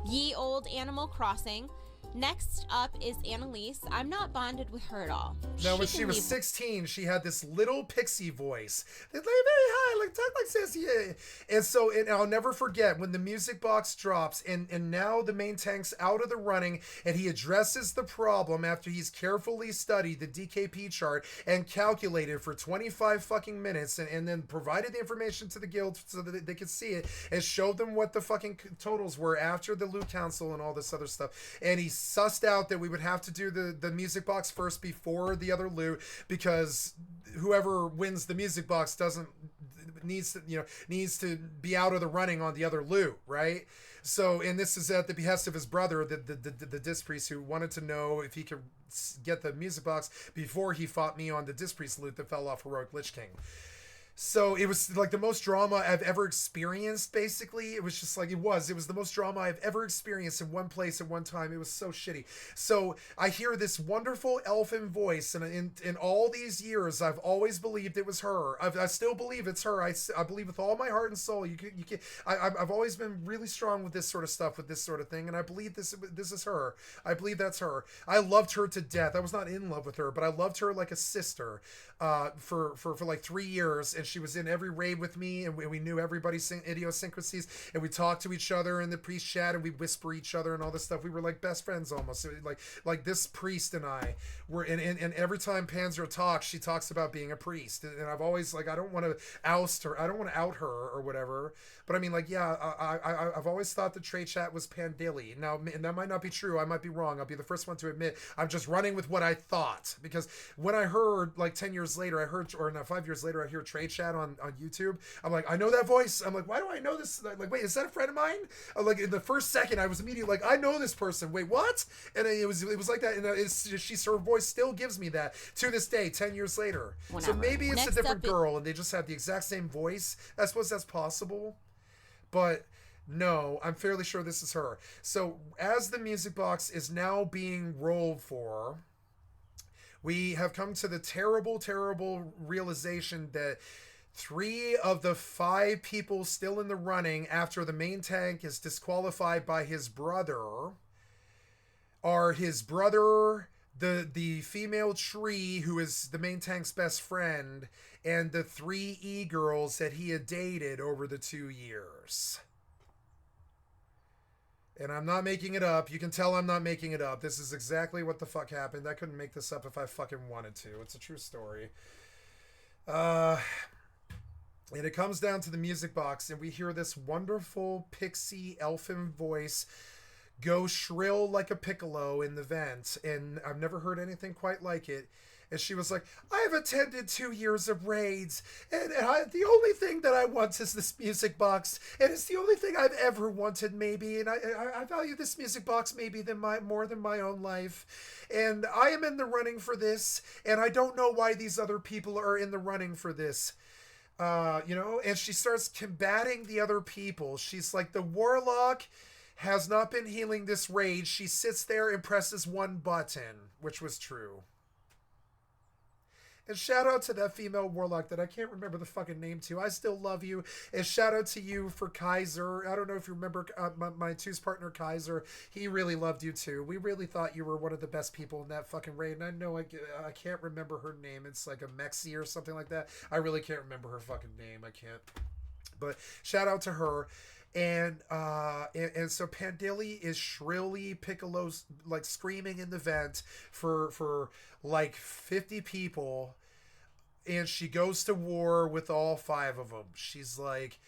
Ye old Animal Crossing. Next up is Annalise. I'm not bonded with her at all. Now, when she was 16, she had this little pixie voice. They lay very high, like talk like this, yeah. And so, and I'll never forget when the music box drops, and now the main tank's out of the running, and he addresses the problem after he's carefully studied the DKP chart and calculated for 25 fucking minutes, and then provided the information to the guild so that they could see it, and showed them what the fucking totals were after the loot council and all this other stuff. And he sussed out that we would have to do the music box first before the other loot, because whoever wins the music box needs to be out of the running on the other loot, right? So, and this is at the behest of his brother, the disc priest, who wanted to know if he could get the music box before he fought me on the disc priest loot that fell off Heroic Lich King. So it was like the most drama I've ever experienced, basically. It was just like, it was the most drama I've ever experienced in one place at one time. It was so shitty. So I hear this wonderful elfin voice, and in all these years, I've always believed it was her. I still believe it's her. I believe with all my heart and soul. I've always been really strong with this sort of stuff, with this sort of thing, and I believe this is her. I believe that's her. I loved her to death. I was not in love with her, but I loved her like a sister for like 3 years, and she was in every raid with me, and we knew everybody's idiosyncrasies, and we talked to each other in the priest chat, and we whisper each other and all this stuff. We were like best friends almost. Like this priest and I were, and every time Panzer talks, she talks about being a priest, and I've always, like, I don't want to oust her, I don't want to out her or whatever, but I mean, like, yeah, I've always thought the trade chat was Pandilly. Now, and that might not be true, I might be wrong, I'll be the first one to admit I'm just running with what I thought, because when I heard, like 10 years later, I heard, or no, 5 years later, I hear trade chat on YouTube. I'm like, I know that voice. I'm like, why do I know this? Like, wait, is that a friend of mine? I'm like, in the first second, I was immediately like, I know this person. Wait, what? And it was like that. And her voice still gives me that to this day, 10 years later. Whenever. So maybe it's Next a different up girl, and they just have the exact same voice. I suppose that's possible, but no, I'm fairly sure this is her. So as the music box is now being rolled for, we have come to the terrible, terrible realization that 3 of the 5 people still in the running after the main tank is disqualified by his brother are his brother, the female tree who is the main tank's best friend, and the 3 e-girls that he had dated over the 2 years. And I'm not making it up. You can tell I'm not making it up. This is exactly what the fuck happened. I couldn't make this up if I fucking wanted to. It's a true story. And it comes down to the music box, and we hear this wonderful pixie elfin voice go shrill like a piccolo in the vent. And I've never heard anything quite like it. And she was like, I've attended 2 years of raids, and the only thing that I want is this music box, and it's the only thing I've ever wanted, maybe, and I value this music box maybe more than my own life, and I am in the running for this, and I don't know why these other people are in the running for this. And she starts combating the other people. She's like, the warlock has not been healing this raid. She sits there and presses one button, which was true. And shout out to that female warlock that I can't remember the fucking name to. I still love you. And shout out to you for Kaiser. I don't know if you remember my two's partner Kaiser. He really loved you too. We really thought you were one of the best people in that fucking raid. And I know I can't remember her name. It's like a Mexi or something like that. I really can't remember her fucking name. I can't. But shout out to her. And so Pandilly is shrilly Piccolo's like screaming in the vent for like 50 people, and she goes to war with all 5 of them. She's like,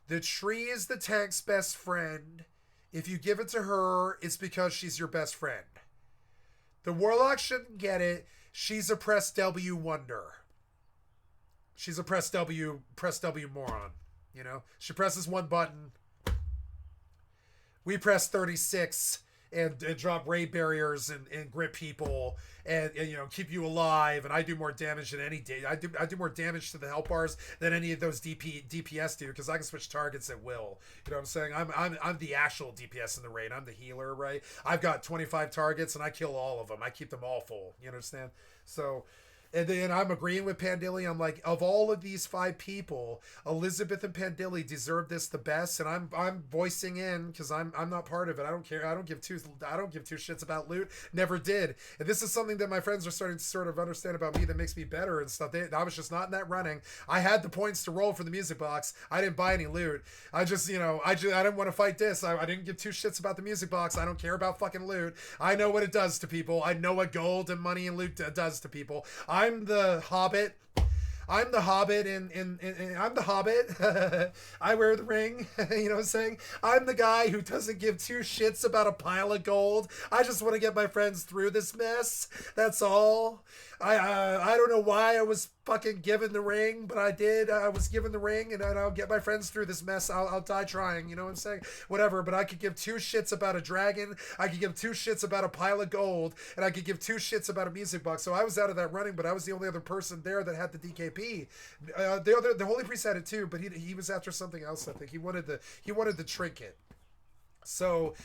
the tree is the tank's best friend. If you give it to her, it's because she's your best friend. The warlock shouldn't get it. She's a press W wonder. She's a press W moron. You know, she presses one button. We press 36 and drop raid barriers and grip people and keep you alive. And I do more damage than any day. I do more damage to the health bars than any of those DPS do, because I can switch targets at will. You know what I'm saying? I'm the actual DPS in the raid. I'm the healer, right? I've got 25 targets and I kill all of them. I keep them all full. You understand? So. And then I'm agreeing with Pandilly. I'm like, of all of these 5 people, Elizabeth and Pandilly deserve this the best, and I'm voicing in because I'm not part of it. I don't care. I don't give two shits about loot. Never did. And this is something that my friends are starting to sort of understand about me that makes me better and stuff. I was just not in that running. I had the points to roll for the music box. I didn't buy any loot. I just I didn't want to fight this. I didn't give 2 shits about the music box. I don't care about fucking loot. I know what it does to people. I know what gold and money and loot does to people. I'm the Hobbit. I'm the Hobbit, and I'm the Hobbit. I wear the ring. You know what I'm saying? I'm the guy who doesn't give 2 shits about a pile of gold. I just want to get my friends through this mess. That's all. I don't know why I was fucking given the ring, but I did. I was given the ring, and I'll get my friends through this mess. I'll die trying, you know what I'm saying? Whatever, but I could give two shits about a dragon, I could give two shits about a pile of gold, and I could give two shits about a music box. So I was out of that running, but I was the only other person there that had the DKP. The Holy Priest had it too, but he was after something else, I think. He wanted the trinket. So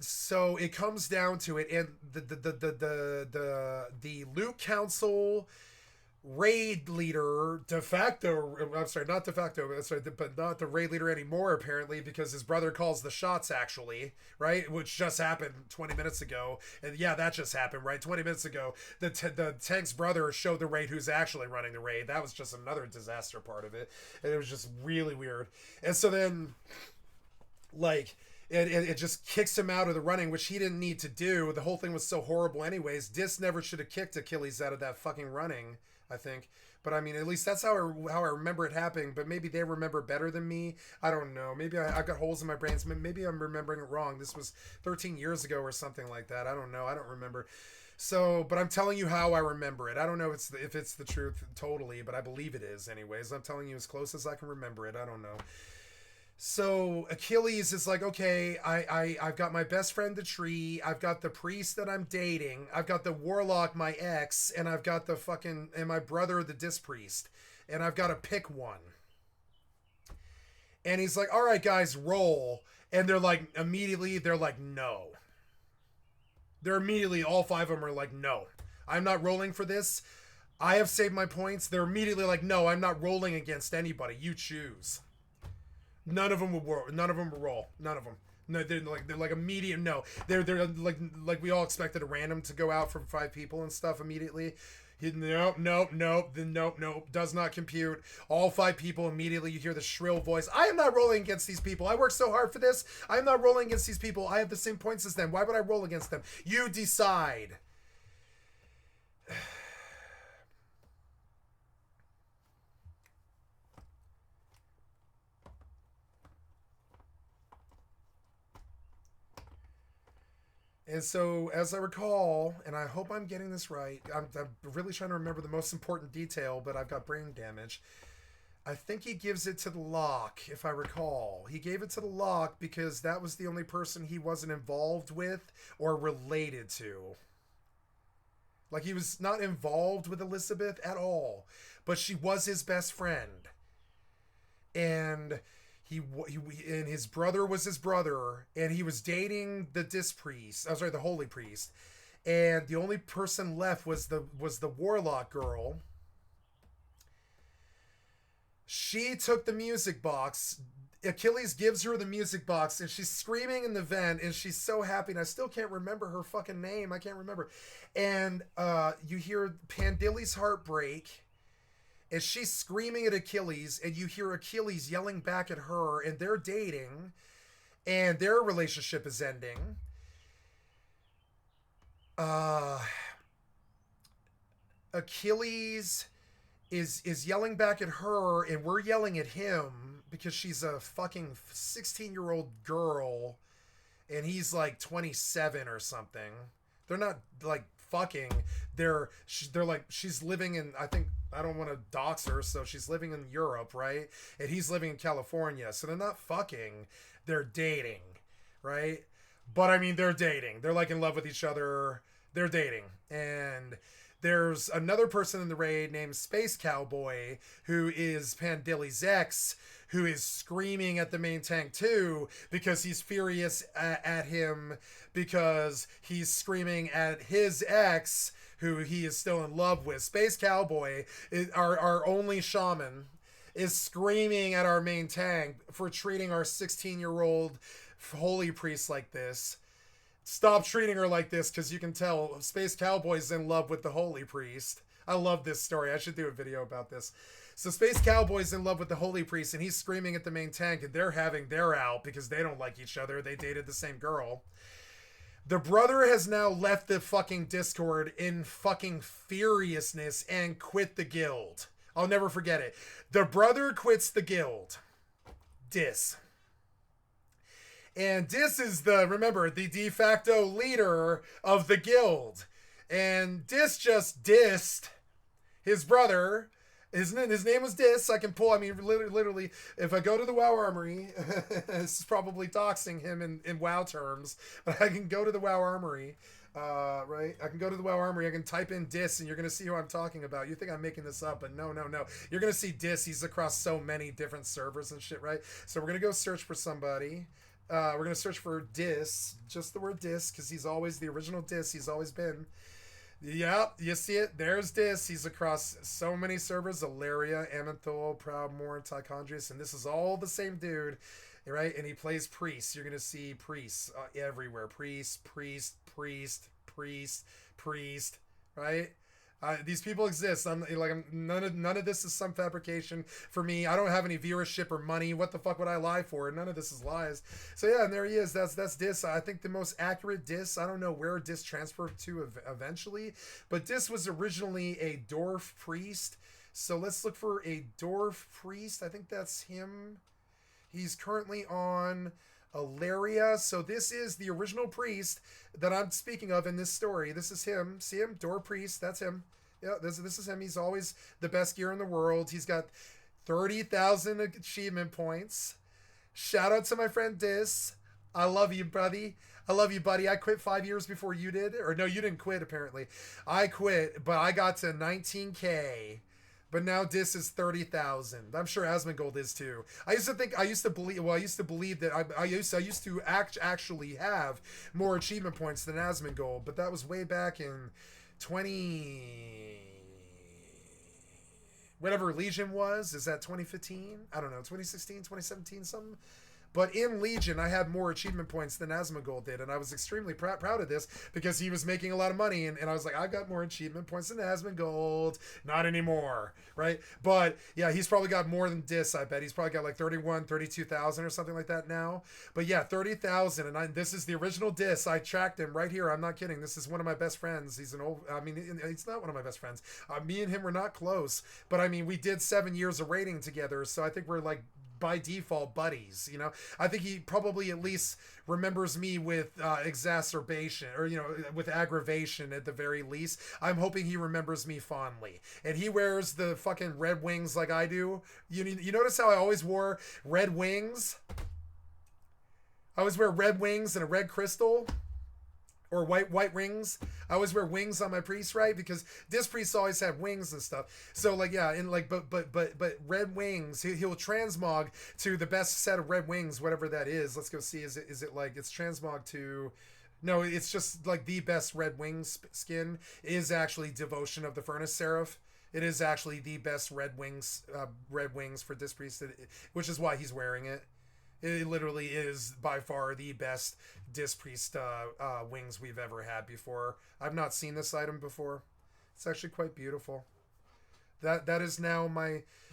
so it comes down to it, and the Loot Council raid leader but not the raid leader anymore, apparently, because his brother calls the shots, actually, right? Which just happened 20 minutes ago. And yeah, that just happened, right? 20 minutes ago, the tank's brother showed the raid who's actually running the raid. That was just another disaster part of it, and it was just really weird. And so then, like, it just kicks him out of the running, which he didn't need to do. The whole thing was so horrible anyways. Dis never should have kicked Achilles out of that fucking running, I think. But I mean, at least that's how I remember it happening. But maybe they remember better than me. I don't know. Maybe I've got holes in my brains. Maybe I'm remembering it wrong. This was 13 years ago or something like that. I don't know. I don't remember. So, but I'm telling you how I remember it. I don't know if it's the truth totally, but I believe it is anyways. I'm telling you as close as I can remember it. I don't know. So Achilles is like, okay, I've got my best friend, the tree. I've got the priest that I'm dating. I've got the warlock, my ex. And I've got and my brother, the dis priest. And I've got to pick one. And he's like, all right, guys, roll. And they're like, immediately, they're like, no. They're immediately, all five of them are like, no. I'm not rolling for this. I have saved my points. They're immediately like, no, I'm not rolling against anybody. You choose. None of them will roll. None of them will roll. None of them. No, they're like immediate no. They're like we all expected a random to go out from 5 people and stuff immediately. Nope. Does not compute. All 5 people immediately. You hear the shrill voice. I am not rolling against these people. I worked so hard for this. I am not rolling against these people. I have the same points as them. Why would I roll against them? You decide. And so, as I recall, and I hope I'm getting this right, I'm really trying to remember the most important detail, but I've got brain damage. I think he gives it to the Lock, if I recall. He gave it to the Lock because that was the only person he wasn't involved with or related to. Like, he was not involved with Elizabeth at all, but she was his best friend. And and his brother was his brother, and he was dating the the holy priest, and the only person left was the warlock girl. She took the music box. Achilles gives her the music box, and she's screaming in the vent, and she's so happy, and I still can't remember her fucking name. I can't remember. And you hear Pandili's heart break, and she's screaming at Achilles, and you hear Achilles yelling back at her, and they're dating, and their relationship is ending. Achilles is yelling back at her, and we're yelling at him because she's a fucking 16-year-old girl, and he's like 27 or something. They're not like fucking. They're like, she's living in, I don't want to dox her, so she's living in Europe, right? And he's living in California. So they're not fucking, they're dating, right? But I mean, they're dating. They're like in love with each other. They're dating. And there's another person in the raid named Space Cowboy, who is Pandili's ex, who is screaming at the main tank too, because he's furious at him, because he's screaming at his ex, who he is still in love with. Space Cowboy, our only shaman, is screaming at our main tank for treating our 16-year-old holy priest like this. Stop treating her like this, because you can tell Space Cowboy's in love with the holy priest. I love this story. I should do a video about this. So Space Cowboy's in love with the holy priest, and he's screaming at the main tank, and they're having their out because they don't like each other. They dated the same girl. The brother has now left the fucking Discord in fucking furiousness and quit the guild. I'll never forget it. The brother quits the guild. And Dis is remember, the de facto leader of the guild. And Dis just dissed his brother. His name was Dis. I can pull, I mean, literally, if I go to the WoW Armory, this is probably doxing him in WoW terms, but I can go to the WoW Armory, right? I can go to the WoW Armory, I can type in Dis, and you're going to see who I'm talking about. You think I'm making this up, but no. You're going to see Dis. He's across so many different servers and shit, right? So we're going to go search for somebody. We're going to search for Dis, just the word Dis, because he's always the original Dis. He's always been. Yep, you see it. There's Dis. He's across so many servers: Alaria, Amenthal, Proudmoore, Tychondrius, and this is all the same dude, right? And he plays priests. You're gonna see priests everywhere. Priest, right? These people exist. None of this is some fabrication for me. I don't have any viewership or money. What the fuck would I lie for? None of this is lies. So yeah, and there he is. That's Dis. I think the most accurate Dis. I don't know where Dis transferred to eventually, but Dis was originally a dwarf priest. So let's look for a dwarf priest. I think that's him. He's currently on Alaria. So this is the original priest that I'm speaking of in this story. This is him. See him? Dwarf priest. That's him. Yeah, this is him. He's always the best gear in the world. He's got 30,000 achievement points. Shout out to my friend Dis. I love you, buddy. I quit 5 years before you did. Or no, you didn't quit, apparently. I quit, but I got to 19K. But now Dis is 30,000. I'm sure Asmongold is too. I used to believe that I used to actually have more achievement points than Asmongold, but that was way back in whatever Legion was. Is that 2015? I don't know, 2016, 2017, something. But in Legion, I had more achievement points than Asmongold did, and I was extremely proud of this because he was making a lot of money, and I was like, I've got more achievement points than Asmongold. Not anymore, right? But yeah, he's probably got more than Dis, I bet. He's probably got like 32,000 or something like that now. But yeah, 30,000, and this is the original Dis. I tracked him right here. I'm not kidding. This is one of my best friends. He's he's not one of my best friends. Me and him were not close, but I mean, we did 7 years of raiding together, so I think we're like, by default, buddies. You know, I think he probably at least remembers me with exacerbation, or with aggravation at the very least. I'm hoping he remembers me fondly. And he wears the fucking red wings like I do. You notice how I always wore red wings? I always wear red wings and a red crystal. Or white rings. I always wear wings on my priest, right? Because this priest always have wings and stuff. So like, yeah, and like, but red wings. He'll transmog to the best set of red wings, whatever that is. Let's go see. Is it like it's transmog to? No, it's just like the best red wings skin is actually Devotion of the Furnace Seraph. It is actually the best red wings for this priest, which is why he's wearing it. It literally is by far the best Dis Priest wings we've ever had before. I've not seen this item before. It's actually quite beautiful. That is now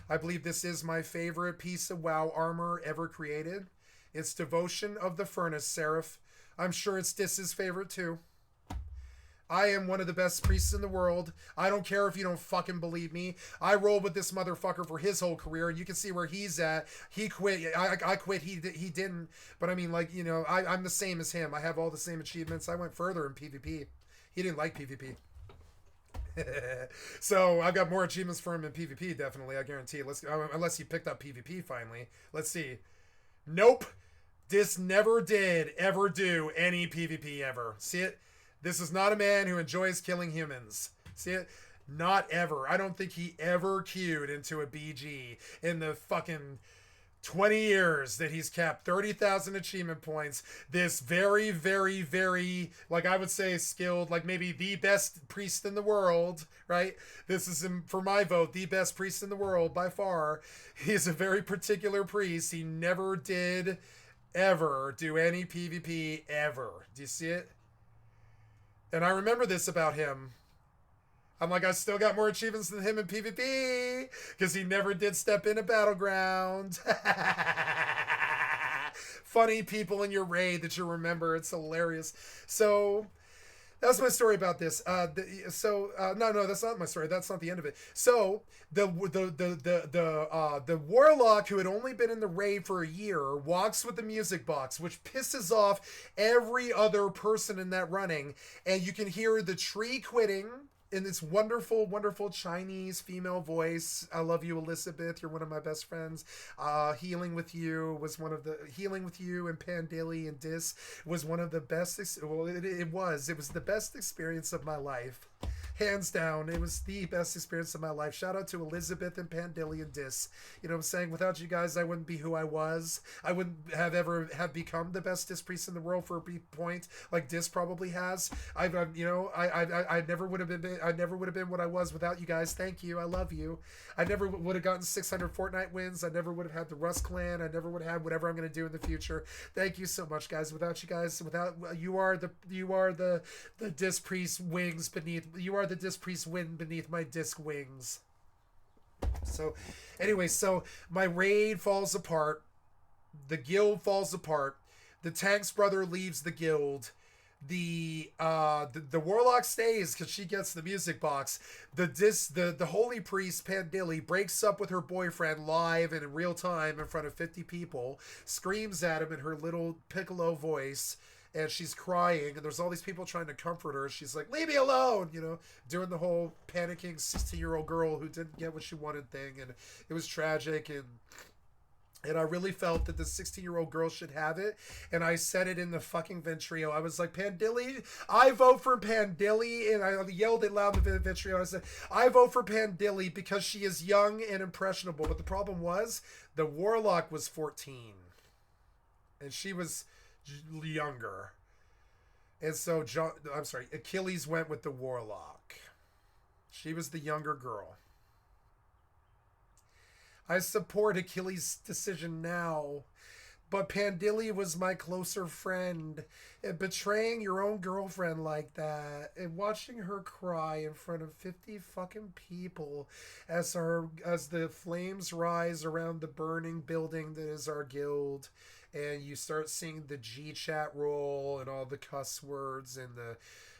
I believe this is my favorite piece of WoW armor ever created. It's Devotion of the Furnace Seraph. I'm sure it's Dis's favorite too. I am one of the best priests in the world. I don't care if you don't fucking believe me. I rolled with this motherfucker for his whole career, and you can see where he's at. He quit. I quit. He didn't. But I mean, like, I'm the same as him. I have all the same achievements. I went further in PvP. He didn't like PvP. So I've got more achievements for him in PvP, definitely. I guarantee. Unless he picked up PvP finally. Let's see. Nope. Dis never did ever do any PvP ever. See it? This is not a man who enjoys killing humans. See it? Not ever. I don't think he ever queued into a BG in the fucking 20 years that he's capped 30,000 achievement points. This very, very, very, like I would say, skilled, like maybe the best priest in the world, right? This is, for my vote, the best priest in the world by far. He's a very particular priest. He never did ever do any PvP ever. Do you see it? And I remember this about him. I'm like, I still got more achievements than him in PvP because he never did step in a battleground. Funny people in your raid that you remember. It's hilarious. So That's my story about this. No, that's not my story. That's not the end of it. So the warlock who had only been in the raid for a year walks with the music box, which pisses off every other person in that running, and you can hear the tree quitting in this wonderful, wonderful Chinese female voice. I love you, Elizabeth. You're one of my best friends. Healing with you and Pandilly and Dis was one of the best. It was the best experience of my life. Hands down, it was the best experience of my life. Shout out to Elizabeth and Pandilly and Dis. You know what I'm saying? Without you guys, I wouldn't be who I was. I wouldn't have ever have become the best Dis priest in the world for a brief point, like Dis probably has. I never would have been. I never would have been what I was without you guys. Thank you. I love you. I never would have gotten 600 Fortnite wins. I never would have had the Rust clan. I never would have had whatever I'm going to do in the future. Thank you so much, guys. Without you guys, you are the Dis priest wings beneath. You are the Dis priest wind beneath my disc wings. So, anyway, my raid falls apart. The guild falls apart. The tank's brother leaves the guild. The warlock stays because she gets the music box. The holy priest Pandilly breaks up with her boyfriend live and in real time in front of 50 people, screams at him in her little piccolo voice, and she's crying, and there's all these people trying to comfort her. She's like, leave me alone, doing the whole panicking 16-year-old girl who didn't get what she wanted thing, and it was tragic, and I really felt that the 16-year-old girl should have it. And I said it in the fucking Ventrio. I was like, Pandilly, I vote for Pandilly. And I yelled it loud in the Ventrio. I said, I vote for Pandilly because she is young and impressionable. But the problem was, the warlock was 14. And she was younger. And so, Achilles went with the warlock. She was the younger girl. I support Achilles' decision now, but Pandilly was my closer friend, and betraying your own girlfriend like that, and watching her cry in front of 50 fucking people as the flames rise around the burning building that is our guild, and you start seeing the G chat roll and all the cuss words and the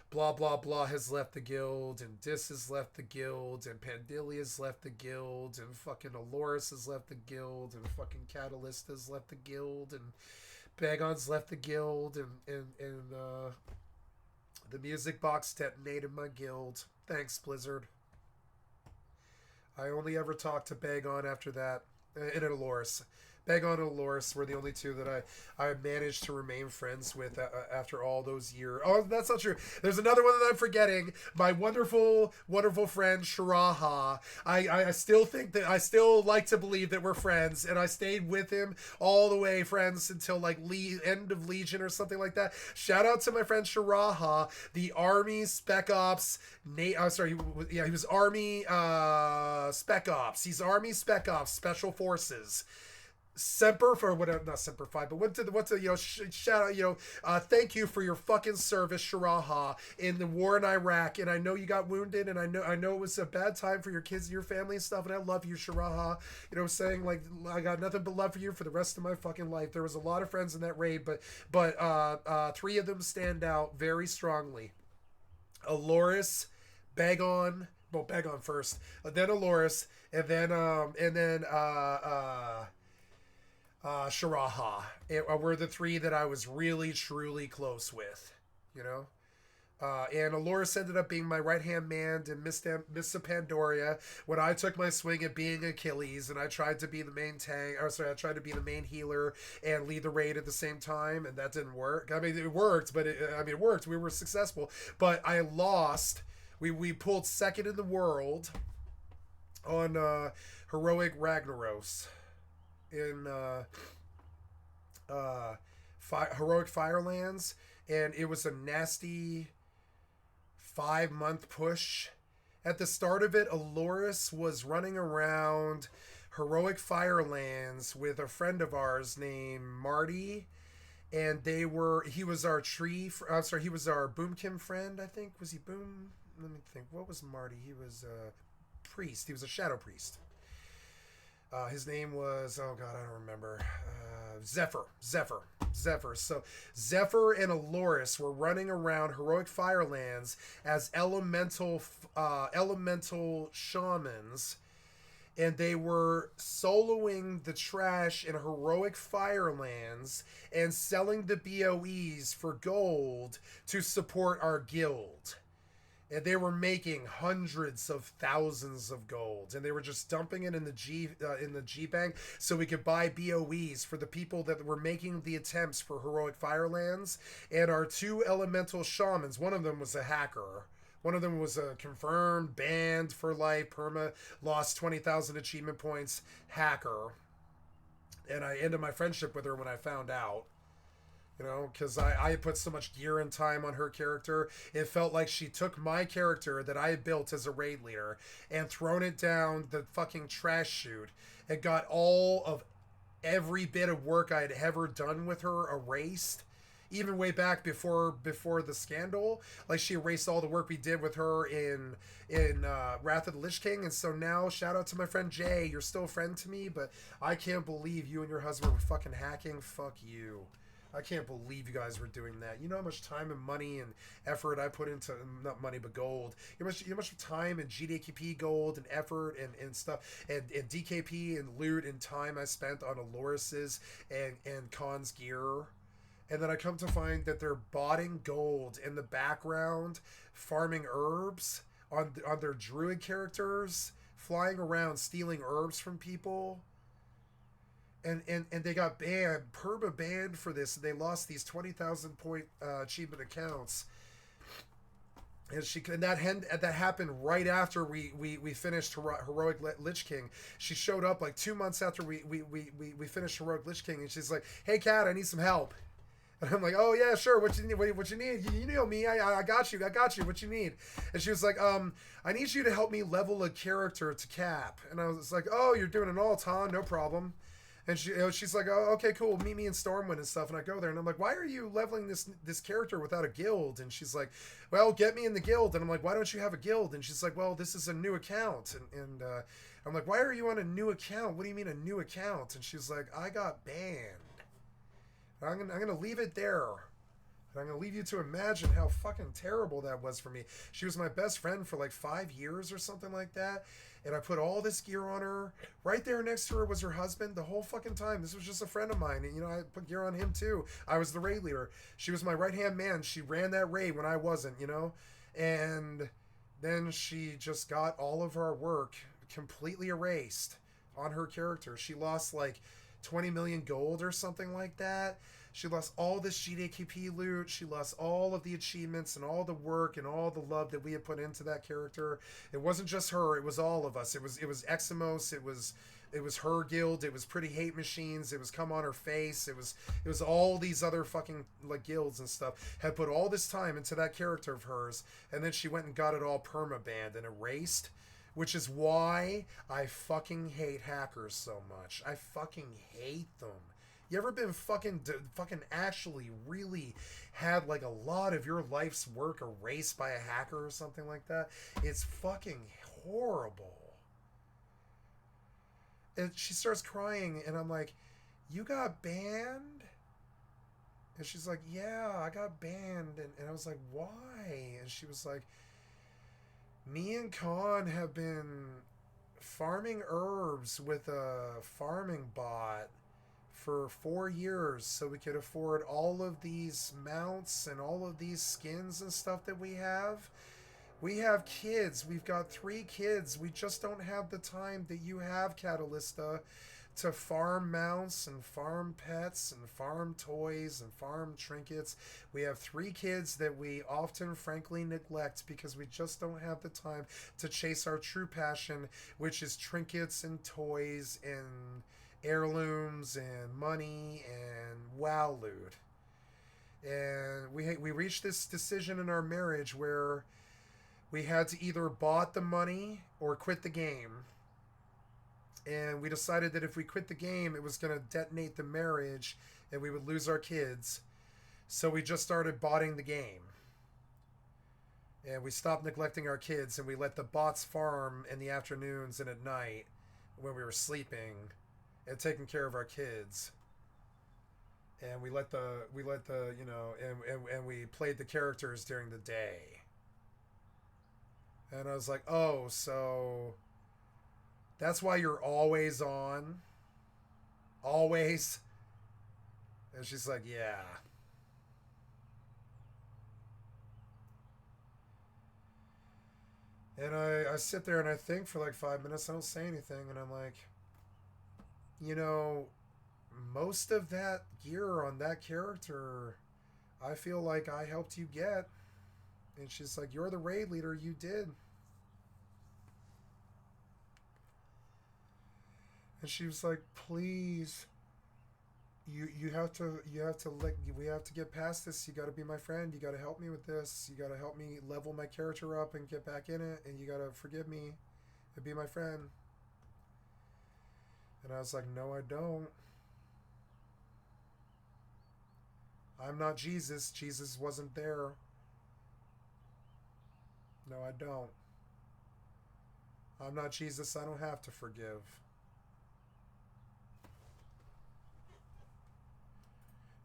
blah blah blah has left the guild, and Dis has left the guild, and Pandilly has left the guild, and fucking Aloris has left the guild, and fucking Catalyst has left the guild, and Bagon's left the guild, and the music box detonated my guild. Thanks, Blizzard. I only ever talked to Bagon after that, and Aloris. Bagon and Aloris were the only two that I managed to remain friends with after all those years. Oh, that's not true. There's another one that I'm forgetting. My wonderful, wonderful friend Shiraha. I still like to believe that we're friends, and I stayed with him all the way, friends, until like end of Legion or something like that. Shout out to my friend Shiraha, the Army Spec Ops. He was Army Spec Ops. He's Army Spec Ops Special Forces. Semper for whatever, not Semper Fi, but shout out, thank you for your fucking service, Shiraha, in the war in Iraq. And I know you got wounded, and I know it was a bad time for your kids and your family and stuff. And I love you, Shiraha. You know what I'm saying? Like, I got nothing but love for you for the rest of my fucking life. There was a lot of friends in that raid, but three of them stand out very strongly. Aloris, Bagon first, then Aloris, and then Shiraha were the three that I was really, truly close with, and Aloris ended up being my right-hand man to Miss Pandoria when I took my swing at being Achilles, and I tried to be the main I tried to be the main healer and lead the raid at the same time, and that didn't work. I mean, it worked, but it worked. We were successful, but I lost. We pulled second in the world on Heroic Ragnaros. In Heroic Firelands, and it was a nasty 5-month push. At the start of it, Aloris was running around Heroic Firelands with a friend of ours named Marty, and he was our he was our Boomkin friend, I think. Was he Boom? Let me think. What was Marty? He was a priest. He was a shadow priest. His name was, oh god, I don't remember. Zephyr. Zephyr. So Zephyr and Aloris were running around Heroic Firelands as elemental shamans, and they were soloing the trash in Heroic Firelands and selling the BOEs for gold to support our guild. And they were making hundreds of thousands of gold, and they were just dumping it in the G bank so we could buy BOEs for the people that were making the attempts for Heroic Firelands. And our 2 elemental shamans, one of them was a hacker. One of them was a confirmed, banned for life, perma, lost 20,000 achievement points, hacker. And I ended my friendship with her when I found out. You know, because I put so much gear and time on her character. It felt like she took my character that I had built as a raid leader and thrown it down the fucking trash chute and got all of every bit of work I had ever done with her erased. Even way back before the scandal, like she erased all the work we did with her in Wrath of the Lich King. And so now, shout out to my friend Jay. You're still a friend to me, but I can't believe you and your husband were fucking hacking. Fuck you. I can't believe you guys were doing that. You know how much time and money and effort I put into, not money, but gold. You know how much time and GDKP gold and effort and stuff and DKP and loot and time I spent on Aloris's and Khan's gear. And then I come to find that they're botting gold in the background, farming herbs on their druid characters, flying around stealing herbs from people. And they got banned, perma banned for this. And they lost these 20,000 point achievement accounts. And that happened right after we finished Heroic Lich King. She showed up like 2 months after we finished Heroic Lich King, and she's like, "Hey, Kat, I need some help." And I'm like, "Oh yeah, sure. What you need? What you need? You know me. I got you. I got you. What you need?" And she was like, "I need you to help me level a character to cap." And I was like, "Oh, you're doing an alt, huh? No problem." And she's like, "Oh, okay, cool. Meet me in Stormwind and stuff." And I go there, and I'm like, "Why are you leveling this character without a guild?" And she's like, "Well, get me in the guild." And I'm like, "Why don't you have a guild?" And she's like, "Well, this is a new account." And I'm like, "Why are you on a new account? What do you mean a new account?" And she's like, "I got banned." I'm gonna leave it there. And I'm gonna leave you to imagine how fucking terrible that was for me. She was my best friend for like 5 years or something like that. And I put all this gear on her. Right there next to her was her husband the whole fucking time. This was just a friend of mine. And, you know, I put gear on him too. I was the raid leader. She was my right-hand man. She ran that raid when I wasn't, you know. And then she just got all of our work completely erased on her character. She lost like 20 million gold or something like that. She lost all this GDKP loot. She lost all of the achievements and all the work and all the love that we had put into that character. It wasn't just her. It was all of us. It was Eximos. It was her guild. It was Pretty Hate Machines. It was Come On Her Face. It was all these other fucking like guilds and stuff had put all this time into that character of hers, and then she went and got it all perma-banned and erased, which is why I fucking hate hackers so much. I fucking hate them. You ever been fucking actually really had like a lot of your life's work erased by a hacker or something like that? It's fucking horrible. And she starts crying, and I'm like, "You got banned?" And she's like, "Yeah, I got banned." And I was like, "Why?" And she was like, "Me and Khan have been farming herbs with a farming bot for 4 years so we could afford all of these mounts and all of these skins and stuff that we have. We have kids. We've got 3 kids. We just don't have the time that you have, Catalysta, to farm mounts and farm pets and farm toys and farm trinkets. We have 3 kids that we often frankly neglect because we just don't have the time to chase our true passion, which is trinkets and toys and heirlooms and money and WoW loot." And we reached this decision in our marriage where we had to either bought the money or quit the game. And we decided that if we quit the game, it was going to detonate the marriage and we would lose our kids. So we just started botting the game. And we stopped neglecting our kids, and we let the bots farm in the afternoons and at night when we were sleeping and taking care of our kids. and we let the you know, and we played the characters during the day. And I was like, oh, so that's why you're always on? Always? And she's like, yeah. And I sit there and I think for like 5 minutes. I don't say anything. And I'm like, you know, most of that gear on that character, I feel like I helped you get. And she's like, you're the raid leader. You did. And she was like, please, you have to we have to get past this. You got to be my friend. You got to help me with this. You got to help me level my character up and get back in it. And you got to forgive me and be my friend. And I was like, no, I don't. I'm not Jesus. Jesus wasn't there. No, I don't. I'm not Jesus. I don't have to forgive.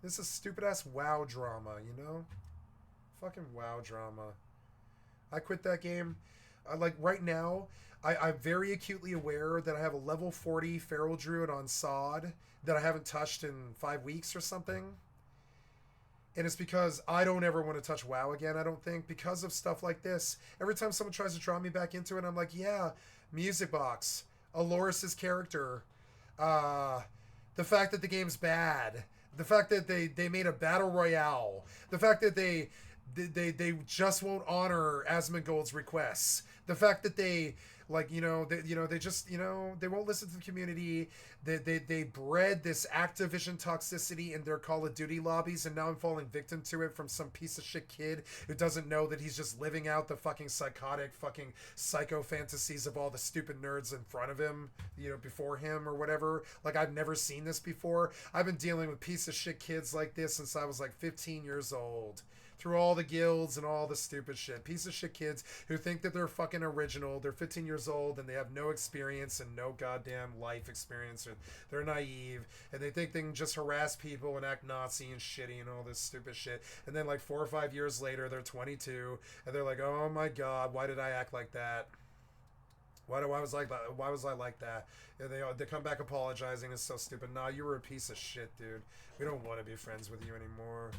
This is stupid ass WoW drama, you know? Fucking WoW drama. I quit that game. Like right now, I'm very acutely aware that I have a level 40 Feral Druid on Sod that I haven't touched in 5 weeks or something. And it's because I don't ever want to touch WoW again, I don't think, because of stuff like this. Every time someone tries to draw me back into it, I'm like, yeah, music box, Aloris's character, the fact that the game's bad, the fact that they made a battle royale, the fact that they just won't honor Asmongold's requests, the fact that they they just, they won't listen to the community. They bred this Activision toxicity in their Call of Duty lobbies, and now I'm falling victim to it from some piece of shit kid who doesn't know that he's just living out the fucking psychotic fucking psycho fantasies of all the stupid nerds in front of him, before him or whatever. Like, I've never seen this before. I've been dealing with piece of shit kids like this since I was like 15 years old. Through all the guilds and all the stupid shit. Piece of shit kids who think that they're fucking original. They're 15 years old and they have no experience and no goddamn life experience. Or they're naive and they think they can just harass people and act Nazi and shitty and all this stupid shit. And then like 4 or 5 years later, they're 22 and they're like, oh my god, why did I act like that? Why was I like that? And they come back apologizing. It's so stupid. Nah, you were a piece of shit, dude. We don't want to be friends with you anymore.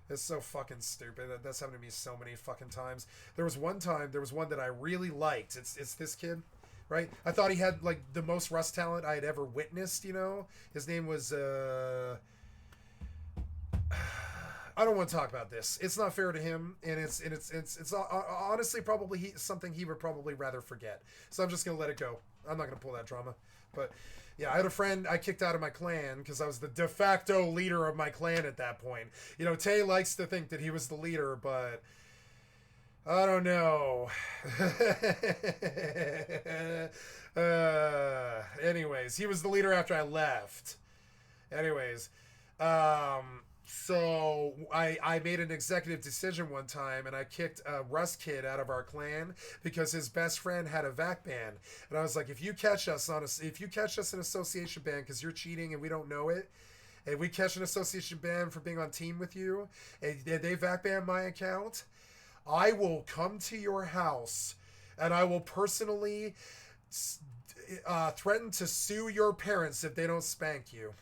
It's so fucking stupid. That's happened to me so many fucking times. There was one that I really liked. It's this kid, right? I thought he had like the most Rust talent I had ever witnessed, His name was I don't want to talk about this. It's not fair to him, and it's honestly probably something he would probably rather forget. So I'm just gonna let it go. I'm not gonna pull that drama. But yeah, I had a friend I kicked out of my clan because I was the de facto leader of my clan at that point. Tay likes to think that he was the leader, but I don't know. Anyways, he was the leader after I left. Anyways, so I made an executive decision one time, and I kicked a Rust kid out of our clan because his best friend had a VAC ban, and I was like, if you catch us an association ban because you're cheating and we don't know it, and we catch an association ban for being on team with you, and they VAC ban my account, I will come to your house and I will personally threaten to sue your parents if they don't spank you.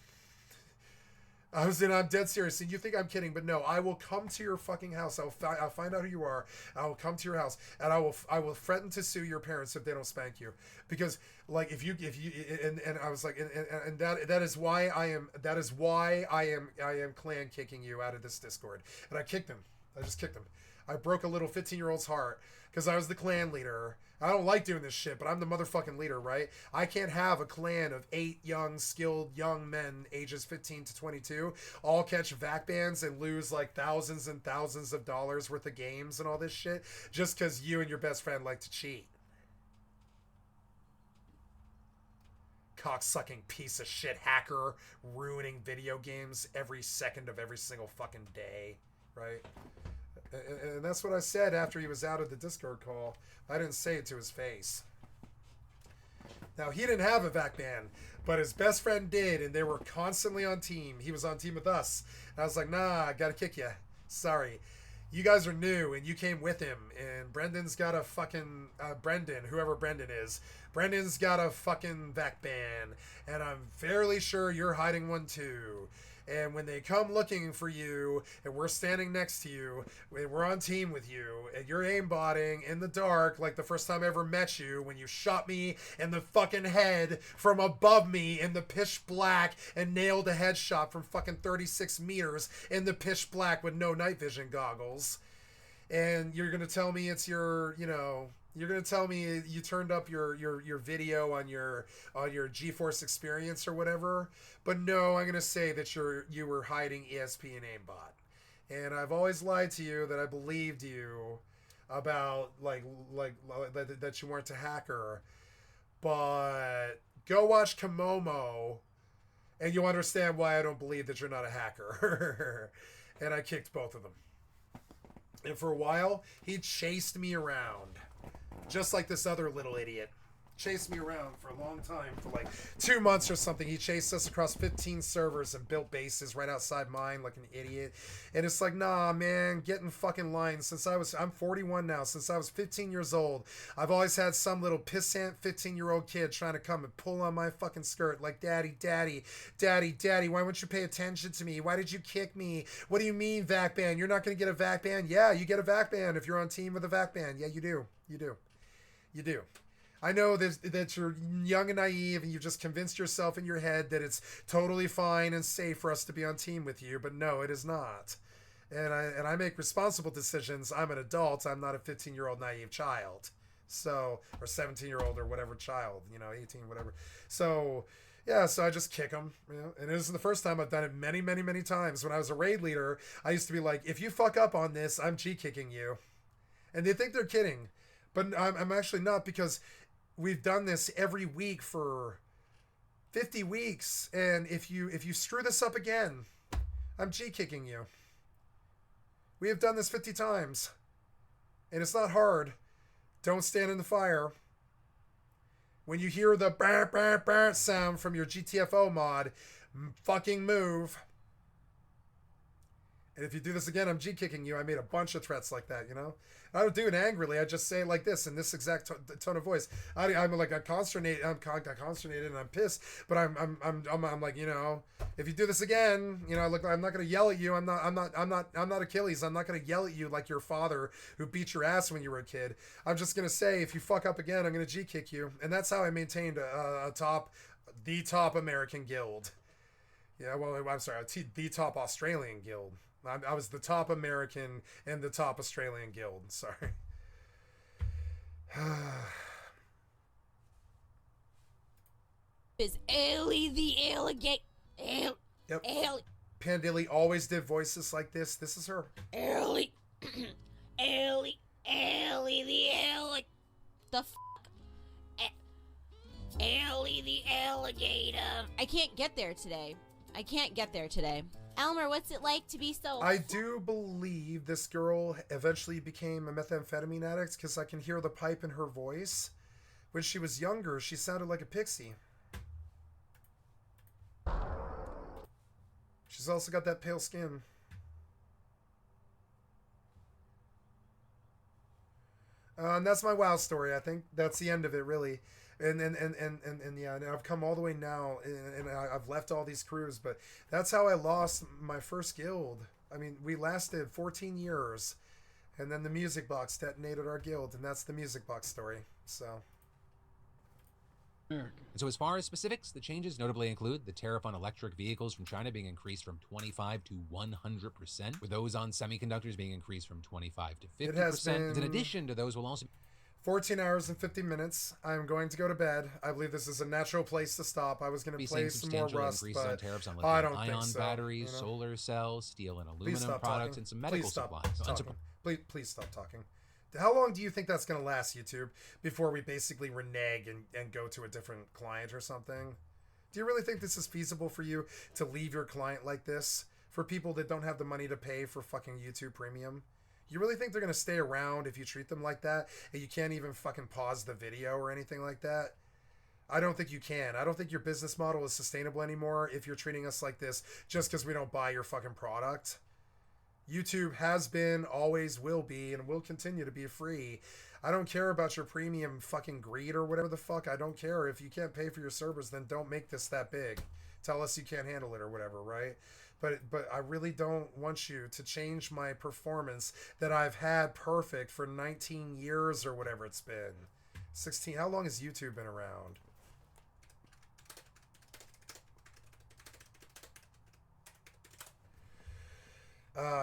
I'm dead serious. And you think I'm kidding, but no, I will come to your fucking house. I'll find out who you are. I will come to your house, and I will threaten to sue your parents if they don't spank you. Because like if you and I was like and that is why I am clan kicking you out of this Discord. And I kicked him. I just kicked him. I broke a little 15-year-old's heart because I was the clan leader. I don't like doing this shit, but I'm the motherfucking leader, right? I can't have a clan of 8 young, skilled young men ages 15 to 22 all catch VAC bans and lose like thousands and thousands of dollars worth of games and all this shit just because you and your best friend like to cheat. Cocksucking piece of shit hacker ruining video games every second of every single fucking day, right? And that's what I said after he was out of the Discord call. I didn't say it to his face. Now, he didn't have a vac ban, but his best friend did, and they were constantly on team. He was on team with us. And I was like, nah, I gotta kick you. Sorry. You guys are new, and you came with him, and Brendan's got a fucking... Brendan, whoever Brendan is. Brendan's got a fucking vac ban, and I'm fairly sure you're hiding one too. And when they come looking for you, and we're standing next to you, and we're on team with you, and you're aimbotting in the dark, like the first time I ever met you, when you shot me in the fucking head from above me in the pitch black, and nailed a headshot from fucking 36 meters in the pitch black with no night vision goggles. And you're gonna tell me it's your, you know... You're gonna tell me you turned up your video on your GeForce experience or whatever, but no, I'm gonna say that you were hiding ESP and aimbot, and I've always lied to you that I believed you about like that you weren't a hacker, but go watch Komomo, and you'll understand why I don't believe that you're not a hacker. And I kicked both of them, and for a while he chased me around. Just like this other little idiot. Chased me around for a long time, for like 2 months or something. He chased us across 15 servers and built bases right outside mine like an idiot. And it's like, nah, man, get in fucking line. I'm 41 now. Since I was 15 years old, I've always had some little pissant 15-year-old kid trying to come and pull on my fucking skirt like, daddy, why won't you pay attention to me? Why did you kick me? What do you mean vac ban? You're not going to get a vac ban? Yeah, you get a vac ban if you're on team with a vac ban. Yeah, you do. You do. I know that you're young and naive, and you've just convinced yourself in your head that it's totally fine and safe for us to be on team with you, but no, it is not. And I make responsible decisions. I'm an adult. I'm not a 15-year-old naive child. So, or 17-year-old or whatever child, 18, whatever. So, yeah, so I just kick them. And this is the first time I've done it many, many, many times. When I was a raid leader, I used to be like, if you fuck up on this, I'm G-kicking you. And they think they're kidding. But I'm actually not, because we've done this every week for 50 weeks. And if you screw this up again, I'm G-kicking you. We have done this 50 times. And it's not hard. Don't stand in the fire. When you hear the brr, brr, brr sound from your GTFO mod, fucking move. And if you do this again, I'm G-kicking you. I made a bunch of threats like that, I don't do it angrily. I just say it like this, in this exact tone of voice. I'm consternated and I'm pissed, but I'm like, if you do this again, look, I'm not gonna yell at you. I'm not Achilles. I'm not gonna yell at you like your father who beat your ass when you were a kid. I'm just gonna say, if you fuck up again, I'm gonna G-kick you, and that's how I maintained the top American guild. Yeah, well, I'm sorry, the top Australian guild. I was the top American and the top Australian guild. Sorry. Is Ellie the alligator? Yep. Ellie. Pandilly always did voices like this. This is her. Ellie. Ellie the alligator. The f***? Ellie the alligator. I can't get there today. Elmer, what's it like to be so... I do believe this girl eventually became a methamphetamine addict, because I can hear the pipe in her voice. When she was younger, she sounded like a pixie. She's also got that pale skin. And that's my WoW story. I think that's the end of it, really. And yeah, and I've come all the way now, and I've left all these crews, but that's how I lost my first guild. I mean, we lasted 14 years, and then the music box detonated our guild, and that's the music box story. So. And so as far as specifics, the changes notably include the tariff on electric vehicles from China being increased from 25 to 100%, with those on semiconductors being increased from 25 to 50%. In addition to those will also 14 hours and 50 minutes. I'm going to go to bed. I believe this is a natural place to stop. I was going to play some more Rust, but I don't think so. Batteries, solar cells, steel and aluminum products, and some medical supplies. Please stop talking. How long do you think that's going to last, YouTube, before we basically renege and go to a different client or something? Do you really think this is feasible for you to leave your client like this for people that don't have the money to pay for fucking YouTube Premium? You really think they're going to stay around if you treat them like that and you can't even fucking pause the video or anything like that? I don't think you can. I don't think your business model is sustainable anymore if you're treating us like this just because we don't buy your fucking product. YouTube has been, always will be, and will continue to be free. I don't care about your premium fucking greed or whatever the fuck. I don't care. If you can't pay for your servers, then don't make this that big. Tell us you can't handle it or whatever, right? But I really don't want you to change my performance that I've had perfect for 19 years or whatever it's been. 16. How long has YouTube been around?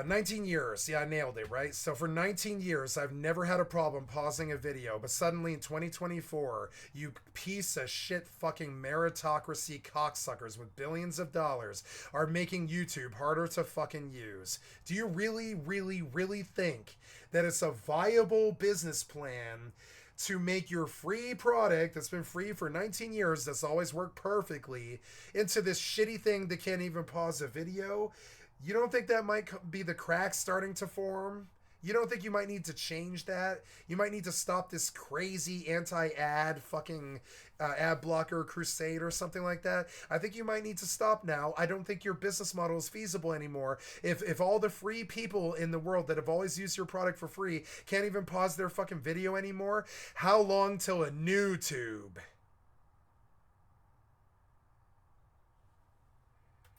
19 years. Yeah, I nailed it, right? So for 19 years, I've never had a problem pausing a video, but suddenly in 2024, you piece of shit fucking meritocracy cocksuckers with billions of dollars are making YouTube harder to fucking use. Do you really, really, really think that it's a viable business plan to make your free product that's been free for 19 years, that's always worked perfectly, into this shitty thing that can't even pause a video? You don't think that might be the cracks starting to form? You don't think you might need to change that? You might need to stop this crazy anti-ad fucking ad blocker crusade or something like that. I think you might need to stop now. I don't think your business model is feasible anymore. If all the free people in the world that have always used your product for free can't even pause their fucking video anymore, how long till a new tube?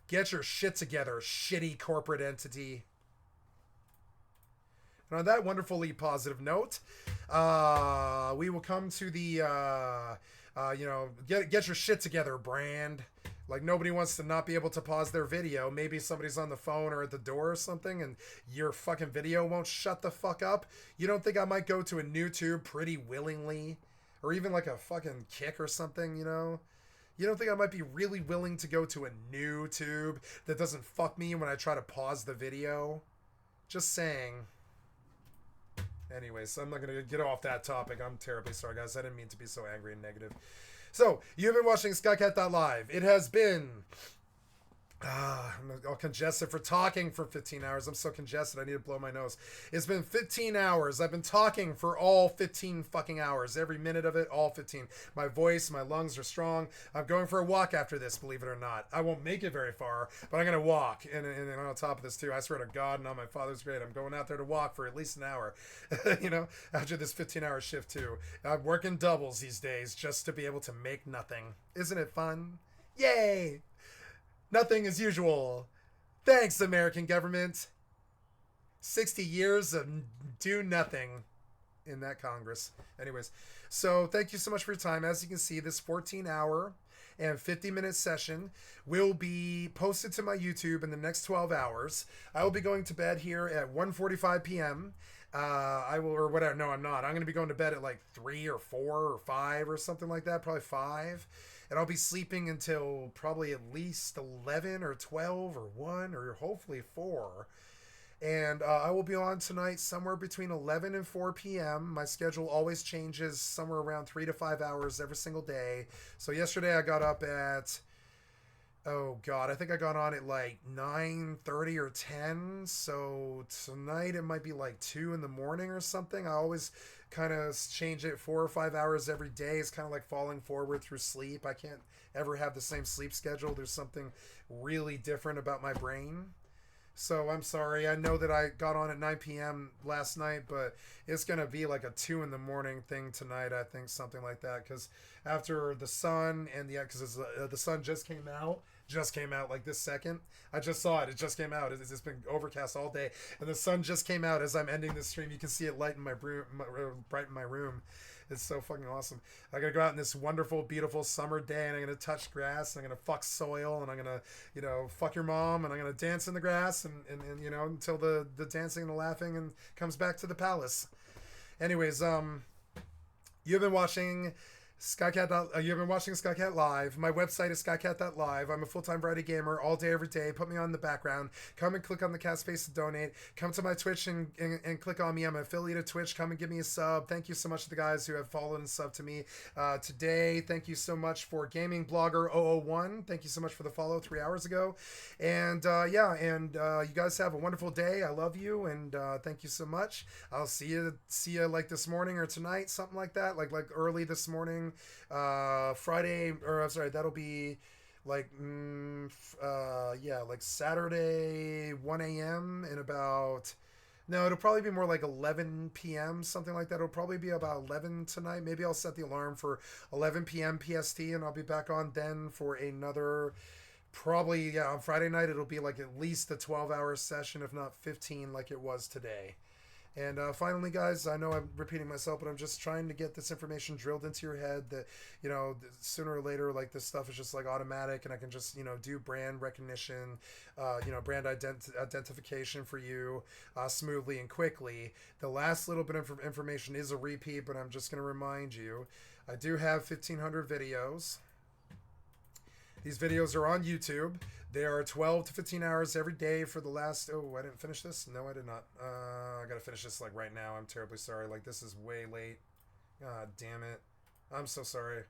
Get your shit together, shitty corporate entity. And on that wonderfully positive note, we will come to the, get your shit together, brand. Like, nobody wants to not be able to pause their video. Maybe somebody's on the phone or at the door or something, and your fucking video won't shut the fuck up. You don't think I might go to a new tube pretty willingly? Or even like a fucking Kick or something, you know? You don't think I might be really willing to go to a new tube that doesn't fuck me when I try to pause the video? Just saying. Anyways, I'm not going to get off that topic. I'm terribly sorry, guys. I didn't mean to be so angry and negative. So, you've been watching skycat.live. It has been... I'm all congested for talking for 15 hours. I'm so congested, I need to blow my nose. It's been 15 hours. I've been talking for all 15 fucking hours. Every minute of it, all 15. My voice, my lungs are strong. I'm going for a walk after this, believe it or not. I won't make it very far, but I'm going to walk. And on top of this, too, I swear to God and on my father's grade, I'm going out there to walk for at least an hour. You know, after this 15-hour shift, too. I'm working doubles these days just to be able to make nothing. Isn't it fun? Yay! Nothing as usual. Thanks, American government. 60 years of do nothing in that Congress. Anyways, so thank you so much for your time. As you can see, this 14-hour and 50-minute session will be posted to my YouTube in the next 12 hours. I will be going to bed here at 1:45 p.m. I will, or whatever. No, I'm not. I'm going to be going to bed at like 3 or 4 or 5 or something like that. Probably 5. And I'll be sleeping until probably at least 11 or 12 or 1 or hopefully 4. And I will be on tonight somewhere between 11 and 4 p.m. My schedule always changes somewhere around 3 to 5 hours every single day. So yesterday I got up at, oh God, I think I got on at like 9:30 or 10. So tonight it might be like 2 in the morning or something. I always kind of change it 4 or 5 hours every day. It's kind of like falling forward through sleep. I can't ever have the same sleep schedule. There's something really different about my brain. So I'm sorry. I know that I got on at 9 p.m. last night, but it's going to be like a 2 in the morning thing tonight. I think something like that. Because after the sun and because the sun just came out like this second. I just saw it. It just came out. It's been overcast all day. And the sun just came out as I'm ending this stream. You can see it lighten brighten my room. It's so fucking awesome. I'm going to go out in this wonderful, beautiful summer day, and I'm going to touch grass, and I'm going to fuck soil, and I'm going to, fuck your mom, and I'm going to dance in the grass, and until the dancing and the laughing and comes back to the palace. Anyways, you've been watching you've been watching Skycat Live. My website is skycat.live. I'm a full-time variety gamer all day, every day. Put me on the background. Come and click on the cat space to donate. Come to my Twitch and click on me. I'm an affiliate of Twitch. Come and give me a sub. Thank you so much to the guys who have followed and subbed to me today. Thank you so much for Gaming Blogger 001. Thank you so much for the follow 3 hours ago. And you guys have a wonderful day. I love you, and thank you so much. I'll see you like this morning or tonight, something like that, like early this morning streaming Friday, or I'm sorry, that'll be like yeah, like Saturday 1 a.m. and about, no, it'll probably be more like 11 p.m., something like that. It'll probably be about 11 tonight. Maybe I'll set the alarm for 11 p.m. PST, and I'll be back on then for another, probably, yeah, on Friday night. It'll be like at least a 12-hour session, if not 15, like it was today. And finally, guys, I know I'm repeating myself, but I'm just trying to get this information drilled into your head that, you know, sooner or later, like, this stuff is just like automatic, and I can just, you know, do brand recognition, you know, brand identification for you smoothly and quickly. The last little bit of information is a repeat, but I'm just going to remind you, I do have 1,500 videos. These videos are on YouTube. They are 12 to 15 hours every day for the last... Oh, I didn't finish this? No, I did not. I gotta finish this, like, right now. I'm terribly sorry. Like, this is way late. God damn it. I'm so sorry.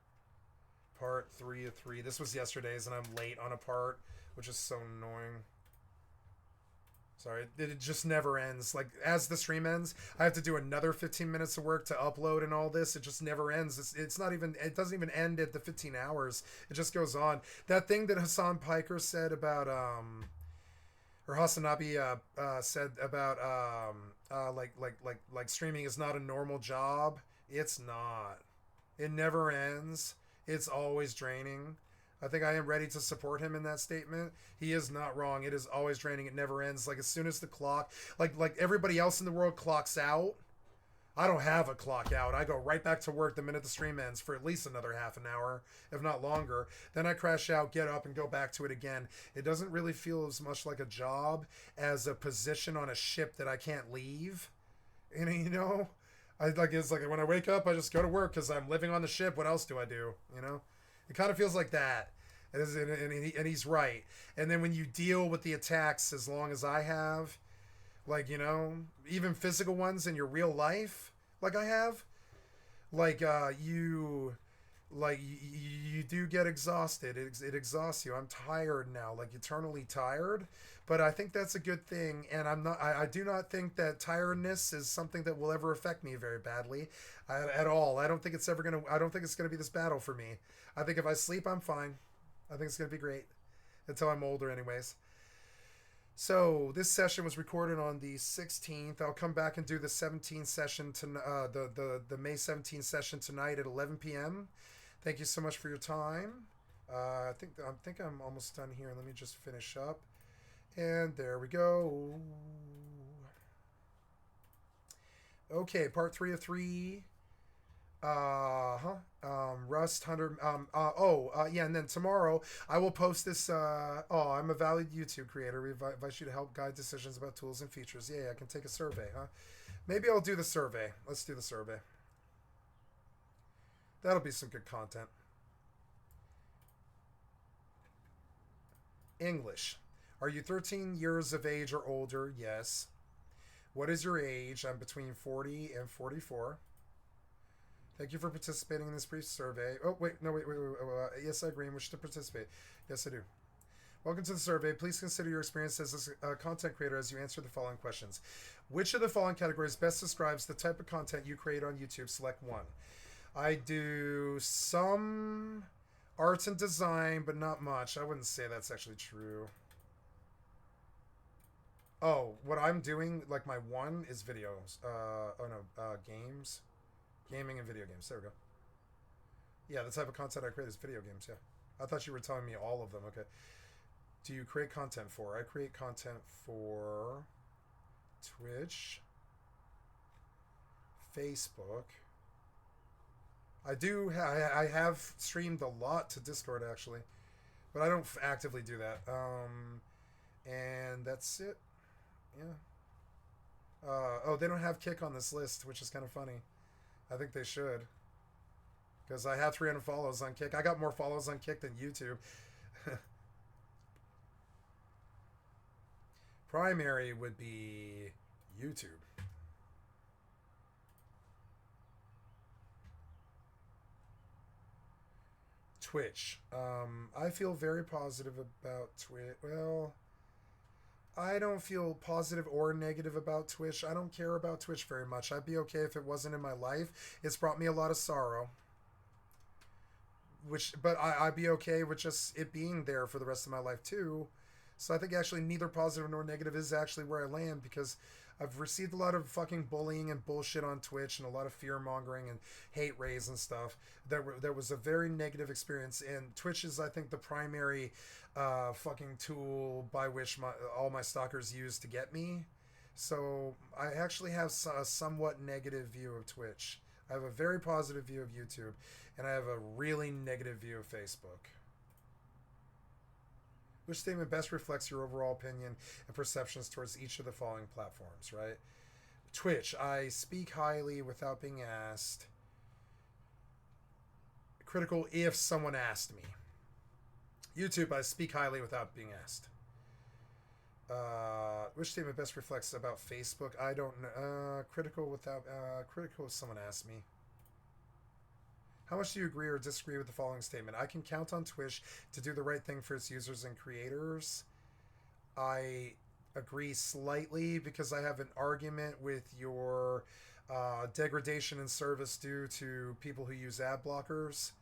Part 3 of 3. This was yesterday's, and I'm late on a part, which is so annoying. Sorry, it just never ends. Like, as the stream ends, I have to do another 15 minutes of work to upload and all this. It just never ends. It's not even, it doesn't even end at the 15 hours. It just goes on. That thing that Hassan Piker said about, or Hasanabi said about, like streaming is not a normal job. It's not. It never ends. It's always draining. I think I am ready to support him in that statement. He is not wrong. It is always draining. It never ends. Like, as soon as the clock, like everybody else in the world clocks out, I don't have a clock out. I go right back to work the minute the stream ends for at least another half an hour, if not longer. Then I crash out, get up, and go back to it again. It doesn't really feel as much like a job as a position on a ship that I can't leave. And, you know, it's like when I wake up, I just go to work because I'm living on the ship. What else do I do? You know? It kind of feels like that. And he's right. And then when you deal with the attacks as long as I have, like, you know, even physical ones in your real life, like I have, like, you do get exhausted. It exhausts you. I'm tired now, like eternally tired. But I think that's a good thing, and I do not think that tiredness is something that will ever affect me very badly, at all. I don't think it's gonna be this battle for me. I think if I sleep, I'm fine. I think it's gonna be great, until I'm older, anyways. So this session was recorded on the 16th. I'll come back and do the 17th session to the May 17th session tonight at 11 p.m. Thank you so much for your time. I think I'm almost done here. Let me just finish up. And there we go. Okay, part 3 of 3. Rust Hunter. Yeah, and then tomorrow I will post this. I'm a valued YouTube creator. We invite you to help guide decisions about tools and features. Yeah, I can take a survey, huh? Maybe I'll do the survey. Let's do the survey. That'll be some good content. English. Are you 13 years of age or older? Yes. What is your age? I'm between 40 and 44. Thank you for participating in this brief survey. Oh, wait. Yes, I agree and wish to participate. Yes, I do. Welcome to the survey. Please consider your experience as a content creator as you answer the following questions. Which of the following categories best describes the type of content you create on YouTube? Select one. I do some arts and design, but not much. I wouldn't say that's actually true. Oh, what I'm doing, like my one is videos. Games. Gaming and video games. There we go. Yeah, the type of content I create is video games, yeah. I thought you were telling me all of them. Okay. Do you create content for? I create content for Twitch, Facebook. I have streamed a lot to Discord, actually. But I don't actively do that. And that's it. Yeah. They don't have Kick on this list, which is kind of funny. I think they should. Because I have 300 follows on Kick. I got more follows on Kick than YouTube. Primary would be YouTube. Twitch. I feel very positive about Twitch. Well, I don't feel positive or negative about Twitch. I don't care about Twitch very much. I'd be okay if it wasn't in my life. It's brought me a lot of sorrow. but I'd be okay with just it being there for the rest of my life too. So I think actually neither positive nor negative is actually where I land, because I've received a lot of fucking bullying and bullshit on Twitch and a lot of fear mongering and hate raise and stuff. There was a very negative experience, and Twitch is, I think, the primary fucking tool by which all my stalkers use to get me. So I actually have a somewhat negative view of Twitch. I have a very positive view of YouTube, and I have a really negative view of Facebook. Which statement best reflects your overall opinion and perceptions towards each of the following platforms, right? Twitch, I speak highly without being asked. Critical if someone asked me. YouTube, I speak highly without being asked. Which statement best reflects about Facebook? I don't know. Critical if someone asked me. How much do you agree or disagree with the following statement? I can count on Twitch to do the right thing for its users and creators. I agree slightly, because I have an argument with your degradation in service due to people who use ad blockers.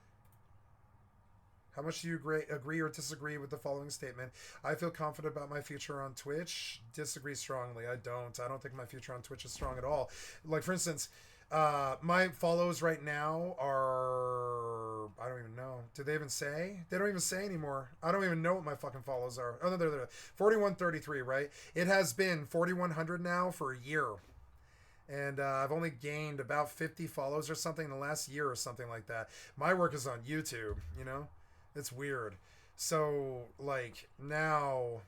How much do you agree or disagree with the following statement? I feel confident about my future on Twitch. Disagree strongly. I don't think my future on Twitch is strong at all. Like, for instance, my follows right now are, I don't even know. Do they even say? They don't even say anymore. I don't even know what my fucking follows are. Oh, no, they're 4133, right? It has been 4100 now for a year. And I've only gained about 50 follows or something in the last year or something like that. My work is on YouTube, you know? It's weird. So, like, now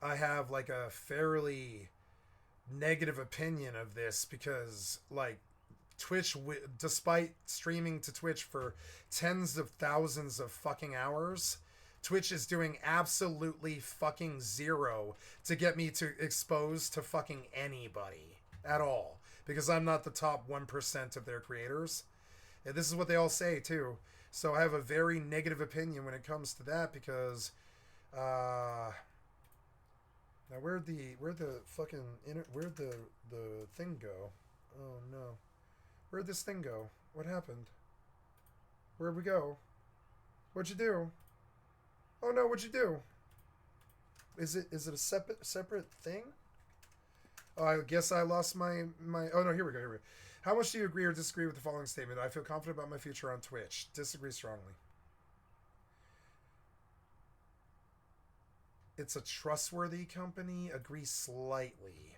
I have, like, a fairly negative opinion of this, because, like, Twitch, despite streaming to Twitch for tens of thousands of fucking hours, Twitch is doing absolutely fucking zero to get me to expose to fucking anybody at all, because I'm not the top 1% of their creators. And this is what they all say too. So I have a very negative opinion when it comes to that, because now where'd the thing go? Oh no. Where'd this thing go? What happened? Where'd we go? What'd you do? Oh no, what'd you do? Is it a separate thing? Oh, I guess I lost my oh no, here we go. How much do you agree or disagree with the following statement? I feel confident about my future on Twitch. Disagree strongly. It's a trustworthy company. Agree slightly.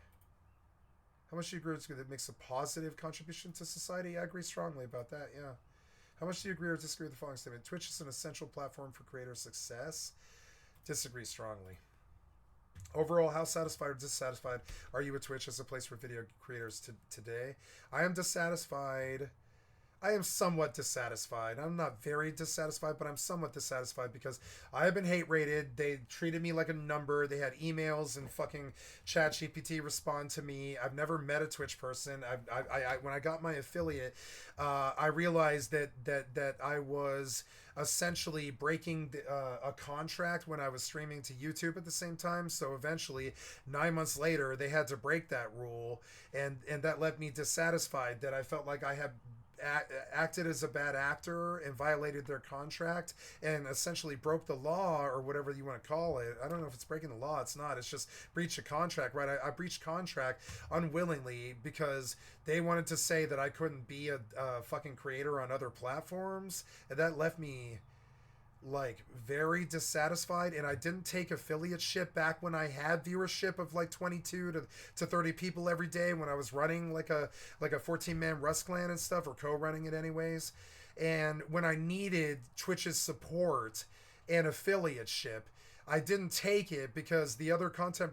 How much do you agree with that makes a positive contribution to society? I agree strongly about that, yeah. How much do you agree or disagree with the following statement? Twitch is an essential platform for creator success. Disagree strongly. Overall, how satisfied or dissatisfied are you with Twitch as a place for video creators today? I am dissatisfied. I am somewhat dissatisfied. I'm not very dissatisfied, but I'm somewhat dissatisfied, because I have been hate rated. They treated me like a number. They had emails and fucking ChatGPT respond to me. I've never met a Twitch person. I when I got my affiliate, I realized that I was essentially breaking a contract when I was streaming to YouTube at the same time. So eventually, 9 months later, they had to break that rule, and that left me dissatisfied, that I felt like I had acted as a bad actor and violated their contract and essentially broke the law, or whatever you want to call it. I don't know if it's breaking the law. It's not. It's just breach of contract, right? I breached contract unwillingly, because they wanted to say that I couldn't be a fucking creator on other platforms, and that left me like very dissatisfied. And I didn't take affiliate shit back when I had viewership of like 22 to 30 people every day, when I was running like a 14-man Rust clan and stuff, or co-running it anyways. And when I needed Twitch's support and affiliate ship, I didn't take it, because the other content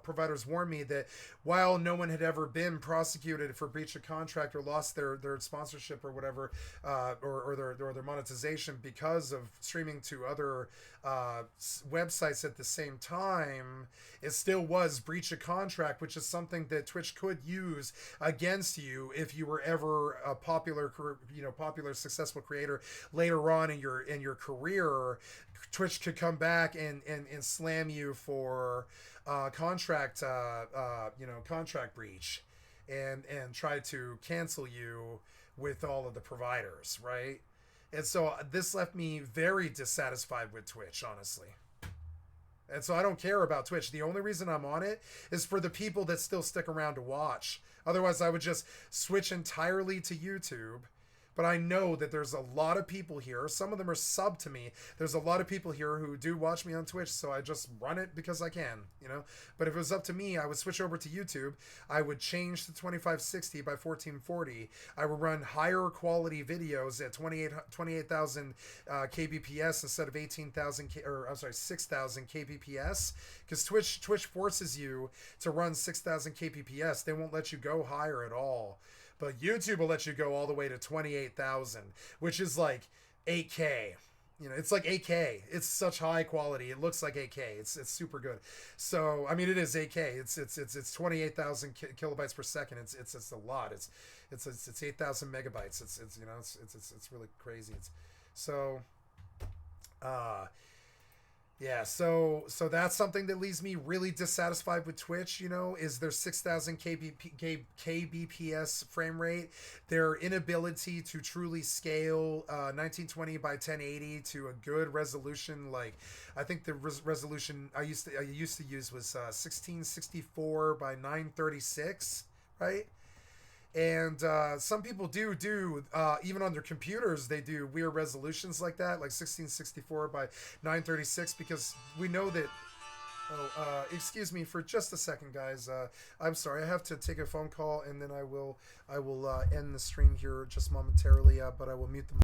providers warned me that while no one had ever been prosecuted for breach of contract or lost their sponsorship or whatever, or their monetization because of streaming to other websites at the same time, it still was breach of contract, which is something that Twitch could use against you if you were ever a popular successful creator later on in your career. Twitch could come back and slam you for contract breach, and try to cancel you with all of the providers, right? And so this left me very dissatisfied with Twitch, honestly. And so I don't care about Twitch. The only reason I'm on it is for the people that still stick around to watch. Otherwise, I would just switch entirely to YouTube. But I know that there's a lot of people here. Some of them are sub to me. There's a lot of people here who do watch me on Twitch, so I just run it because I can, you know. But if it was up to me, I would switch over to YouTube. I would change to 2560 by 1440. I would run higher quality videos at 28,000 kbps instead of 18,000 or I'm sorry, 6,000 kbps, because Twitch forces you to run 6,000 kbps. They won't let you go higher at all. But YouTube will let you go all the way to 28,000, which is like 8K. You know, it's like 8K. It's such high quality. It looks like 8K. It's super good. So I mean, it is 8K. It's 28,000 kilobytes per second. It's a lot. It's 8,000 megabytes. It's you know it's really crazy. Yeah, so that's something that leaves me really dissatisfied with Twitch, you know, is their 6,000 kbps frame rate, their inability to truly scale 1920 by 1080 to a good resolution. Like, I think the resolution I used to use was 1664 by 936, right? And some people do even on their computers, they do weird resolutions like that, like 1664 by 936, because we know that. Excuse me for just a second, guys. I'm sorry, I have to take a phone call, and then I will end the stream here just momentarily. But I will mute the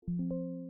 you.